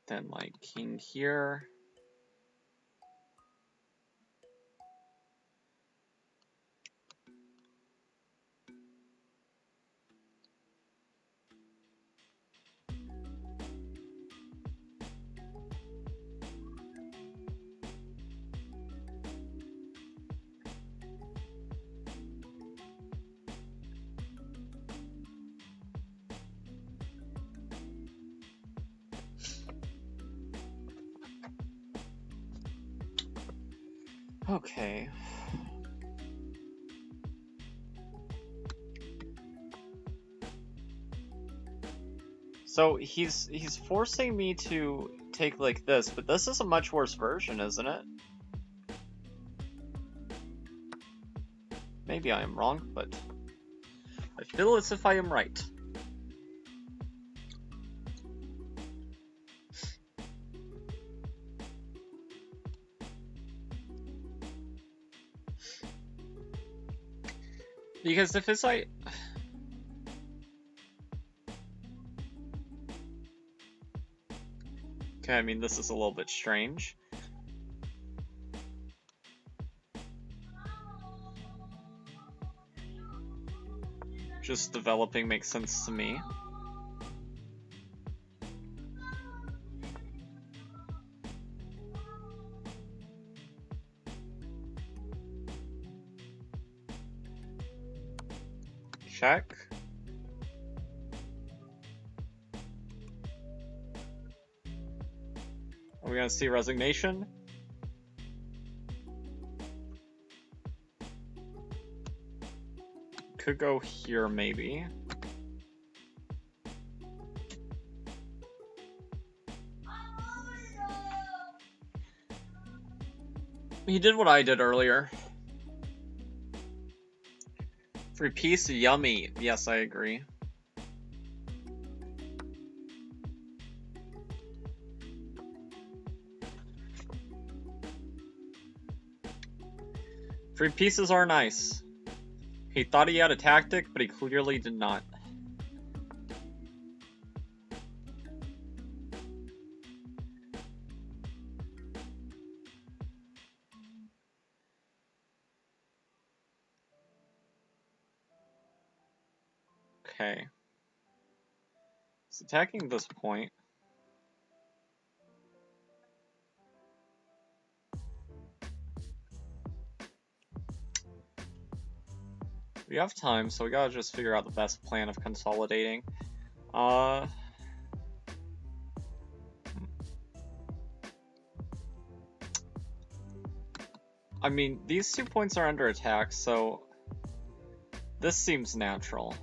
Then like king here. Okay. So he's forcing me to take like this, but this is a much worse version, isn't it? Maybe I am wrong, but I feel as if I am right. Because if it's like... Okay, I mean, this is a little bit strange. Just developing makes sense to me. Check. Are we gonna see resignation? Could go here, maybe. He did what I did earlier. Free piece, yummy. Yes, I agree. Free pieces are nice. He thought he had a tactic, but he clearly did not. Okay. He's attacking this point. We have time, so we gotta just figure out the best plan of consolidating. I mean, these 2 points are under attack, so this seems natural.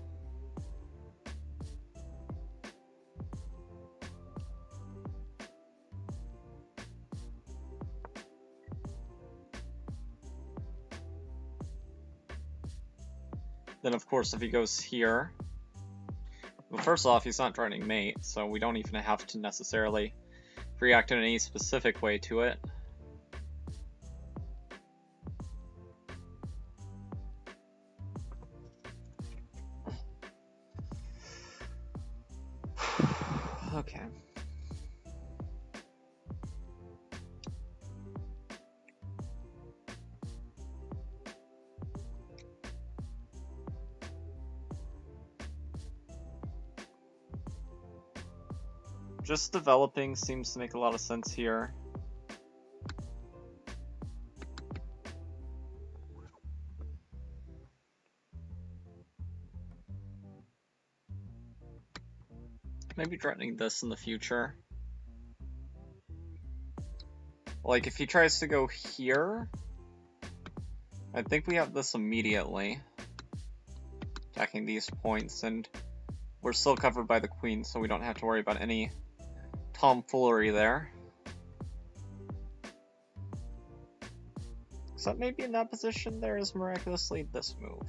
Then, of course, if he goes here... Well, first off, he's not threatening mate, so we don't even have to necessarily react in any specific way to it. Okay. Just developing seems to make a lot of sense here. Maybe threatening this in the future. Like, if he tries to go here, I think we have this immediately. Attacking these points, and we're still covered by the queen, so we don't have to worry about any tomfoolery there. Except maybe in that position there is miraculously this move.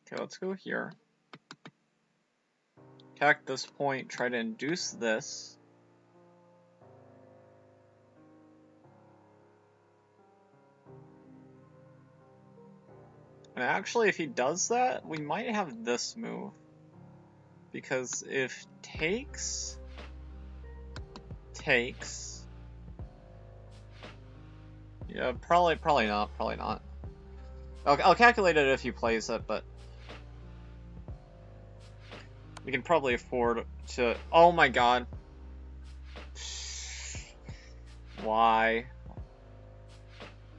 Okay, let's go here. Attack this point, try to induce this. And actually, if he does that, we might have this move. Because if takes... Yeah, probably not. I'll calculate it if he plays it, but... We can probably afford to... Oh my god. Why?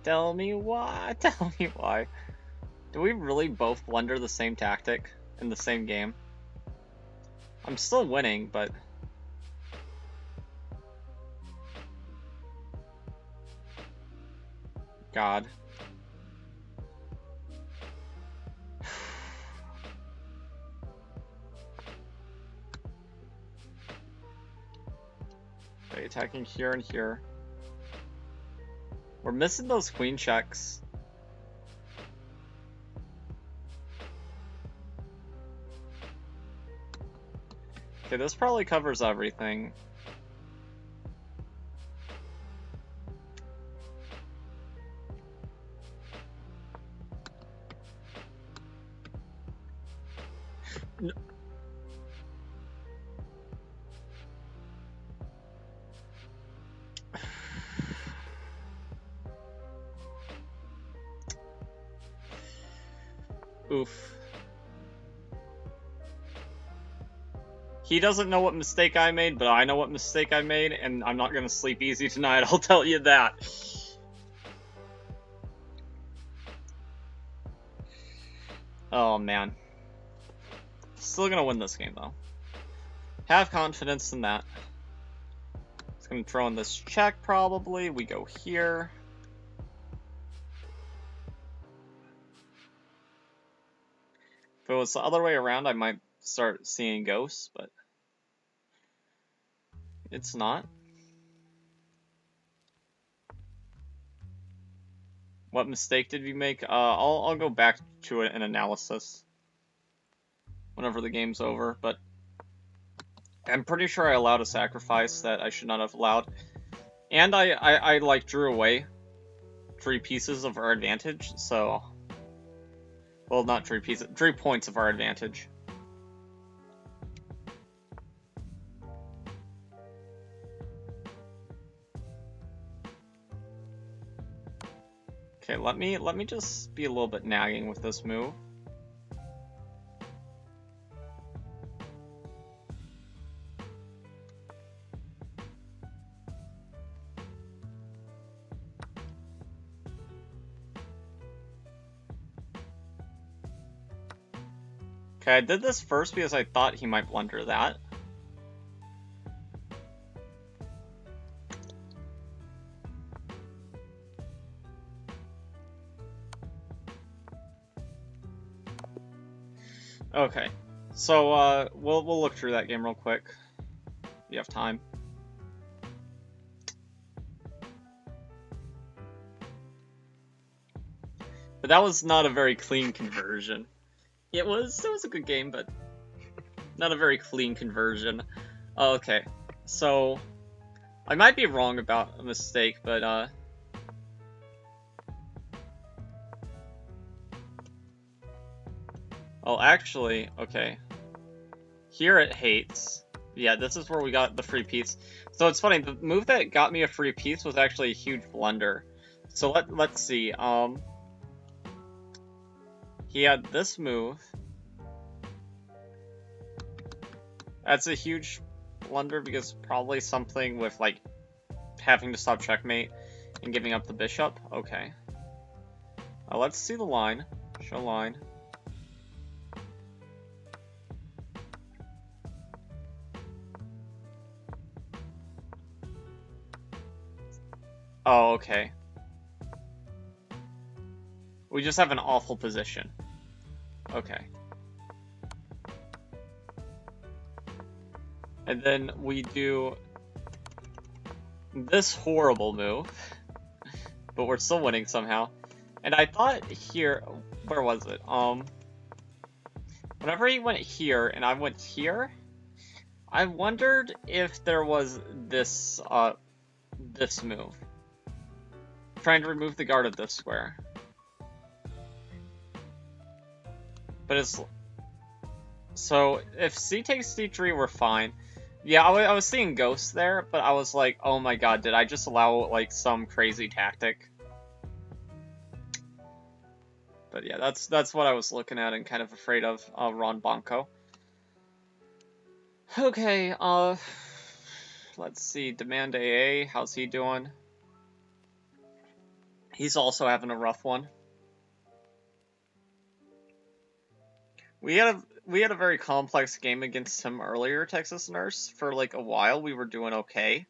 Tell me why. Tell me why. Do we really both blunder the same tactic in the same game? I'm still winning, but... God. Okay, attacking here and here. We're missing those queen checks. Okay, this probably covers everything. Oof. He doesn't know what mistake I made, but I know what mistake I made, and I'm not gonna sleep easy tonight, I'll tell you that. Oh, man. Still gonna win this game, though. Have confidence in that. It's gonna throw in this check, probably. We go here. If it was the other way around, I might start seeing ghosts, but it's not. What mistake did we make? I'll go back to it in analysis whenever the game's over, but I'm pretty sure I allowed a sacrifice that I should not have allowed. And I like drew away 3 pieces of our advantage, so... Well, not 3 pieces, 3 points of our advantage. Okay, let me just be a little bit nagging with this move. Okay, I did this first because I thought he might blunder that. Okay, so we'll look through that game real quick. You have time. But that was not a very clean conversion. It was a good game, but not a very clean conversion. Okay, so I might be wrong about a mistake, but oh, actually, okay. Here it hates. Yeah, this is where we got the free piece. So it's funny, the move that got me a free piece was actually a huge blunder. So let's see. He had this move. That's a huge blunder because probably something with like having to stop checkmate and giving up the bishop. Okay. Let's see the line. Show line. Oh, okay. We just have an awful position. Okay. And then we do this horrible move, but we're still winning somehow. And I thought here, where was it? Whenever he went here and I went here, I wondered if there was this, this move. Trying to remove the guard of this square. But it's... So, if c takes d3, we're fine. Yeah, I was seeing ghosts there, but I was like, oh my god, did I just allow, like, some crazy tactic? But yeah, that's what I was looking at and kind of afraid of, Ron Bonko. Okay, let's see, Demand AA, how's he doing? He's also having a rough one. We had a very complex game against him earlier, Texas Nurse. For like a while, we were doing okay,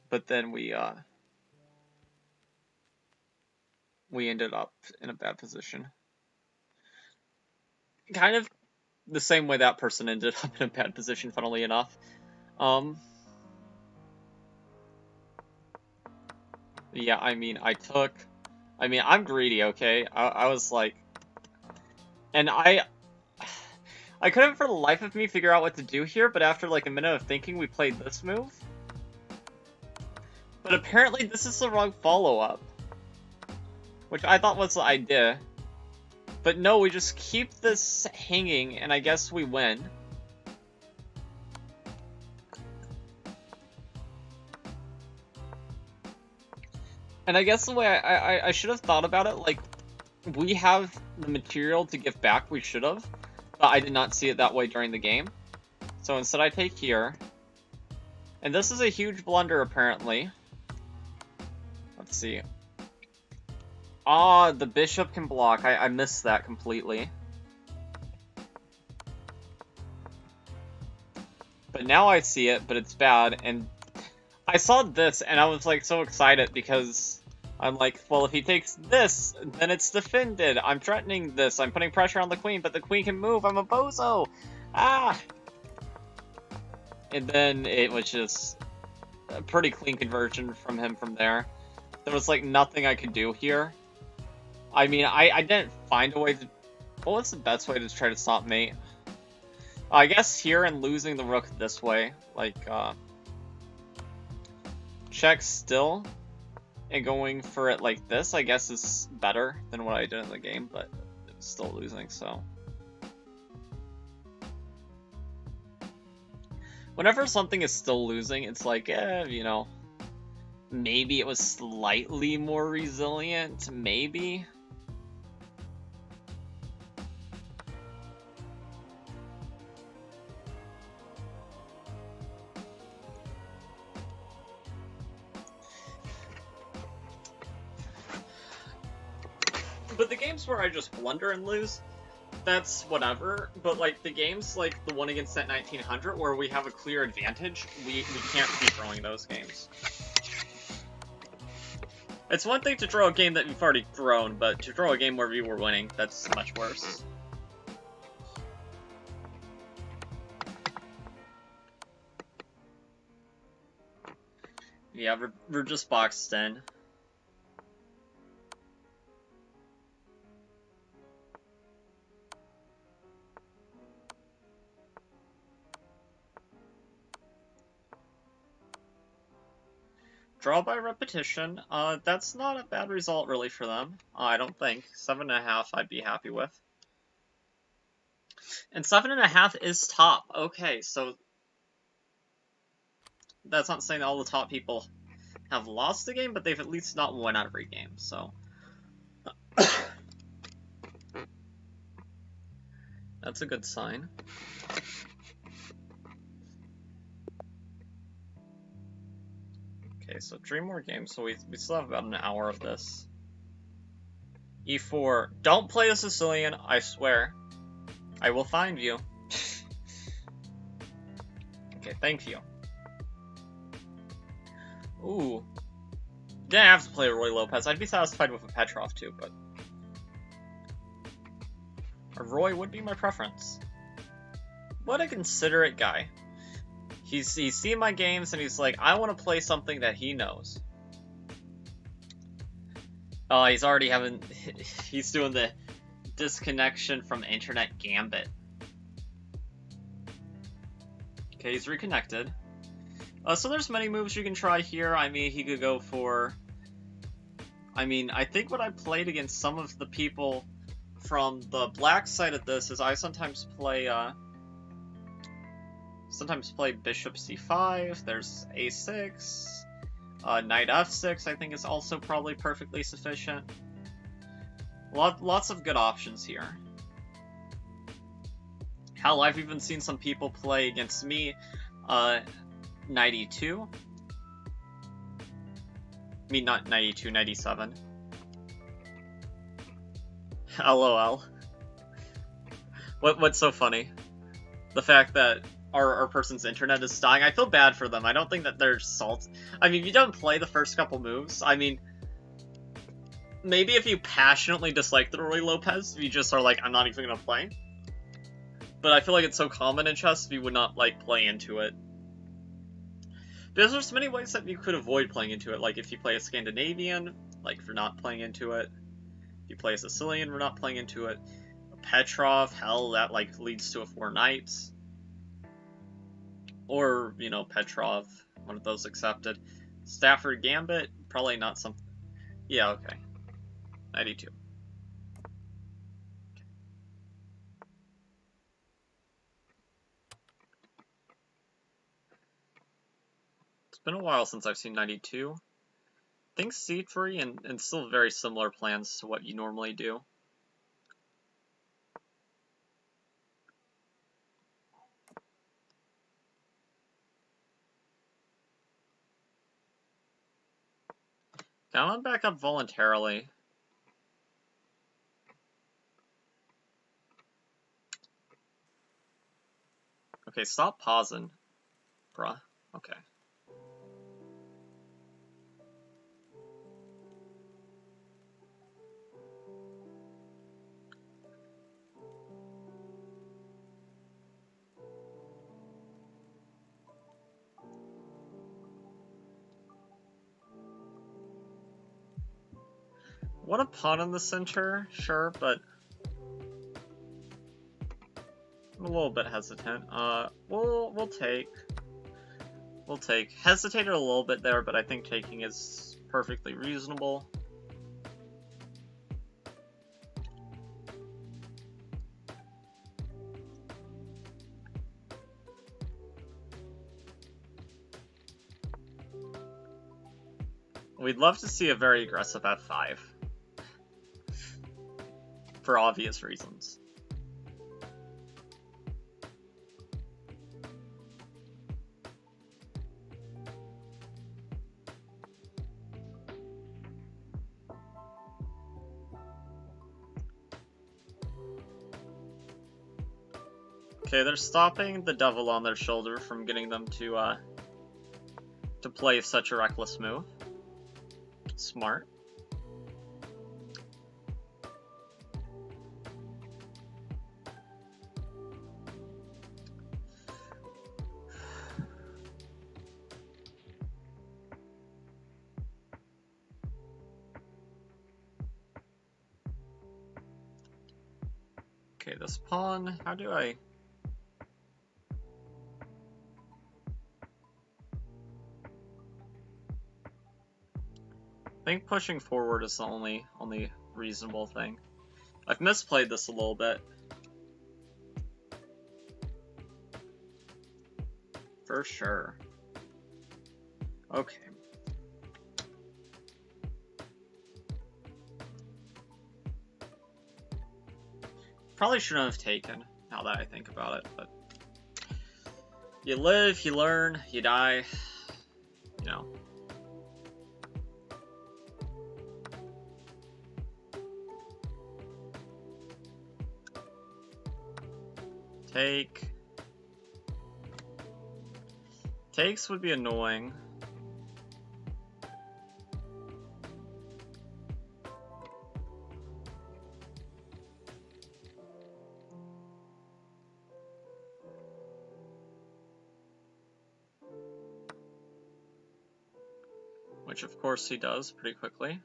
but then we ended up in a bad position. Kind of the same way that person ended up in a bad position, funnily enough. Yeah, I mean, I'm greedy, okay? I was like, and I couldn't for the life of me figure out what to do here, but after like a minute of thinking, we played this move. But apparently this is the wrong follow-up, which I thought was the idea. But no, we just keep this hanging, and I guess we win. And I guess the way I should have thought about it, like, we have the material to give back, we should have, but I did not see it that way during the game. So instead I take here, and this is a huge blunder apparently. Let's see. Ah, the bishop can block. I missed that completely. But now I see it, but it's bad, and I saw this, and I was, like, so excited, because I'm like, well, if he takes this, then it's defended. I'm threatening this. I'm putting pressure on the queen, but the queen can move. I'm a bozo. Ah! And then it was just a pretty clean conversion from him from there. There was, like, nothing I could do here. I mean, I didn't find a way to... What was the best way to try to stop mate? I guess here and losing the rook this way. Like, check still. And going for it like this, I guess, is better than what I did in the game, but it was still losing, so... Whenever something is still losing, it's like, you know, maybe it was slightly more resilient, maybe? But the games where I just blunder and lose, that's whatever, but like the games like the one against that 1900 where we have a clear advantage, we can't be throwing those games. It's one thing to draw a game that you've already thrown, but to draw a game where we were winning, that's much worse. Yeah, we're just boxed in. Draw by repetition, that's not a bad result really for them, I don't think. 7.5 I'd be happy with. And 7.5 is top, okay, so... That's not saying that all the top people have lost the game, but they've at least not won every game, so... That's a good sign. Okay, so 3 more games, so we still have about an hour of this. E4. Don't play the Sicilian, I swear. I will find you. Okay, thank you. Ooh. Didn't have to play a Roy Lopez. I'd be satisfied with a Petrov too, but... A Roy would be my preference. What a considerate guy. He's seen my games and he's like, I want to play something that he knows. Oh, he's already having... He's doing the disconnection from internet gambit. Okay, he's reconnected. So there's many moves you can try here. I mean, he could go for... I mean, I think what I played against some of the people from the black side of this is I sometimes play bishop c5, there's a6, knight f6 I think is also probably perfectly sufficient. Lots of good options here. Hell, I've even seen some people play against me, knight e2. I mean, not knight e2, knight e7. LOL. What's so funny? The fact that our person's internet is dying. I feel bad for them. I don't think that they're salt. I mean, if you don't play the first couple moves, I mean, maybe if you passionately dislike the Roy Lopez, you just are like, I'm not even gonna play. But I feel like it's so common in chess, you would not, like, play into it. Because there's many ways that you could avoid playing into it. Like, if you play a Scandinavian, like, if you're not playing into it. If you play a Sicilian, we're not playing into it. A Petrov, hell, that, like, leads to a 4 knights. Or, you know, Petrov, one of those accepted. Stafford Gambit, probably not something. Yeah, okay. 92. been a while since I've seen 92. I think C3 and still very similar plans to what you normally do. Okay, I'm gonna back up voluntarily. Okay, stop pausing, bruh. Okay. What a pawn in the center, sure, but I'm a little bit hesitant. We'll take. We'll take. Hesitated a little bit there, but I think taking is perfectly reasonable. We'd love to see a very aggressive f5. For obvious reasons. Okay, they're stopping the devil on their shoulder from getting them to play such a reckless move. Smart. Okay, this pawn, how do I... I think pushing forward is the only reasonable thing. I've misplayed this a little bit. For sure. Okay. Probably shouldn't have taken, now that I think about it, but... You live, you learn, you die, you know. Take. Takes would be annoying. Which of course he does pretty quickly.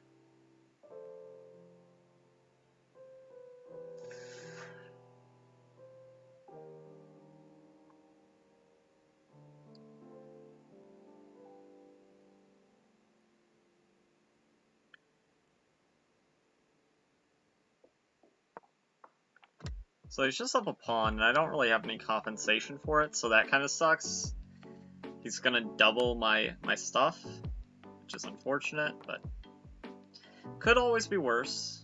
So he's just up a pawn, and I don't really have any compensation for it, so that kind of sucks. He's gonna double my stuff, which is unfortunate, but could always be worse.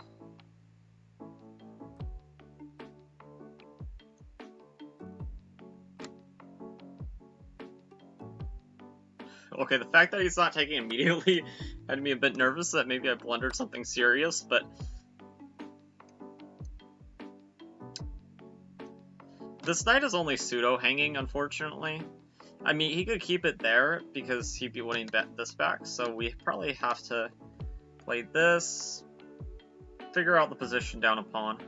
Okay, the fact that he's not taking immediately had me a bit nervous that maybe I blundered something serious, but... This knight is only pseudo-hanging, unfortunately. I mean, he could keep it there, because he'd be winning this back, so we probably have to play this, figure out the position down a pawn.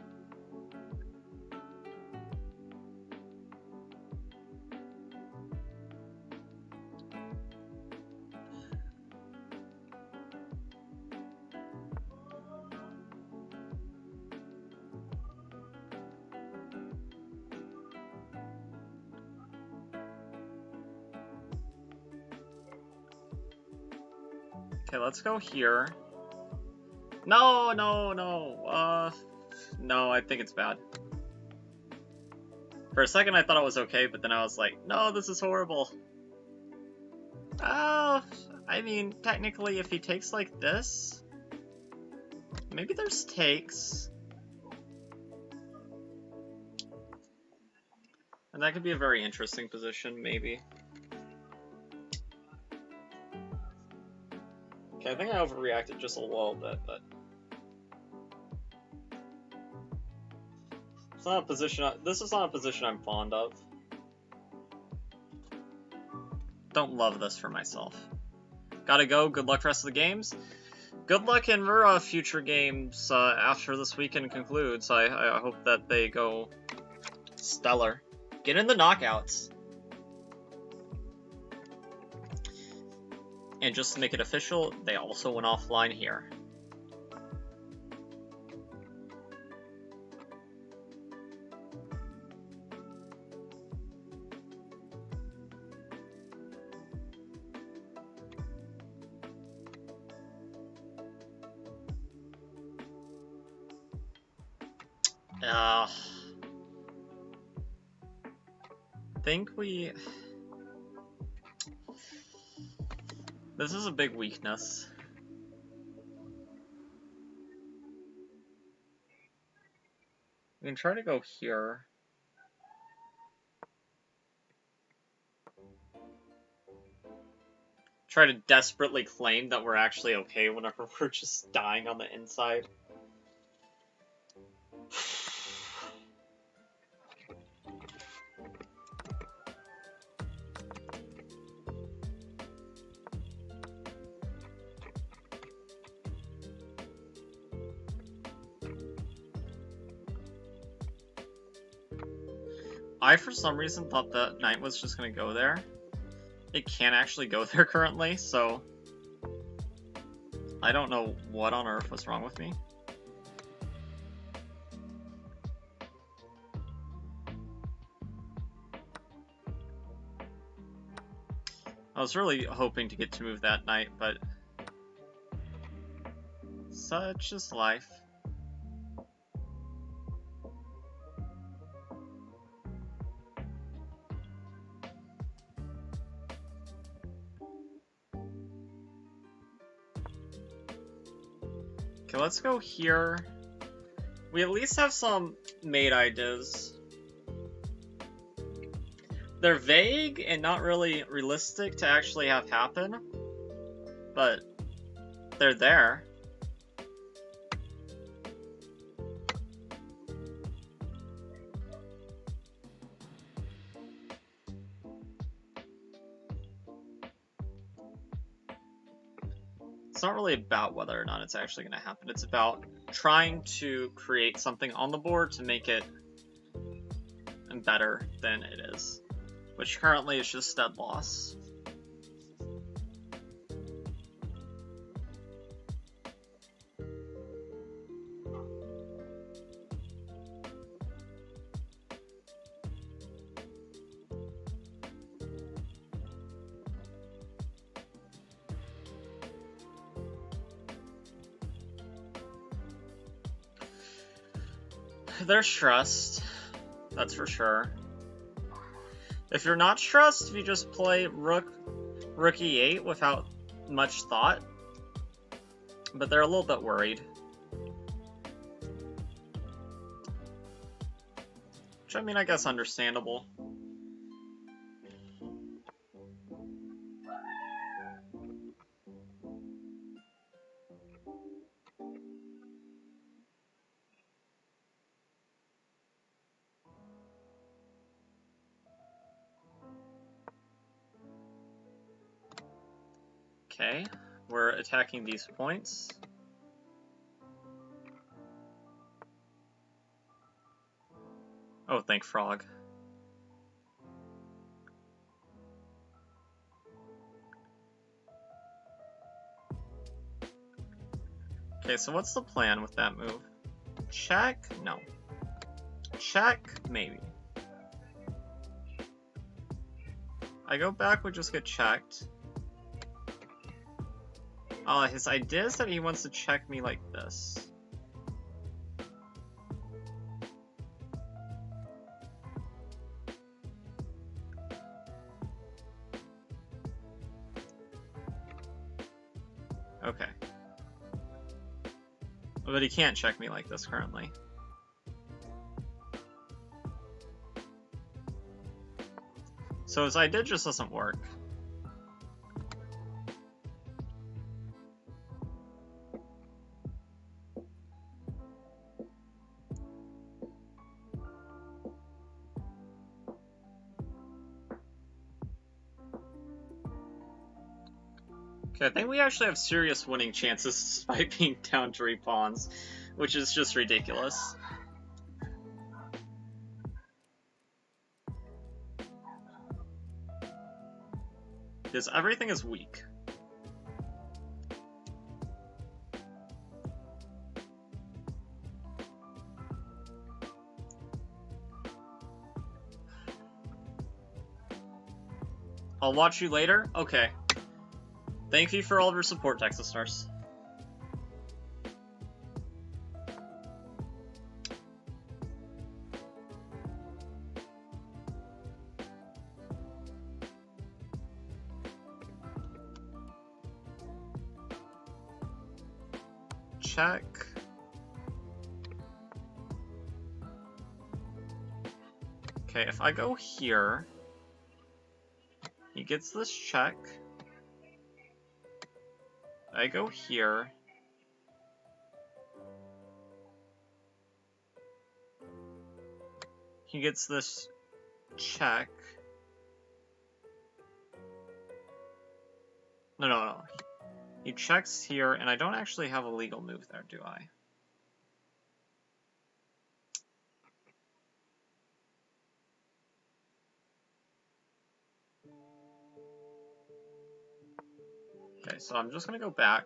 Okay, let's go here. No, no, no. No, I think it's bad. For a second I thought it was okay, but then I was like, no, this is horrible. I mean, technically, if he takes like this, maybe there's takes. And that could be a very interesting position, maybe. Okay, I think I overreacted just a little bit, but it's not a position. This is not a position I'm fond of. Don't love this for myself. Gotta go. Good luck rest of the games. Good luck in your future games after this weekend concludes. I hope that they go stellar. Get in the knockouts. And just to make it official, they also went offline here. Think we... This is a big weakness. We can try to go here. Try to desperately claim that we're actually okay whenever we're just dying on the inside. I, for some reason, thought the knight was just going to go there. It can't actually go there currently, so... I don't know what on earth was wrong with me. I was really hoping to get to move that knight, but... Such is life. Okay, let's go here. We at least have some mate ideas. They're vague and not really realistic to actually have happen, but they're there. It's not really about whether or not it's actually going to happen. It's about trying to create something on the board to make it better than it is, which currently is just dead loss. They're stressed, that's for sure. If you're not stressed, if you just play rook e8 without much thought, but they're a little bit worried. Which, I mean, I guess understandable. Okay, we're attacking these points. Oh, thank Frog. Okay, so what's the plan with that move? Check? No. Check? Maybe. I go back, we just get checked. His idea is that he wants to check me like this. Okay. But he can't check me like this currently. So his idea just doesn't work. Okay, I think we actually have serious winning chances despite being down 3 pawns, which is just ridiculous. Because everything is weak. I'll watch you later? Okay. Thank you for all of your support, Texas Stars. Check. Okay, if I go here, he gets this check. I go here. He gets this check. No. He checks here, and I don't actually have a legal move there, do I? Okay, so I'm just gonna go back.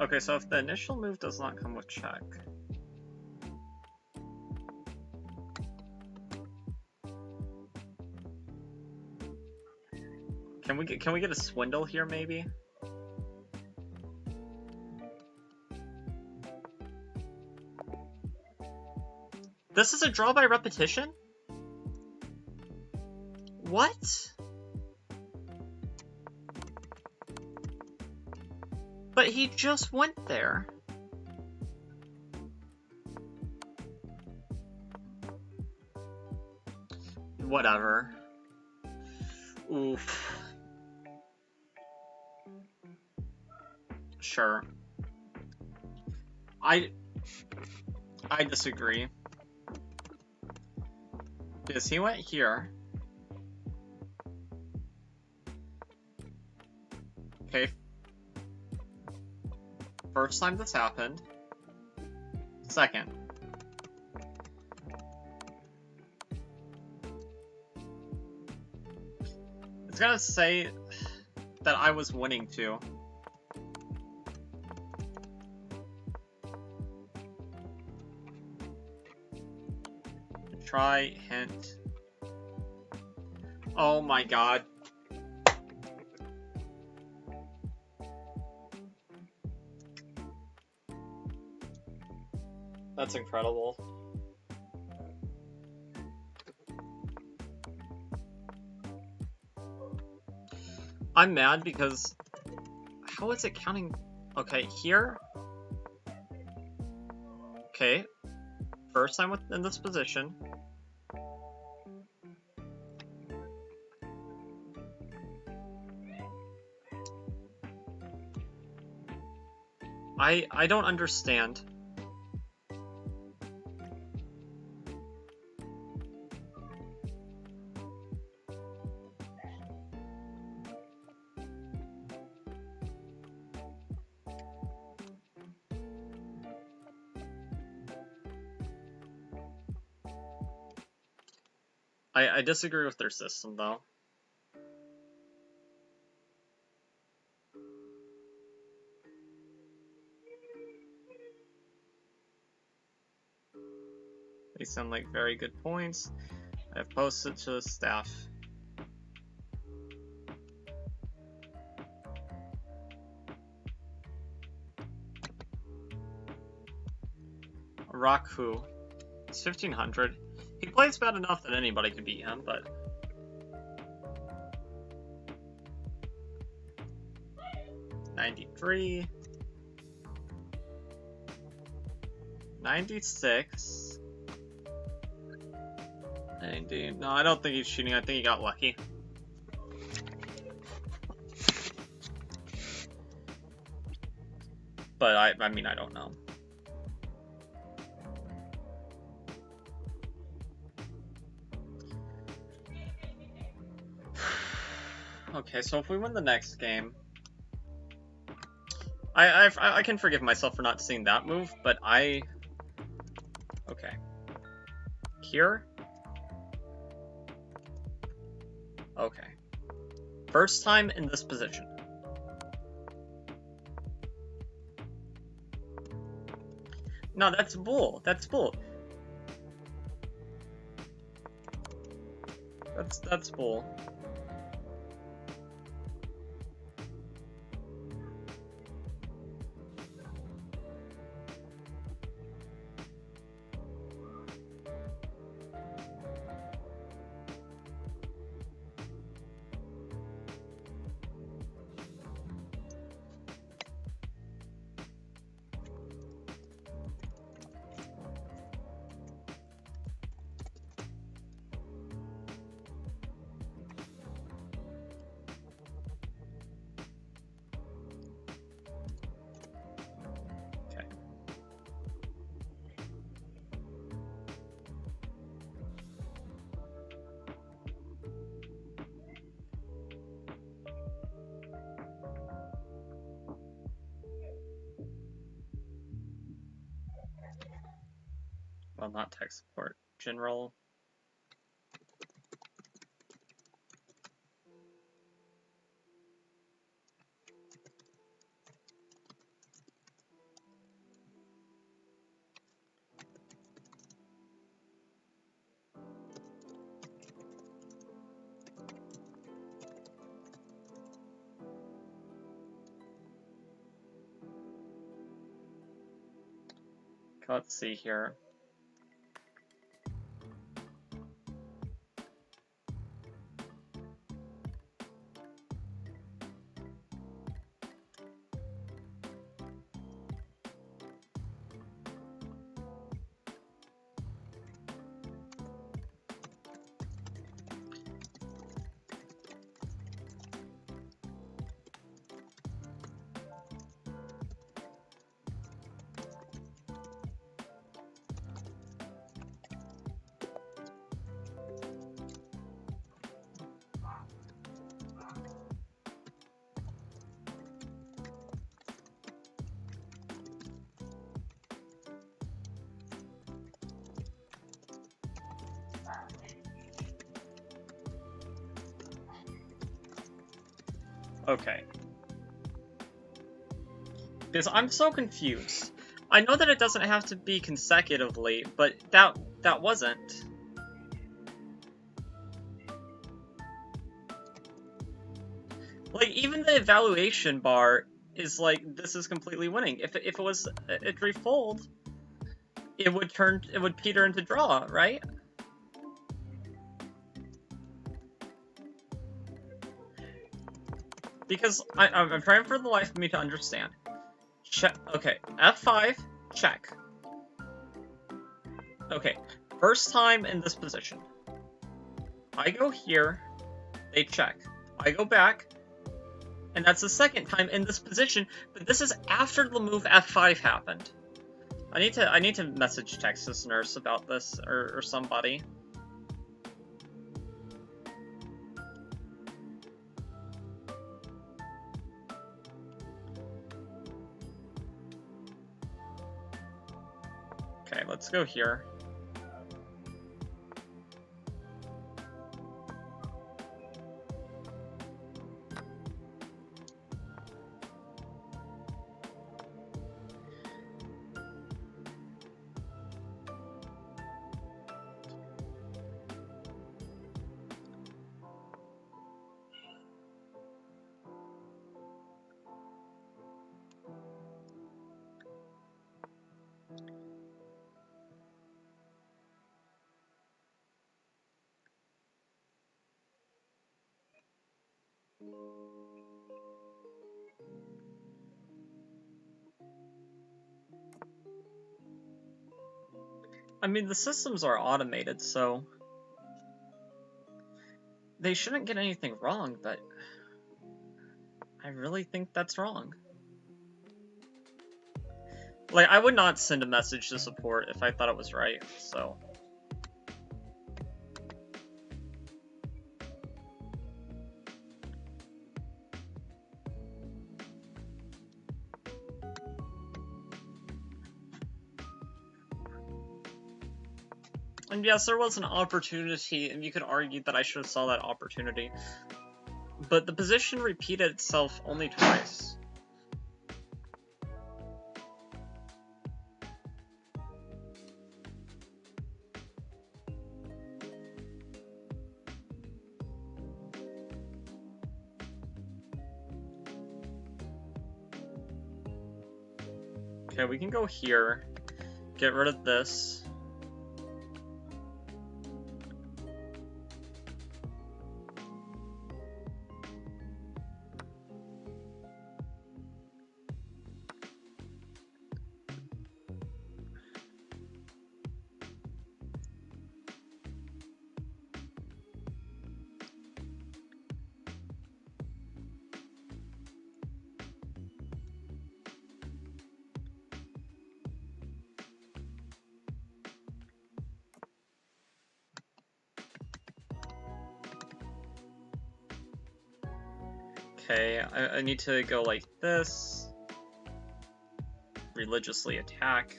Okay, so if the initial move does not come with check, can we get a swindle here maybe? This is a draw by repetition? What? But he just went there. Whatever. Oof. Sure. I disagree. Because he went here. Okay. First time this happened. Second. It's gonna say that I was winning too. Try, hint. Oh my god. That's incredible. I'm mad because how is it counting? Okay, here. Okay. First time in this position. I don't understand. I disagree with their system though. They sound like very good points. I've posted to the staff Raku. He's 1500. He plays bad enough that anybody could beat him, but... $93. 96. 90. No, I don't think he's cheating. I think he got lucky. But I mean, I don't know. Okay, so if we win the next game, I can forgive myself for not seeing that move, but okay. Here? Okay. First time in this position. No, that's bull. That's bull. That's bull. Well, not tech support. General. Let's see here. Okay. Because I'm so confused. I know that it doesn't have to be consecutively, but that wasn't. Like, even the evaluation bar is like, this is completely winning. If it was a refold, it would peter into draw, right? Because I'm trying for the life of me to understand. Check. Okay, F5, check. Okay, first time in this position. I go here, they check. I go back, and that's the second time in this position, but this is after the move F5 happened. I need to message Texas Nurse about this, or somebody. Okay, let's go here. I mean, the systems are automated, so they shouldn't get anything wrong, but I really think that's wrong. Like, I would not send a message to support if I thought it was right, so... And yes, there was an opportunity, and you could argue that I should have saw that opportunity. But the position repeated itself only twice. Okay, we can go here, get rid of this. Okay, I need to go like this. Religiously attack.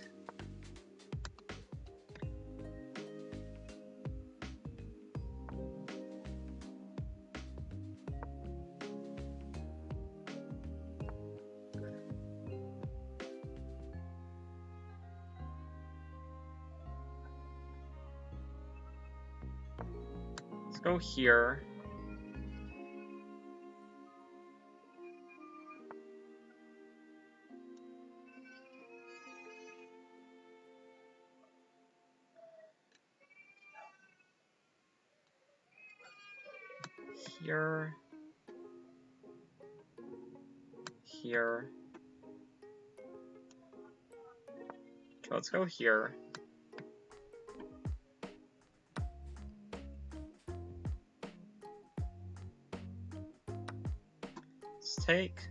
Let's go here. Here. Here. Okay, let's go here. Let's take.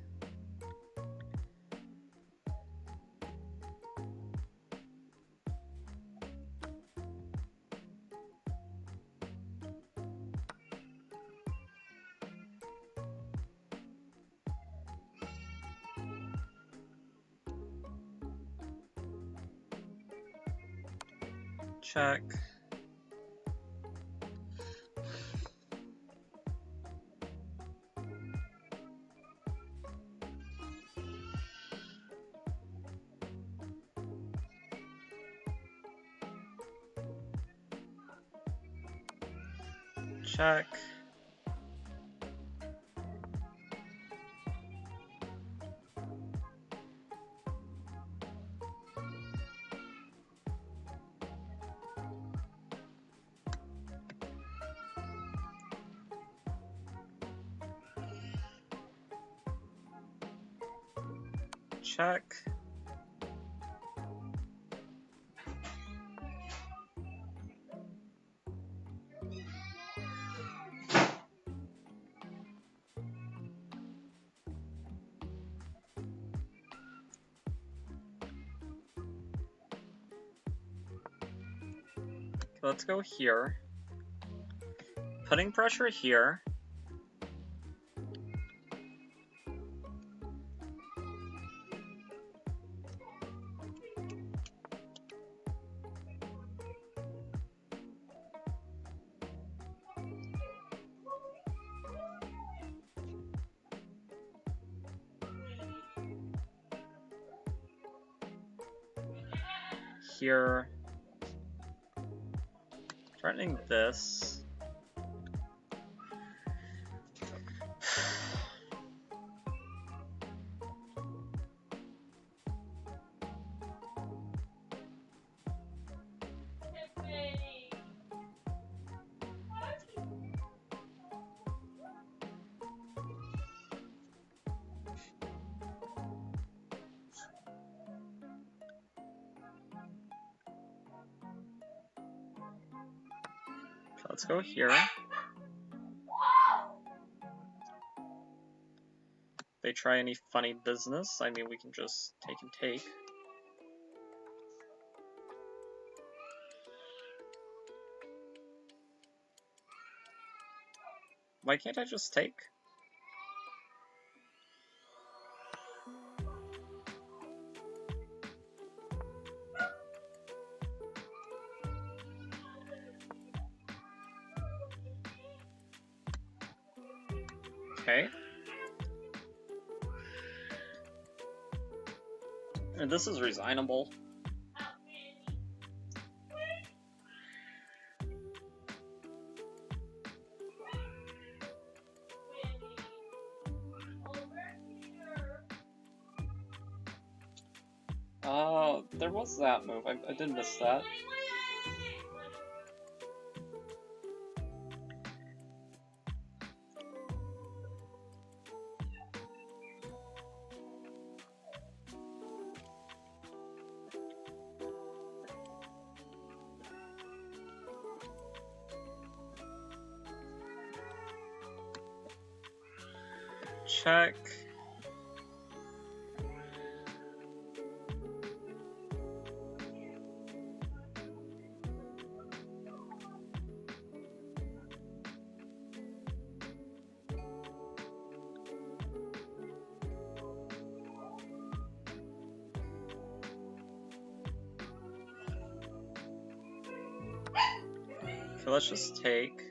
Check. Check. Check. Let's go here. Putting pressure here. Here. Threatening this. Let's go here. They try any funny business, I mean, we can just take and take. Why can't I just take? Okay. And this is resignable. There was that move. I did miss that. Check. Okay, let's just take.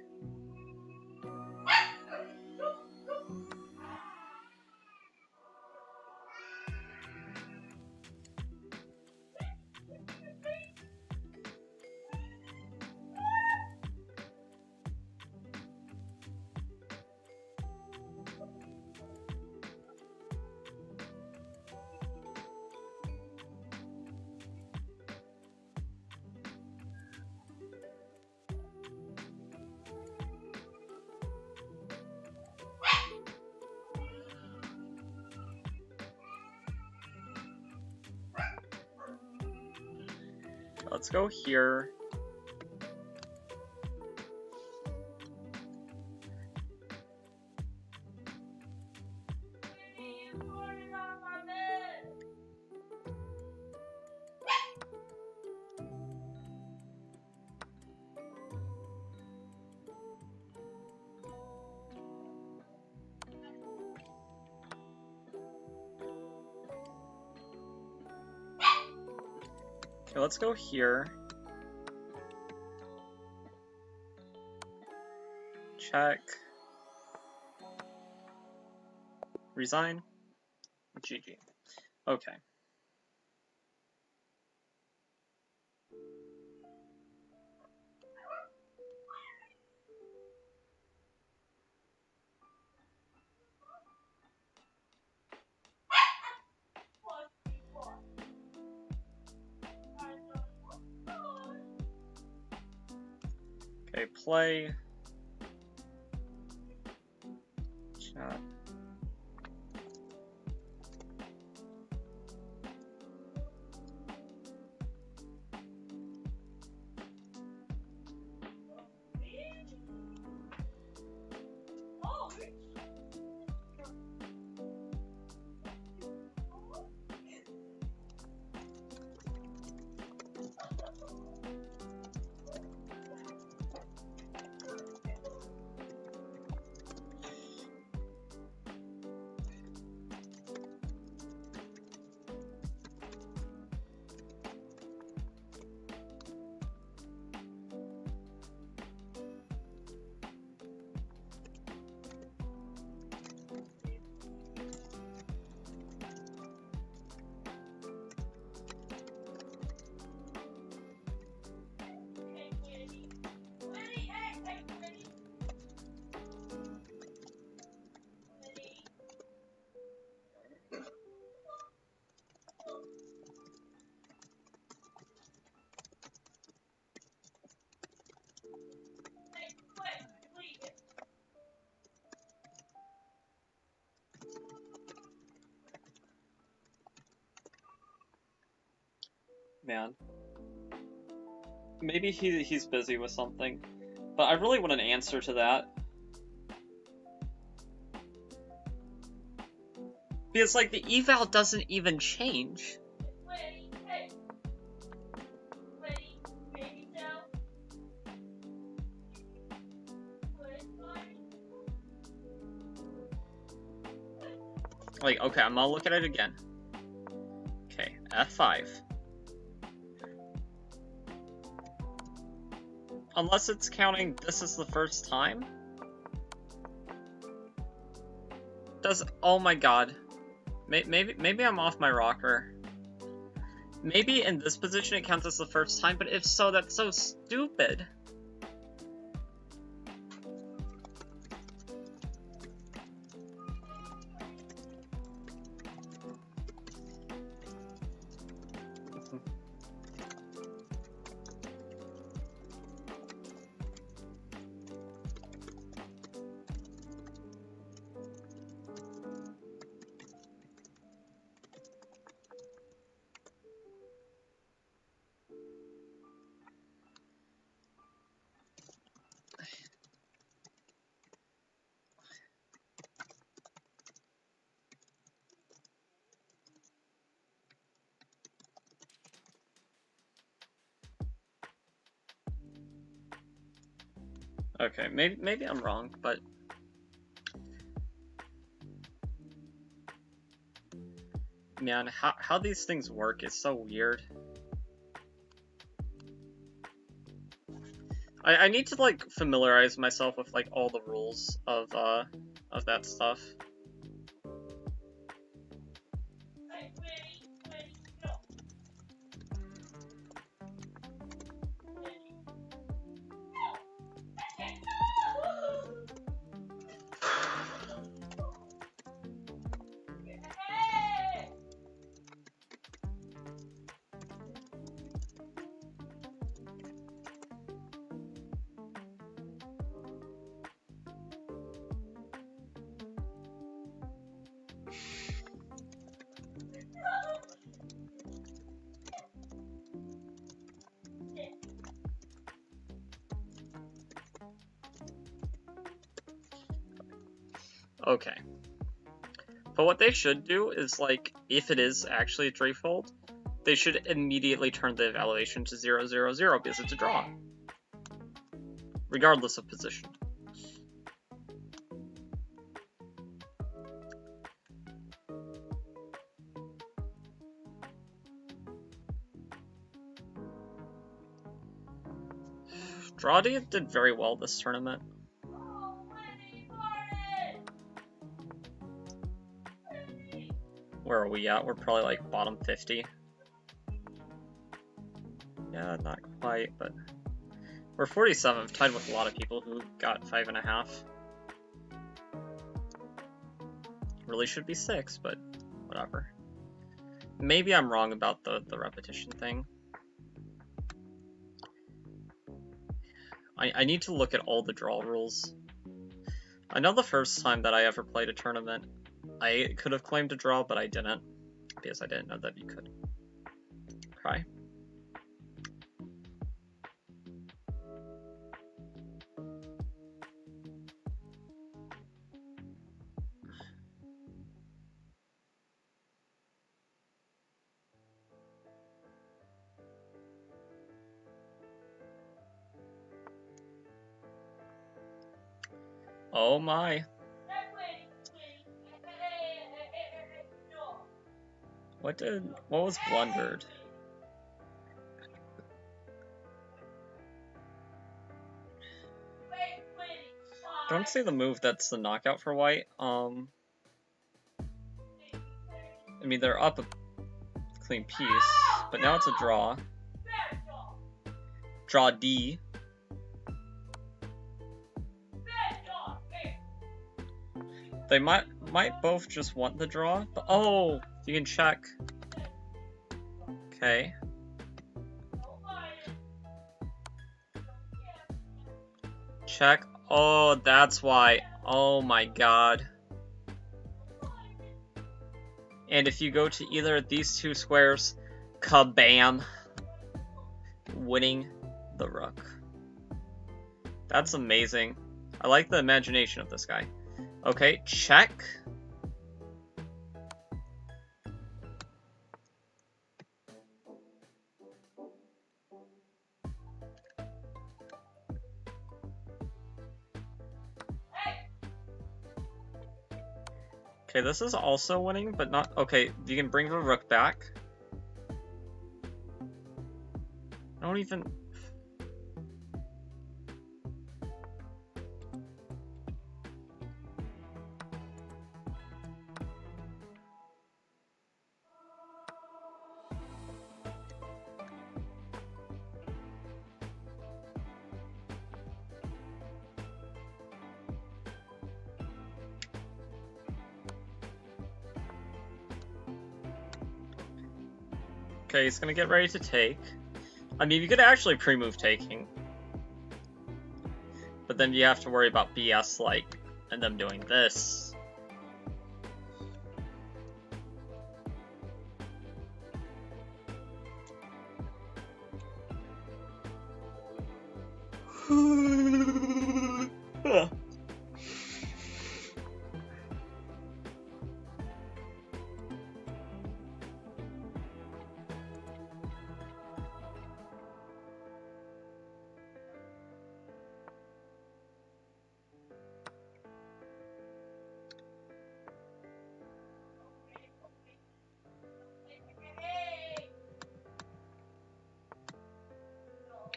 Let's go here. Okay, let's go here. Check. Resign. GG. Okay. Okay, play. Chat. Man. Maybe he's busy with something. But I really want an answer to that. Because, like, the eval doesn't even change. Like, okay, I'm gonna look at it again. Okay, F5. Unless it's counting this is the first time? Oh my god. Maybe I'm off my rocker. Maybe in this position it counts as the first time, but if so, that's so stupid. Okay, maybe I'm wrong, but man, how these things work is so weird. I need to like familiarize myself with like all the rules of that stuff. Okay. But what they should do is, like, if it is actually a threefold, they should immediately turn the evaluation to 0, 0, 0 because it's a draw. Regardless of position. Draw did very well this tournament. Where are we at? We're probably like bottom 50. Yeah, not quite, but we're 47th, tied with a lot of people who got 5.5. Really should be 6, but whatever. Maybe I'm wrong about the repetition thing. I need to look at all the draw rules. I know the first time that I ever played a tournament, I could have claimed a draw, but I didn't, because I didn't know that you could. Okay. Oh my. What was blundered? Don't see the move that's the knockout for white. I mean, they're up a clean piece, but now it's a draw. Draw D. They might both just want the draw, but oh, you can check. Okay. Check. Oh, that's why. Oh my god. And if you go to either of these two squares, kabam, winning the rook.
That's amazing. I like the imagination of this guy. Okay, check. Okay, this is also winning, but not... Okay, you can bring the rook back. I don't even... Okay, he's gonna get ready to take. I mean, you could actually pre-move taking. But then you have to worry about BS, like, and them doing this.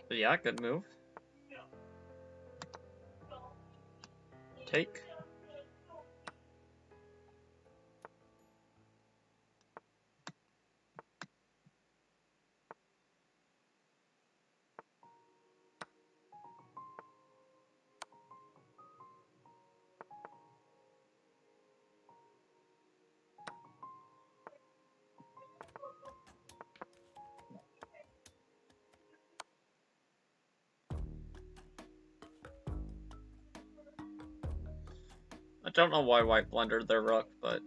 But yeah, good move. Take. I don't know why white blundered their rook, but...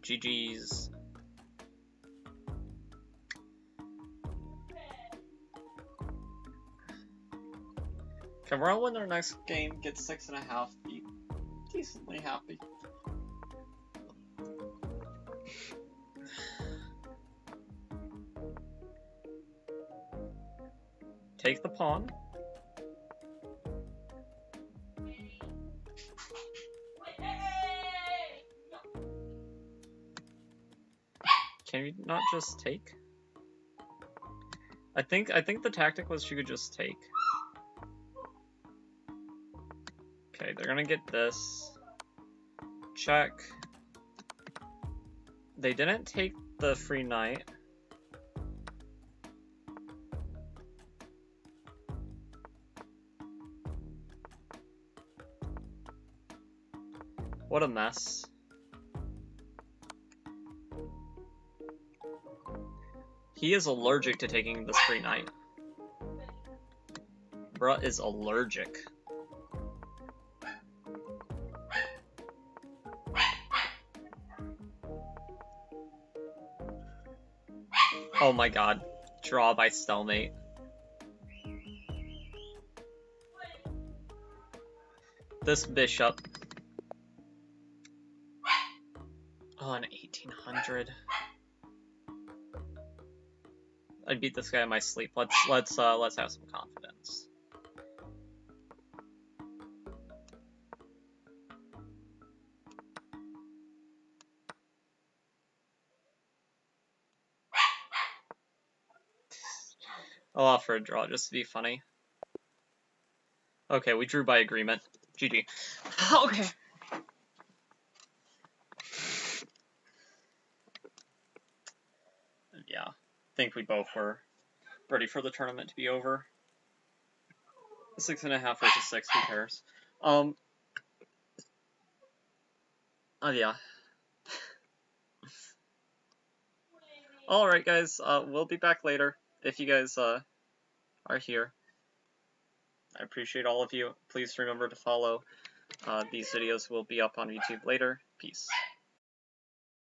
GG's. Can Royal win their next game, get 6.5, be decently happy. Take the pawn. Can you not just take? I think the tactic was you could just take. Okay, they're gonna get this. Check. They didn't take the free knight. What a mess. He is allergic to taking this free knight. Bruh is allergic. Oh my god. Draw by stalemate. This bishop. Oh, an 1800. I'd beat this guy in my sleep. Let's have some confidence. I'll offer a draw just to be funny. Okay, we drew by agreement. GG. Okay. Yeah, I think we both were ready for the tournament to be over. 6.5 versus 6, who cares? Oh yeah. Alright guys, we'll be back later if you guys are here. I appreciate all of you. Please remember to follow. These videos will be up on YouTube later. Peace.